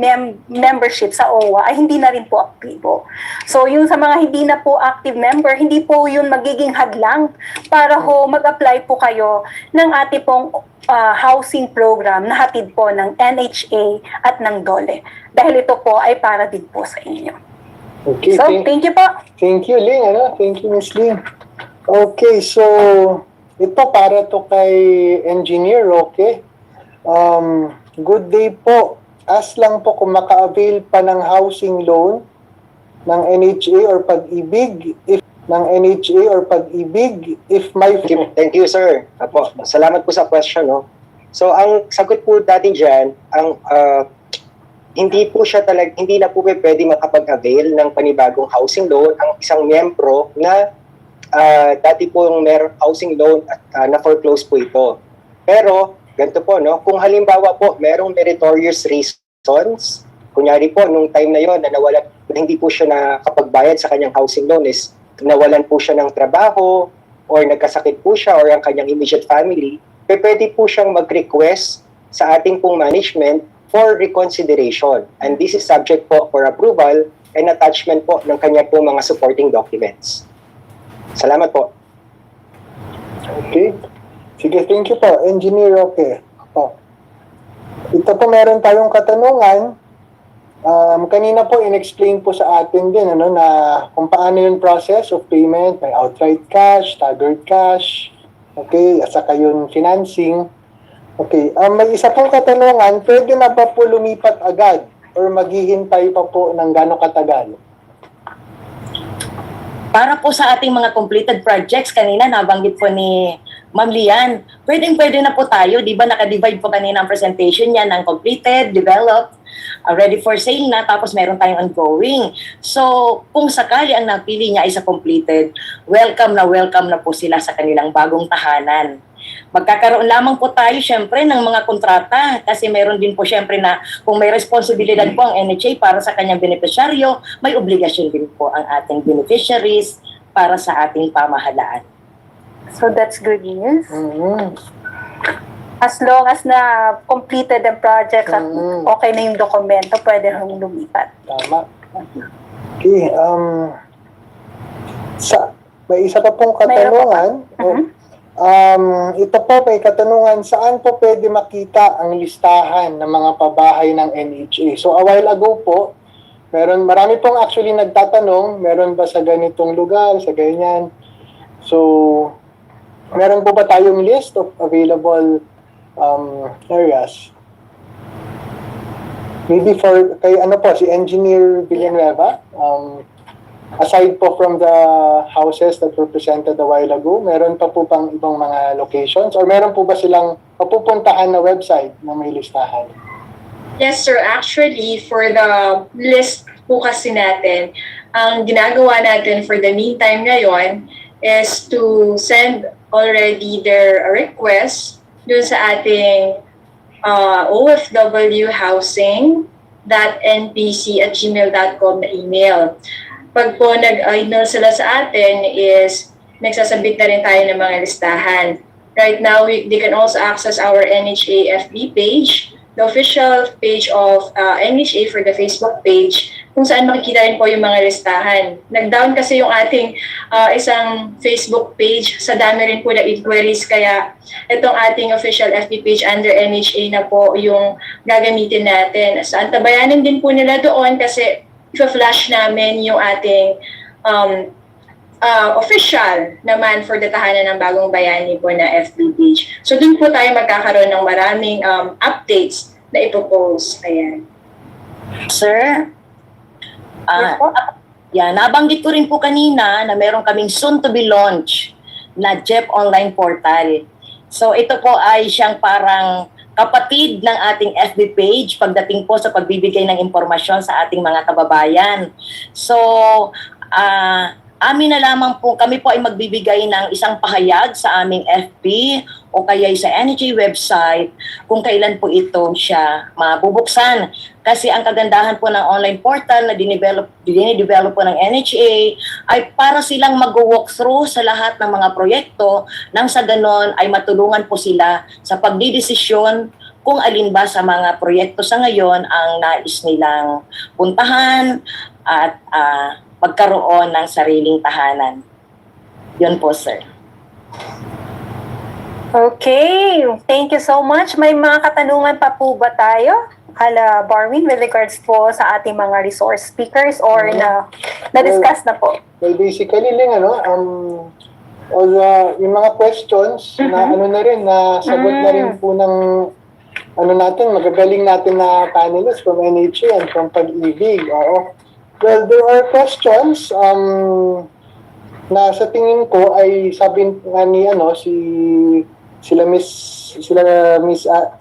membership sa OWA ay hindi na rin po aktibo. So yung sa mga hindi na po active member, hindi po yun magiging hadlang para ho mag-apply po kayo ng ating pong housing program na hatid po ng NHA at ng DOLE. Dahil ito po ay para din po sa inyo. Okay, so, thank you po. Thank you, Ling. Thank you, Miss Ling. Okay, so... ito para to kay engineer, okay? Good day po. Ask lang po kung maka-avail pa ng housing loan ng NHA or Pag-ibig if may... Thank you, sir. Apo, salamat po sa question, no? So, ang sagot po natin dyan, hindi na po pwede makapag-avail ng panibagong housing loan ang isang miyembro na dati po yung meron housing loan at na-foreclose po ito. Pero, ganito po, no? Kung halimbawa po, merong meritorious reasons, kunyari po, nung time na yon na hindi po siya nakapagbayad sa kanyang housing loan is nawalan po siya ng trabaho or nagkasakit po siya or ang kanyang immediate family, pwede po siyang mag-request sa ating pong management for reconsideration. And this is subject po for approval and attachment po ng kanya po mga supporting documents. Salamat po. Okay. Sige, thank you po. Engineer, okay. Ito po meron tayong katanungan. Kanina po in-explain po sa atin din na kung paano yung process of payment, may outright cash, staggered cash, okay, at saka yung financing. Okay, may isa pong katanungan, pwede na ba po lumipat agad or maghihintay pa po ng gano'ng katagal? Para po sa ating mga completed projects, kanina nabanggit po ni Ma'am Lian, pwede na po tayo, di ba naka-divide po kanina ang presentation niya ng completed, developed, ready for sale na, tapos meron tayong ongoing. So, kung sakali ang napili niya ay sa completed, welcome na po sila sa kanilang bagong tahanan. Magkakaroon lamang po tayo syempre ng mga kontrata kasi meron din po syempre na kung may responsibilidad po ang NHA para sa kanyang benepisyaryo, may obligasyon din po ang ating beneficiaries para sa ating pamahalaan. So that's good news. As long as na completed ang project at okay na yung dokumento, pwede rin lumipat. Tama. Okay, May isa pa pong katanungan. Ito po, may katanungan, saan po pwede makita ang listahan ng mga pabahay ng NHA? So a while ago po, marami pong actually nagtatanong, meron ba sa ganitong lugar, sa ganyan. So, meron po ba tayong list of available areas? Maybe si Engineer Villanueva, aside po from the houses that were presented a while ago, meron pa po bang ibang mga locations? Or meron po ba silang papupuntahan na website na may listahan? Yes, sir. Actually, for the list po kasi natin, ang ginagawa natin for the meantime ngayon is to send already their request dun sa ating OFW housing.npc@gmail.com na email. Pag po nag-email sila sa atin is nagsasabit na rin tayo ng mga listahan. Right now, they can also access our NHA FB page, the official page of NHA for the Facebook page, kung saan makikita rin po yung mga listahan. Nag-down kasi yung ating isang Facebook page sa dami rin po na inquiries, kaya itong ating official FB page under NHA na po yung gagamitin natin. So, antabayanin din po nila doon kasi i-flash namin yung ating official naman for the Tahanan ng Bagong Bayani po na FB page. So dun po tayo magkakaroon ng maraming updates na ipopost. Ayan. Sir, nabanggit ko rin po kanina na meron kaming soon to be launch na JEP online portal. So ito po ay siyang parang kapatid ng ating FB page pagdating po sa pagbibigay ng impormasyon sa ating mga kababayan. So, amin na lamang po, kami po ay magbibigay ng isang pahayag sa aming FB o kaya sa NHA website kung kailan po ito siya mabubuksan. Kasi ang kagandahan po ng online portal na dinidevelop po ng NHA ay para silang mag-walkthrough sa lahat ng mga proyekto nang sa ganon ay matulungan po sila sa pagdidesisyon kung alin ba sa mga proyekto sa ngayon ang nais nilang puntahan at magkaroon ng sariling tahanan. Yun po, sir. Okay, thank you so much. May mga katanungan pa po ba tayo? Barwin, with regards po sa ating mga resource speakers or na-discuss na po? Well, basically, yung mga questions na nasagot na rin po ng magagaling natin na panelists from NHA and from Pag-ibig. Well, there are questions na sa tingin ko ay sabi nga ni sila Miss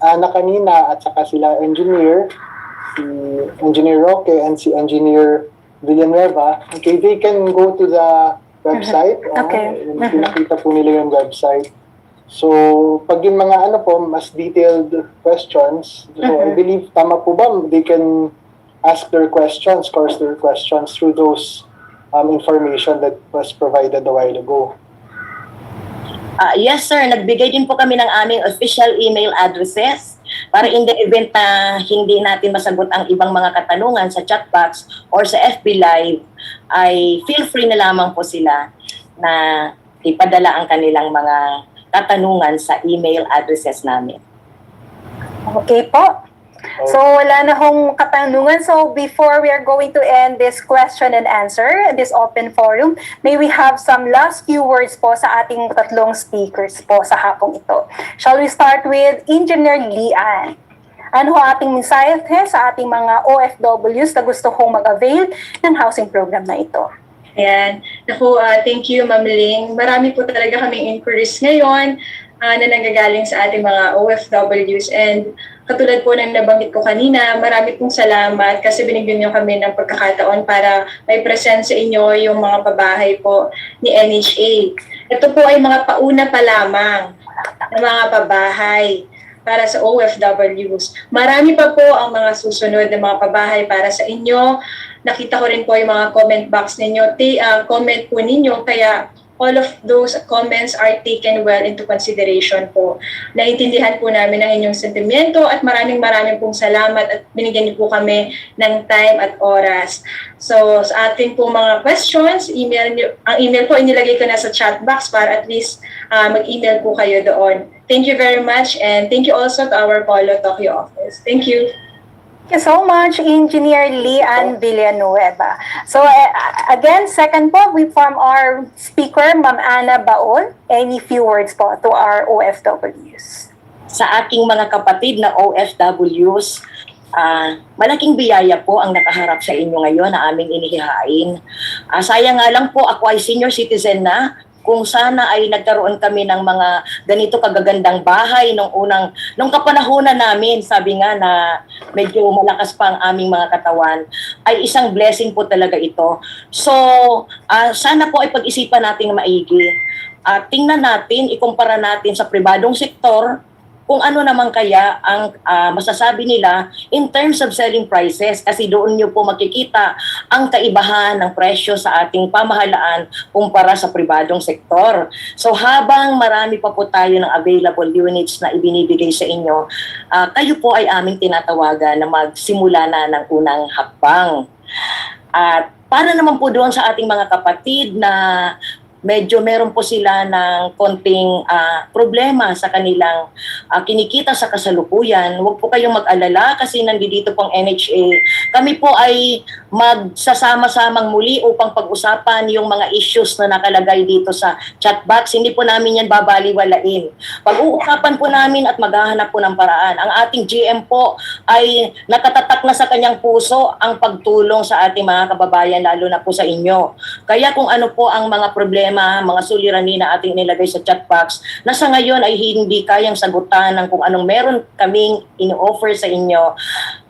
Ana kanina at saka sila Engineer Roque and si Engineer Villanueva. Okay, they can go to the website. Pinakita po nila yung website. So, pag yung mga mas detailed questions, so I believe tama po ba they can ask their questions, course their questions through those information that was provided a while ago. Yes, sir. Nagbigay din po kami ng aming official email addresses para in the event na hindi natin masagot ang ibang mga katanungan sa chat box or sa FB Live, ay feel free na lamang po sila na ipadala ang kanilang mga katanungan sa email addresses namin. Okay po. So wala na hong katanungan. So before we are going to end this question and answer, this open forum, may we have some last few words po sa ating tatlong speakers po sa hapong ito. Shall we start with Engineer Lian? Ano ho ating mensahe sa ating mga OFWs na gusto hong mag-avail ng housing program na ito? Ayan. Thank you, Ma'am Ling. Marami po talaga kaming inquiries ngayon na nanggagaling sa ating mga OFWs, and katulad po ng nabanggit ko kanina, marami pong salamat kasi binigyan niyo kami ng pagkakataon para may present sa inyo yung mga pabahay po ni NHA. Ito po ay mga pauna pa lamang ng mga pabahay para sa OFWs. Marami pa po ang mga susunod na mga pabahay para sa inyo. Nakita ko rin po yung mga comment box ninyo, comment po ninyo, kaya all of those comments are taken well into consideration po. Naintindihan po namin ang inyong sentimento at maraming pong salamat at binigyan niyo po kami ng time at oras. So sa ating po mga questions, ang email po inilagay ko na sa chat box para at least mag-email po kayo doon. Thank you very much and thank you also to our Polo Tokyo office. Thank you. Thank you so much, Engineer Lian Villanueva. So again, second po, from our speaker, Ma'am Ana Baol. Any few words po to our OFWs? Sa aking mga kapatid na OFWs, malaking biyaya po ang nakaharap sa inyo ngayon na aming inihahain. Sayang nga lang po, ako ay senior citizen na. Kung sana ay nagkaroon kami ng mga ganito kagagandang bahay nung kapanahunan namin, sabi nga na medyo malakas pa ang aming mga katawan, ay isang blessing po talaga ito. So, sana po ay pag-isipan natin maigi. Tingnan natin, ikumpara natin sa pribadong sektor, kung ano naman kaya ang masasabi nila in terms of selling prices, kasi doon nyo po makikita ang kaibahan ng presyo sa ating pamahalaan kumpara sa pribadong sektor. So habang marami pa po tayo ng available units na ibinibigay sa inyo, kayo po ay aming tinatawagan na magsimula na ng unang hakbang. At para naman po doon sa ating mga kapatid na medyo meron po sila ng konting problema sa kanilang kinikita sa kasalukuyan. Huwag po kayong mag-alala kasi nandito pong NHA. Kami po ay magsasama-samang muli upang pag-usapan yung mga issues na nakalagay dito sa chat box. Hindi po namin yan babaliwalain. Pag-uusapan po namin at maghahanap po ng paraan. Ang ating GM po ay nakatatak na sa kanyang puso ang pagtulong sa ating mga kababayan, lalo na po sa inyo. Kaya kung ano po ang mga problema, mga suliranin na ating nilagay sa chat box, na sa ngayon ay hindi kayang sagutan ng kung anong meron kaming in-offer sa inyo,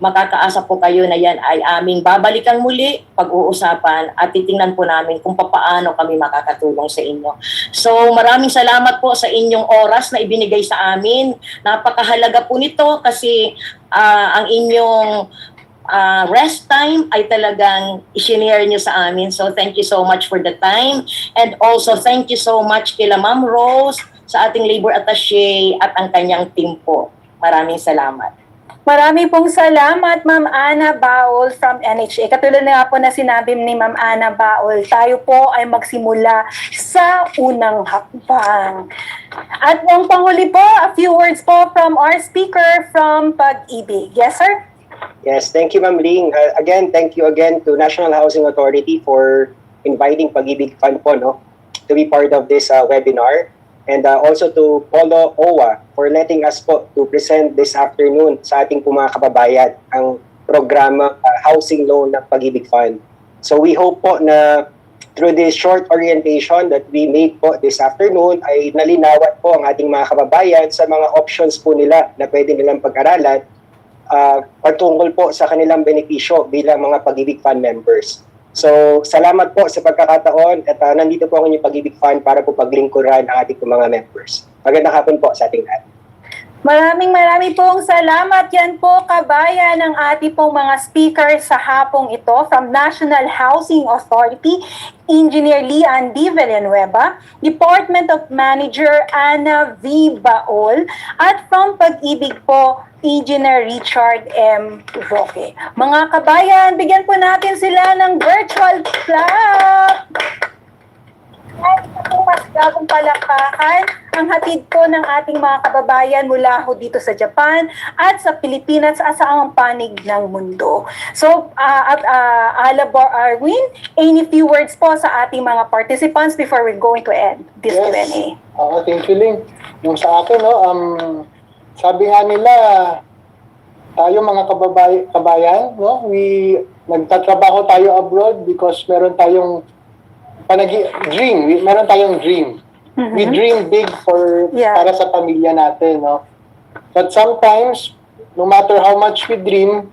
makakaasa po kayo na yan ay aming babalikan muli, pag-uusapan at titingnan po namin kung paano kami makakatulong sa inyo. So maraming salamat po sa inyong oras na ibinigay sa amin. Napakahalaga po nito kasi ang inyong rest time ay talagang i-share nyo sa amin. So thank you so much for the time. And also thank you so much kila Ma'am Rose, sa ating labor attaché at ang kanyang team po. Maraming salamat. Marami pong salamat, Ma'am Ana Baol from NHA. Katulad na nga po na sinabi ni Ma'am Ana Baol, tayo po ay magsimula sa unang hakbang. At ang panghuli po, a few words po from our speaker from Pag-ibig. Yes, sir? Yes, thank you, Ma'am Ling. Again, thank you again to National Housing Authority for inviting Pag-ibig Fund po, to be part of this webinar. And also to Polo OWA for letting us po to present this afternoon sa ating po mga kababayan ang programa Housing Loan ng Pag-ibig Fund. So we hope po na through this short orientation that we made po this afternoon ay nalinawan po ang ating mga kababayan sa mga options po nila na pwede nilang pag-aralan patungkol po sa kanilang benepisyo bilang mga Pag-ibig Fund members. So, salamat po sa pagkakataon at nandito po ang inyong Pag-ibig Fund para po paglingkuran ang ating mga members. Magandang hapon po sa ating lahat. Maraming pong salamat. Yan po, kabayan, ang ating pong mga speakers sa hapong ito from National Housing Authority, Engineer Lian D. Villanueva, Department of Manager Ana V. Baol, at from Pag-ibig po, Engineer Richard M. Roque. Mga kabayan, bigyan po natin sila ng virtual clap! At ito po mas gagong palakpakan ang hatid po ng ating mga kababayan mula ho dito sa Japan at sa Pilipinas at sa ang panig ng mundo. So, Alabor Arwin, any few words po sa ating mga participants before we're going to end this Q&A. Thank you, Ling. Yung sa akin, sabi nga nila, tayo mga kabayan, nagtatrabaho tayo abroad because meron tayong dream. Meron tayong dream. Mm-hmm. We dream big para sa pamilya natin, But sometimes, no matter how much we dream,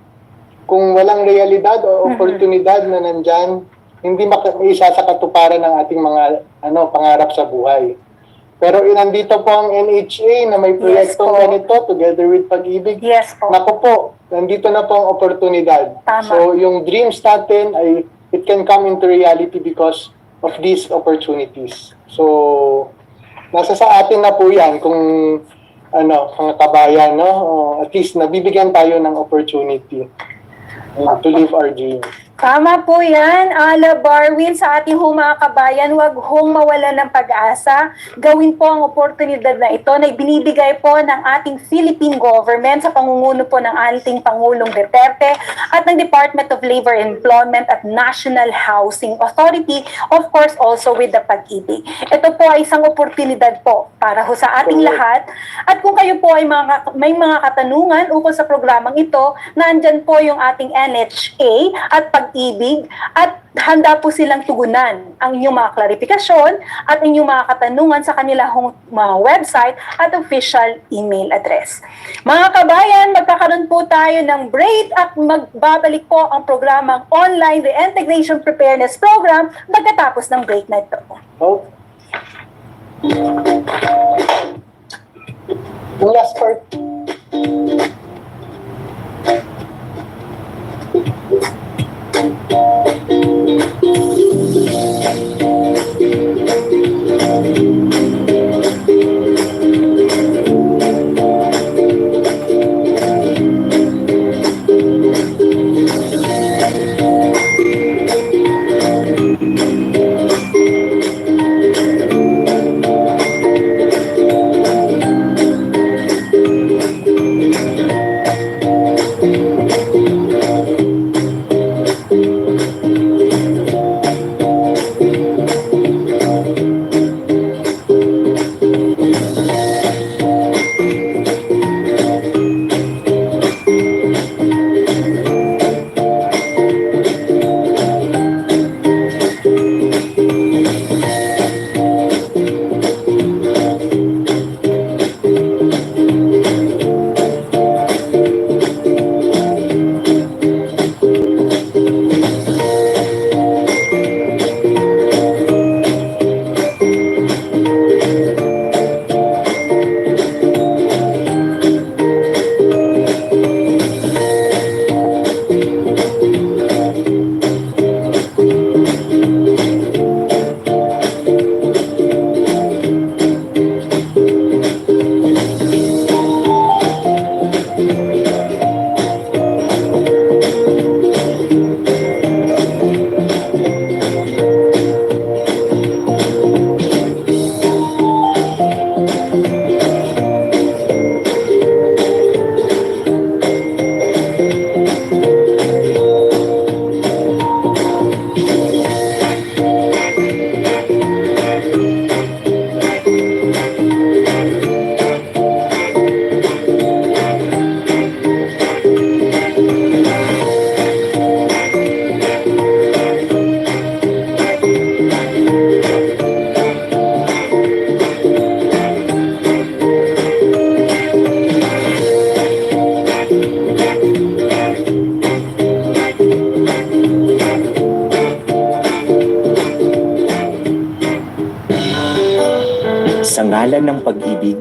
kung walang realidad o oportunidad na nandyan, hindi isa sa katuparan ng ating mga pangarap sa buhay. Pero nandito po ang NHA na may proyektong ganito together with Pag-ibig. Yes po. Naku po, nandito na po ang oportunidad. Tama. So yung dreams natin it can come into reality because of these opportunities. So, nasa sa atin na po yan kung mga kabayan, no? At least nabibigyan tayo ng opportunity to live our dreams. Tama po yan, Ala Barwin, sa ating mga kabayan, huwag hong mawala ng pag-asa. Gawin po ang oportunidad na ito na ibinibigay po ng ating Philippine government sa pangunguna po ng ating Pangulong Duterte at ng Department of Labor and Employment at National Housing Authority, of course also with the Pag-ibig. Ito po ay isang oportunidad po para ho sa ating lahat. At kung kayo po ay may mga katanungan ukol sa programang ito, nandyan po yung ating NHA at Pag-ibig at handa po silang tugunan ang inyong mga klarifikasyon at inyong mga katanungan sa kanilang mga website at official email address. Mga kabayan, magkakaroon po tayo ng break at magbabalik po ang programang Online Reintegration Preparedness Program pagkatapos ng break na ito. Oh. Yung last part. Sa ngalan ng pag-ibig,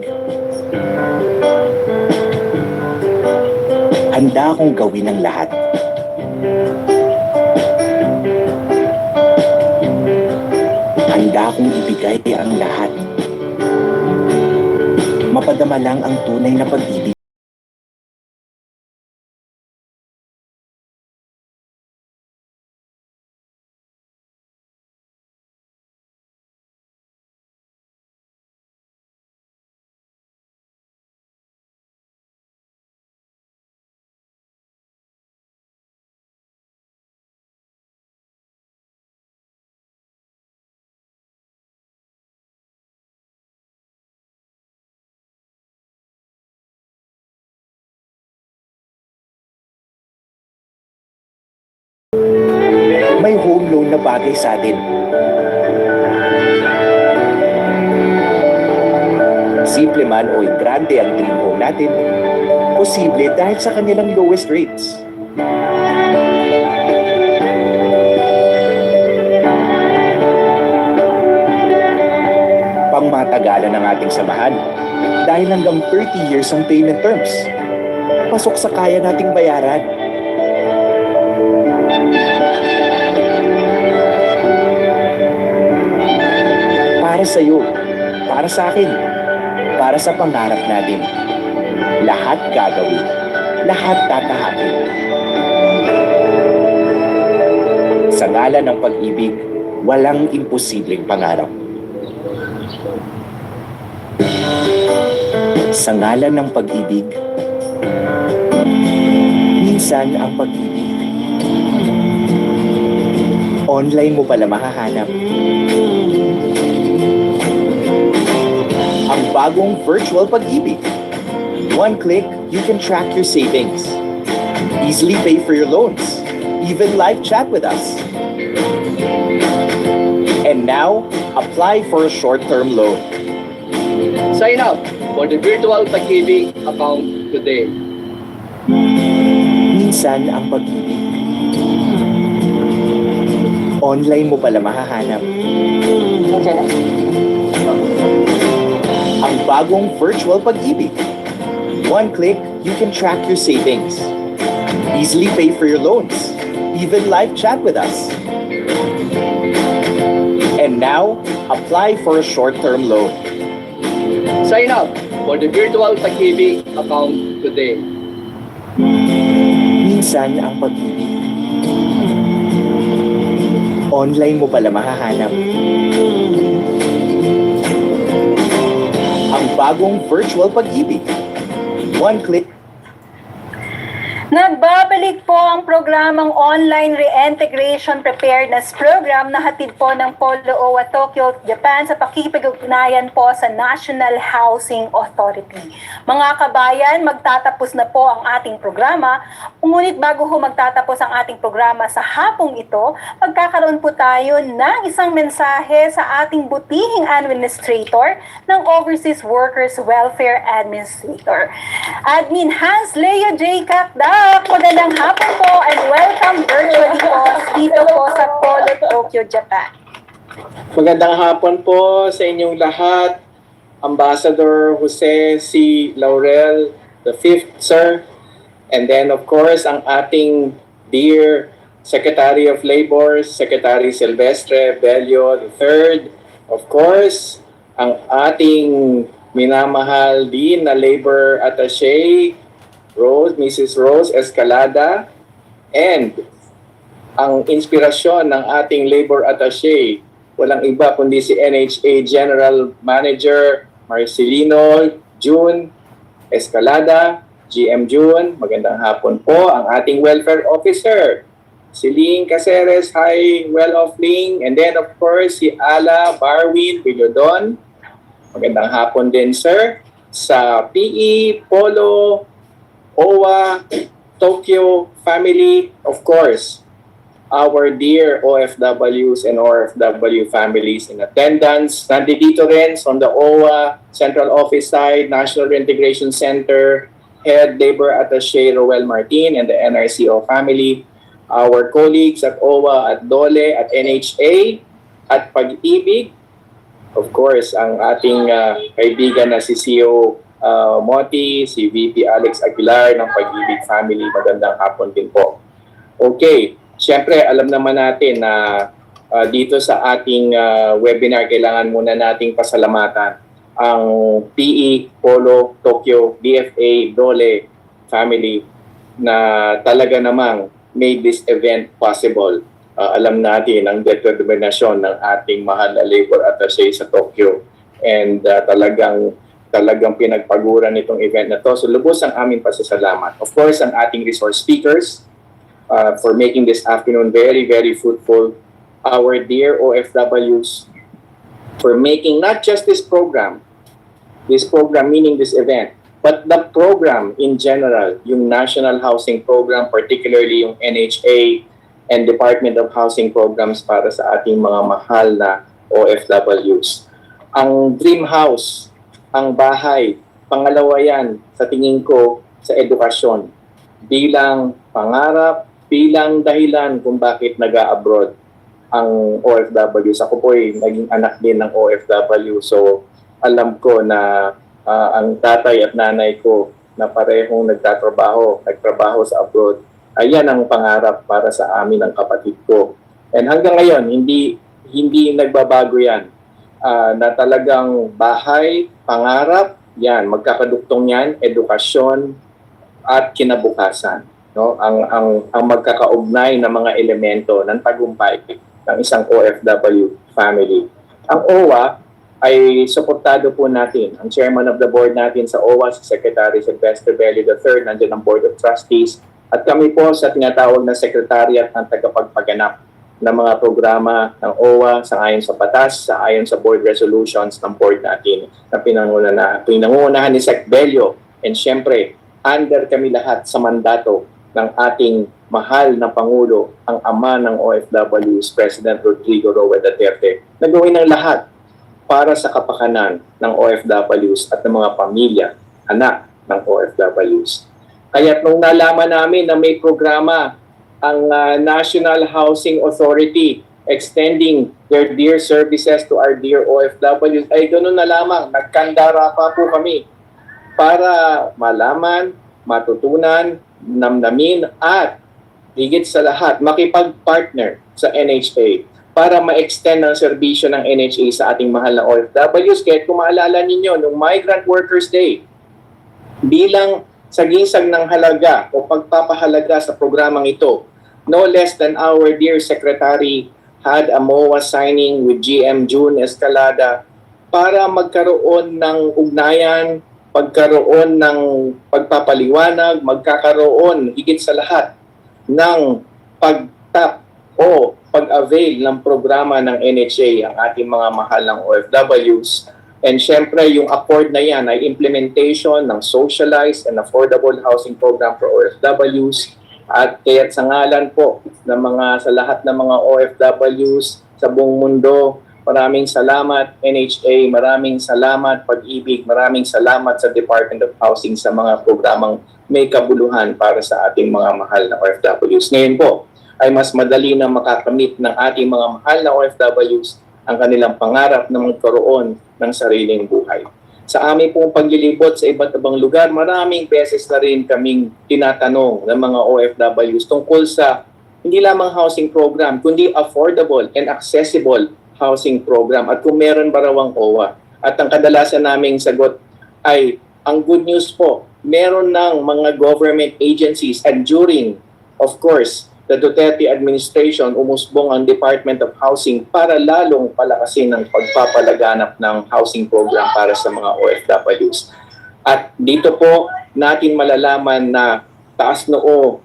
handa akong gawin ang lahat. Handa akong ibigay ang lahat. Mapadama lang ang tunay na pag-ibig. May home loan na bagay sa atin. Simple man o grande ang dream home natin, posible dahil sa kanilang lowest rates. Pangmatagalan ng ating samahan dahil hanggang 30 years ang payment terms. Pasok sa kaya nating bayaran. Para Para sa iyo, para sa akin, para sa pangarap natin. Lahat gagawin, lahat tatahakin. Sa ngalan ng pag-ibig, walang imposibleng pangarap. Sa ngalan ng pag-ibig, minsan ang pag-ibig, online mo pala mahahanap. Ang bagong virtual pag-ibig. One click, you can track your savings. Easily pay for your loans. Even live chat with us. And now, apply for a short-term loan. Sign up for the virtual pag-ibig account today. Minsan ang pag-ibig, online mo pala mahahanap. Ang bagong virtual pag-ibig. One click, you can track your savings. Easily pay for your loans. Even live chat with us. And now, apply for a short-term loan. Sign up for the virtual pag-ibig account today. Minsan ang pag-ibig, online mo pala mahahanap. Ang bagong virtual pag-ibig. One click. Nagbabalik po ang programang Online Reintegration Preparedness Program na hatid po ng Polo OWA Tokyo, Japan sa pakikipag-ugnayan po sa National Housing Authority. Mga kabayan, magtatapos na po ang ating programa. Ngunit bago ho magtatapos ang ating programa sa hapong ito, magkakaroon po tayo ng isang mensahe sa ating butihing administrator ng Overseas Workers Welfare Administrator. Admin Hans Leo J. Kakda, magandang hapon po and welcome virtually po dito po sa Polo, Tokyo, Japan. Magandang hapon po sa inyong lahat. Ambassador Jose C. Laurel V, sir. And then of course, ang ating dear Secretary of Labor, Secretary Silvestre Bello III. Of course, ang ating minamahal din na Labor Attaché, Mrs. Rose Escalada, and ang inspirasyon ng ating Labor Attaché, walang iba kundi si NHA General Manager Marcelino June Escalada, GM June. Magandang hapon po. Ang ating Welfare Officer, si Ling Caceres, hi, well-off Ling. And then of course, si Ala Barwin Vilodon. Magandang hapon din, sir. Sa PE, Polo, OWA, Tokyo family, of course, our dear OFWs and OFW families in attendance. Nandito rin from the OWA Central Office side, National Reintegration Center, Head Labor Attaché Roel Martin and the NRCO family, our colleagues at OWA, at DOLE, at NHA, at Pag-ibig, of course, ang ating kaibigan na si CEO Moti, si VP Alex Aguilar ng Pag-ibig Family. Magandang hapon din po. Okay, syempre alam naman natin na dito sa ating webinar, kailangan muna nating pasalamatan ang PE, Polo, Tokyo, DFA, DOLE family na talaga namang made this event possible. Alam natin ang determinasyon ng ating mahal na labor attaché sa Tokyo, and talagang pinagpaguran itong event na to. So lubos ang aming pasasalamat. Of course, ang ating resource speakers for making this afternoon very, very fruitful. Our dear OFWs for making not just this program meaning this event, but the program in general, yung National Housing Program, particularly yung NHA and Department of Housing Programs para sa ating mga mahal na OFWs. Ang dream house, ang bahay, pangalawa yan sa tingin ko sa edukasyon bilang pangarap, bilang dahilan kung bakit nag-a-abroad ang OFWs. Ako po ay naging anak din ng OFW, so alam ko na ang tatay at nanay ko na parehong nagtatrabaho sa abroad, ayan ang pangarap para sa amin ng kapatid ko. And hanggang ngayon, hindi nagbabago yan. na talagang bahay, pangarap, yan, magkakaduktong yan, edukasyon at kinabukasan. No? Ang magkakaugnay na mga elemento ng tagumpay ng isang OFW family. Ang OWA ay suportado po natin. Ang chairman of the board natin sa OWA, si Secretary Sylvester Bello III, nandiyan ang Board of Trustees. At kami po sa tinatawag na Secretariat ng tagapagpaganap ng mga programa ng OWA sa ayon sa batas, sa ayon sa board resolutions ng board natin na pinangunahan ni Sec. Bello. And syempre, under kami lahat sa mandato ng ating mahal na Pangulo, ang ama ng OFWs, President Rodrigo Roa Duterte, na gawin ng lahat para sa kapakanan ng OFWs at ng mga pamilya, anak ng OFWs. Kaya nung nalaman namin na may programa ang National Housing Authority extending their dear services to our dear OFWs, ay ganoon na lamang, nagkandara pa po kami para malaman, matutunan, namnamin at higit sa lahat, makipag-partner sa NHA para ma-extend ang serbisyo ng NHA sa ating mahal na OFWs. Kaya kung maalala ninyo, nung Migrant Workers Day, bilang sagisag ng halaga o pagpapahalaga sa programang ito, no less than our dear Secretary had a MOA signing with GM June Escalada para magkaroon ng ugnayan, pagkaroon ng pagpapaliwanag, magkakaroon higit sa lahat ng pag-tap o pag-avail ng programa ng NHA ang ating mga mahal ng OFWs. And syempre, yung accord na yan ay implementation ng socialized and affordable housing program for OFWs. At kaya sa ngalan po ng sa lahat ng mga OFWs sa buong mundo, maraming salamat NHA, maraming salamat Pag-ibig, maraming salamat sa Department of Housing sa mga programang may kabuluhan para sa ating mga mahal na OFWs. Ngayon po, ay mas madali na makakamit ng ating mga mahal na OFWs ang kanilang pangarap na magkaroon ng sariling buhay. Sa aming pong paglilibot sa iba't ibang lugar, maraming beses na rin kaming tinatanong ng mga OFWs tungkol sa hindi lamang housing program, kundi affordable and accessible housing program at kung meron ba raw ang OWA. At ang kadalasan naming sagot ay, ang good news po, meron ng mga government agencies and during, of course, the Duterte administration, umusbong ang Department of Housing para lalong palakasin ang pagpapalaganap ng housing program para sa mga OFWs. At dito po natin malalaman na taas noo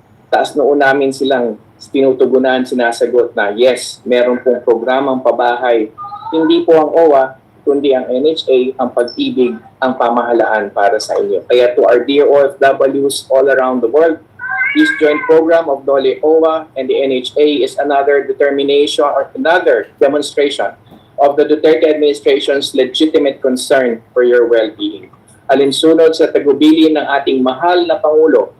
namin silang tinutugunan, sinasagot na yes, meron pong programang pabahay. Hindi po ang OWA, kundi ang NHA, ang Pag-ibig, ang pamahalaan para sa inyo. Kaya to our dear OFWs all around the world, this joint program of DOLE OWA and the NHA is another determination or another demonstration of the Duterte administration's legitimate concern for your well-being. Alinsunod sa tagubilin ng ating mahal na Pangulo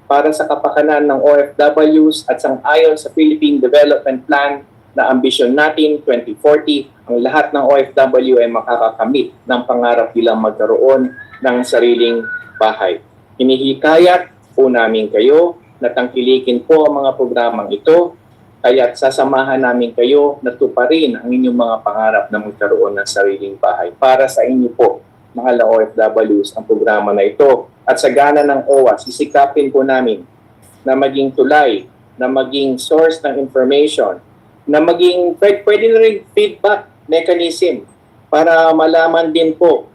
para sa kapakanan ng OFWs at sang-ayon sa Philippine Development Plan na ambisyon natin 2040, ang lahat ng OFW ay makakakamit ng pangarap nilang magkaroon ng sariling bahay. Hinihikayat po namin kayo na tangkilikin po ang mga programang ito, kaya't sasamahan namin kayo na tuparin ang inyong mga pangarap na magkaroon ng sariling bahay. Para sa inyo po, mga OFWs, ang programa na ito. At sa gana ng OWA, sisikapin po namin na maging tulay, na maging source ng information, na maging pwede na rin feedback mechanism para malaman din po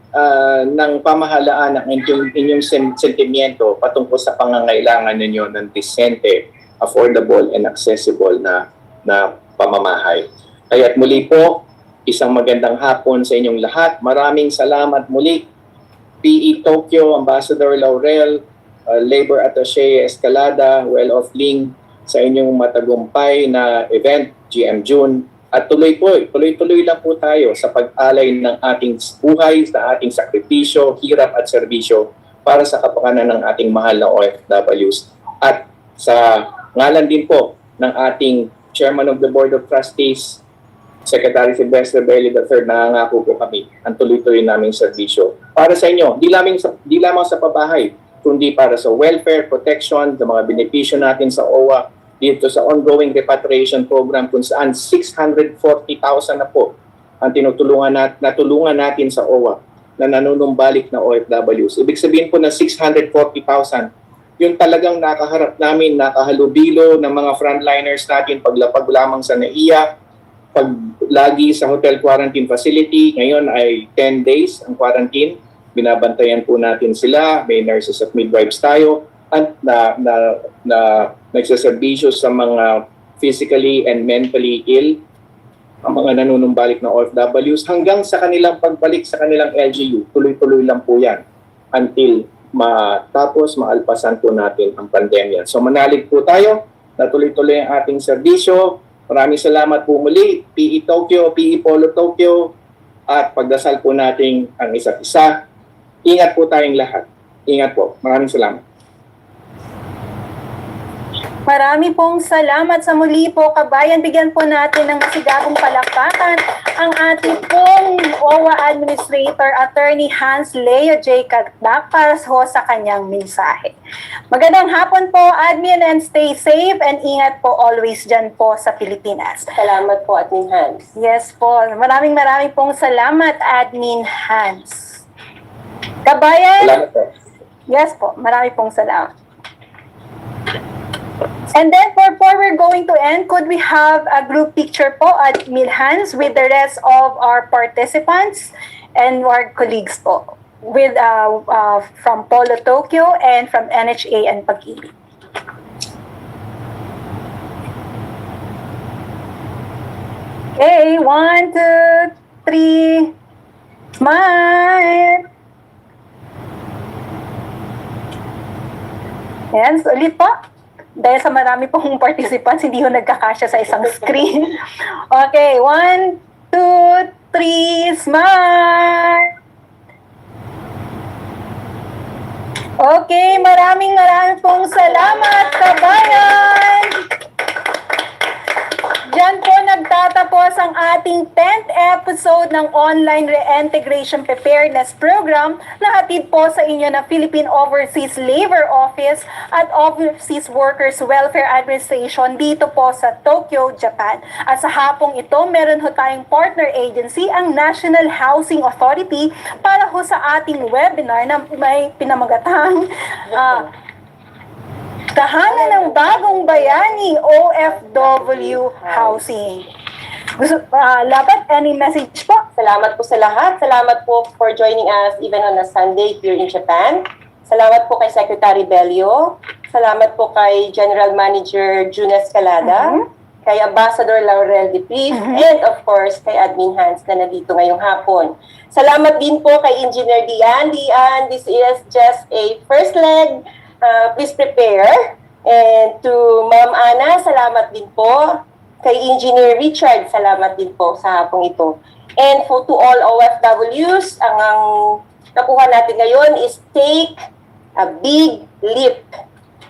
ng pamahalaan ng inyong sentimiento patungkol sa pangangailangan ninyo ng decente, affordable, and accessible na pamamahay. Kaya't muli po, isang magandang hapon sa inyong lahat. Maraming salamat muli. PE Tokyo, Ambassador Laurel, Labor Attaché Escalada, Well of Ling, sa inyong matagumpay na event, GM June. At tuloy-tuloy lang po tayo sa pag-alay ng ating buhay, sa ating sakripisyo, hirap at serbisyo para sa kapakanan ng ating mahal na OFWs. At sa ngalan din po ng ating Chairman of the Board of Trustees, Secretary Sylvester Bello III, nangangako po kami ang tuloy-tuloy naming serbisyo para sa inyo, di lamang sa pabahay, kundi para sa welfare, protection, sa mga benepisyo natin sa OWA, dito sa ongoing repatriation program kung saan 640,000 na po ang natulungan natin sa OWA na nanunumbalik na OFWs. Ibig sabihin po na 640,000, yung talagang nakaharap namin, nakahalubilo ng mga frontliners natin paglapag lamang sa NAIA, pag lagi sa hotel quarantine facility. Ngayon ay 10 days ang quarantine. Binabantayan po natin sila, may nurses at midwives tayo, at nagsaserbisyo sa mga physically and mentally ill, ang mga nanunumbalik na OFWs, hanggang sa kanilang pagbalik sa kanilang LGU. Tuloy-tuloy lang po yan until matapos maalpasan po natin ang pandemya. So manalig po tayo na tuloy-tuloy ang ating serbisyo. Maraming salamat po muli, PE Tokyo, PE Polo Tokyo, at pagdasal po natin ang isa't isa. Ingat po tayong lahat. Ingat po. Maraming salamat. Marami pong salamat sa muli po, kabayan. Bigyan po natin ng masigabong palakpakan ang ating pong OWA Administrator, Attorney Hans Leo J. Cagdac, para sa kanyang mensahe. Magandang hapon po, Admin, and stay safe and ingat po always dyan po sa Pilipinas. Salamat po, Admin Hans. Yes po. Maraming pong salamat, Admin Hans. Kabayan? Salamat po. Yes po. Marami pong salamat. And then, before we're going to end, could we have a group picture po at Hans with the rest of our participants and our colleagues po with from Polo Tokyo and from NHA and Pag-ibig. Okay, 1, 2, 3, smile. Yan, so ulit po. Dahil sa marami pong participants, hindi ho nagkakasya sa isang screen. Okay, 1, 2, 3, smile! Okay, maraming pong salamat, kabayan! Diyan po nagtatapos ang ating 10th episode ng Online Reintegration Preparedness Program na hatid po sa inyo ng Philippine Overseas Labor Office at Overseas Workers Welfare Administration dito po sa Tokyo, Japan. At sa hapong ito, meron ho tayong partner agency, ang National Housing Authority, para ho sa ating webinar na may pinamagatang Tahanan ng Bagong Bayani, OFW Housing. Labat, any message po? Salamat po sa lahat. Salamat po for joining us even on a Sunday here in Japan. Salamat po kay Secretary Bello. Salamat po kay General Manager June Escalada. Kay Ambassador Laurel Dipif. And of course, kay Admin Hans na nandito ngayong hapon. Salamat din po kay Engineer Dian. Dian, this is just a first leg. Please prepare. And to Ma'am Ana, salamat din po. Kay Engineer Richard, salamat din po sa hapong ito. And to all OFWs, ang nakuha natin ngayon is take a big leap.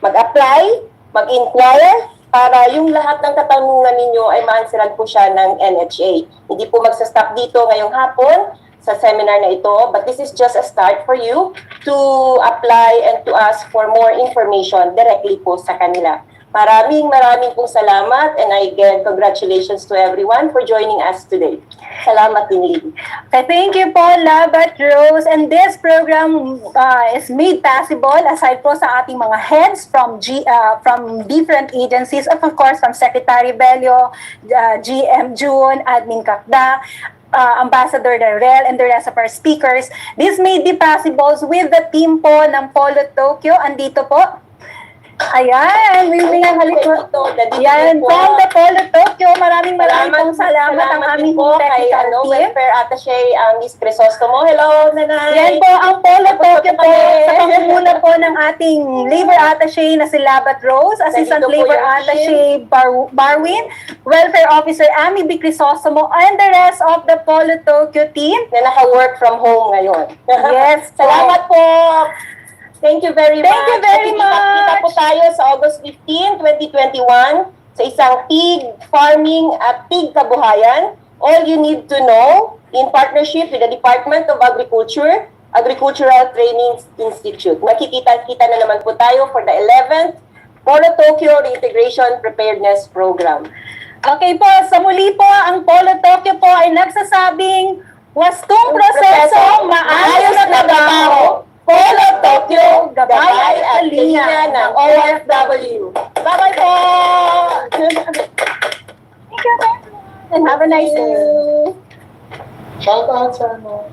Mag-apply, mag-inquire, para yung lahat ng katanungan ninyo ay ma-answeran po siya ng NHA. Hindi po magsa-stop dito ngayong hapon sa seminar na ito, but this is just a start for you to apply and to ask for more information directly po sa kanila. Maraming pong salamat, and again, congratulations to everyone for joining us today. Salamat din, Lee. Okay, thank you po, Labat Rose. And this program is made possible aside po sa ating mga heads from different agencies, of course, from Secretary Bello, GM June, Admin Kakda, Ambassador Darrell, and the rest of our speakers. This made be possible with the team po ng Polo Tokyo. Andito po. Ayan, we may halik po. Yan, from the Polo Tokyo. Maraming pong salamat ang aming technical team. Welfare Attaché, Miss Crisostomo. Hello, Nanay. Yan po, ang Polo Tokyo po, sa pangunguna po ng ating Labor Attaché na si Labat Rose, Assistant Labor Attaché Barwin, Welfare Officer Amy B. Crisostomo, and the rest of the Polo Tokyo team na naka-work from home ngayon. Yes. Salamat po. Thank you very much. Thank you very much. Kita po tayo sa August 15, 2021 sa isang pig farming at pig kabuhayan. All you need to know in partnership with the Department of Agriculture, Agricultural Training Institute. Makikita-kita na naman po tayo for the 11th Polo Tokyo Reintegration Preparedness Program. Okay po, sa muli po, ang Polo Tokyo po ay nagsasabing wastong proseso, maayos na trabaho, Polo Tokyo, gabay at linya ng OFW. Bye-bye po! Thank you, and have a nice day. Shout out sa ano.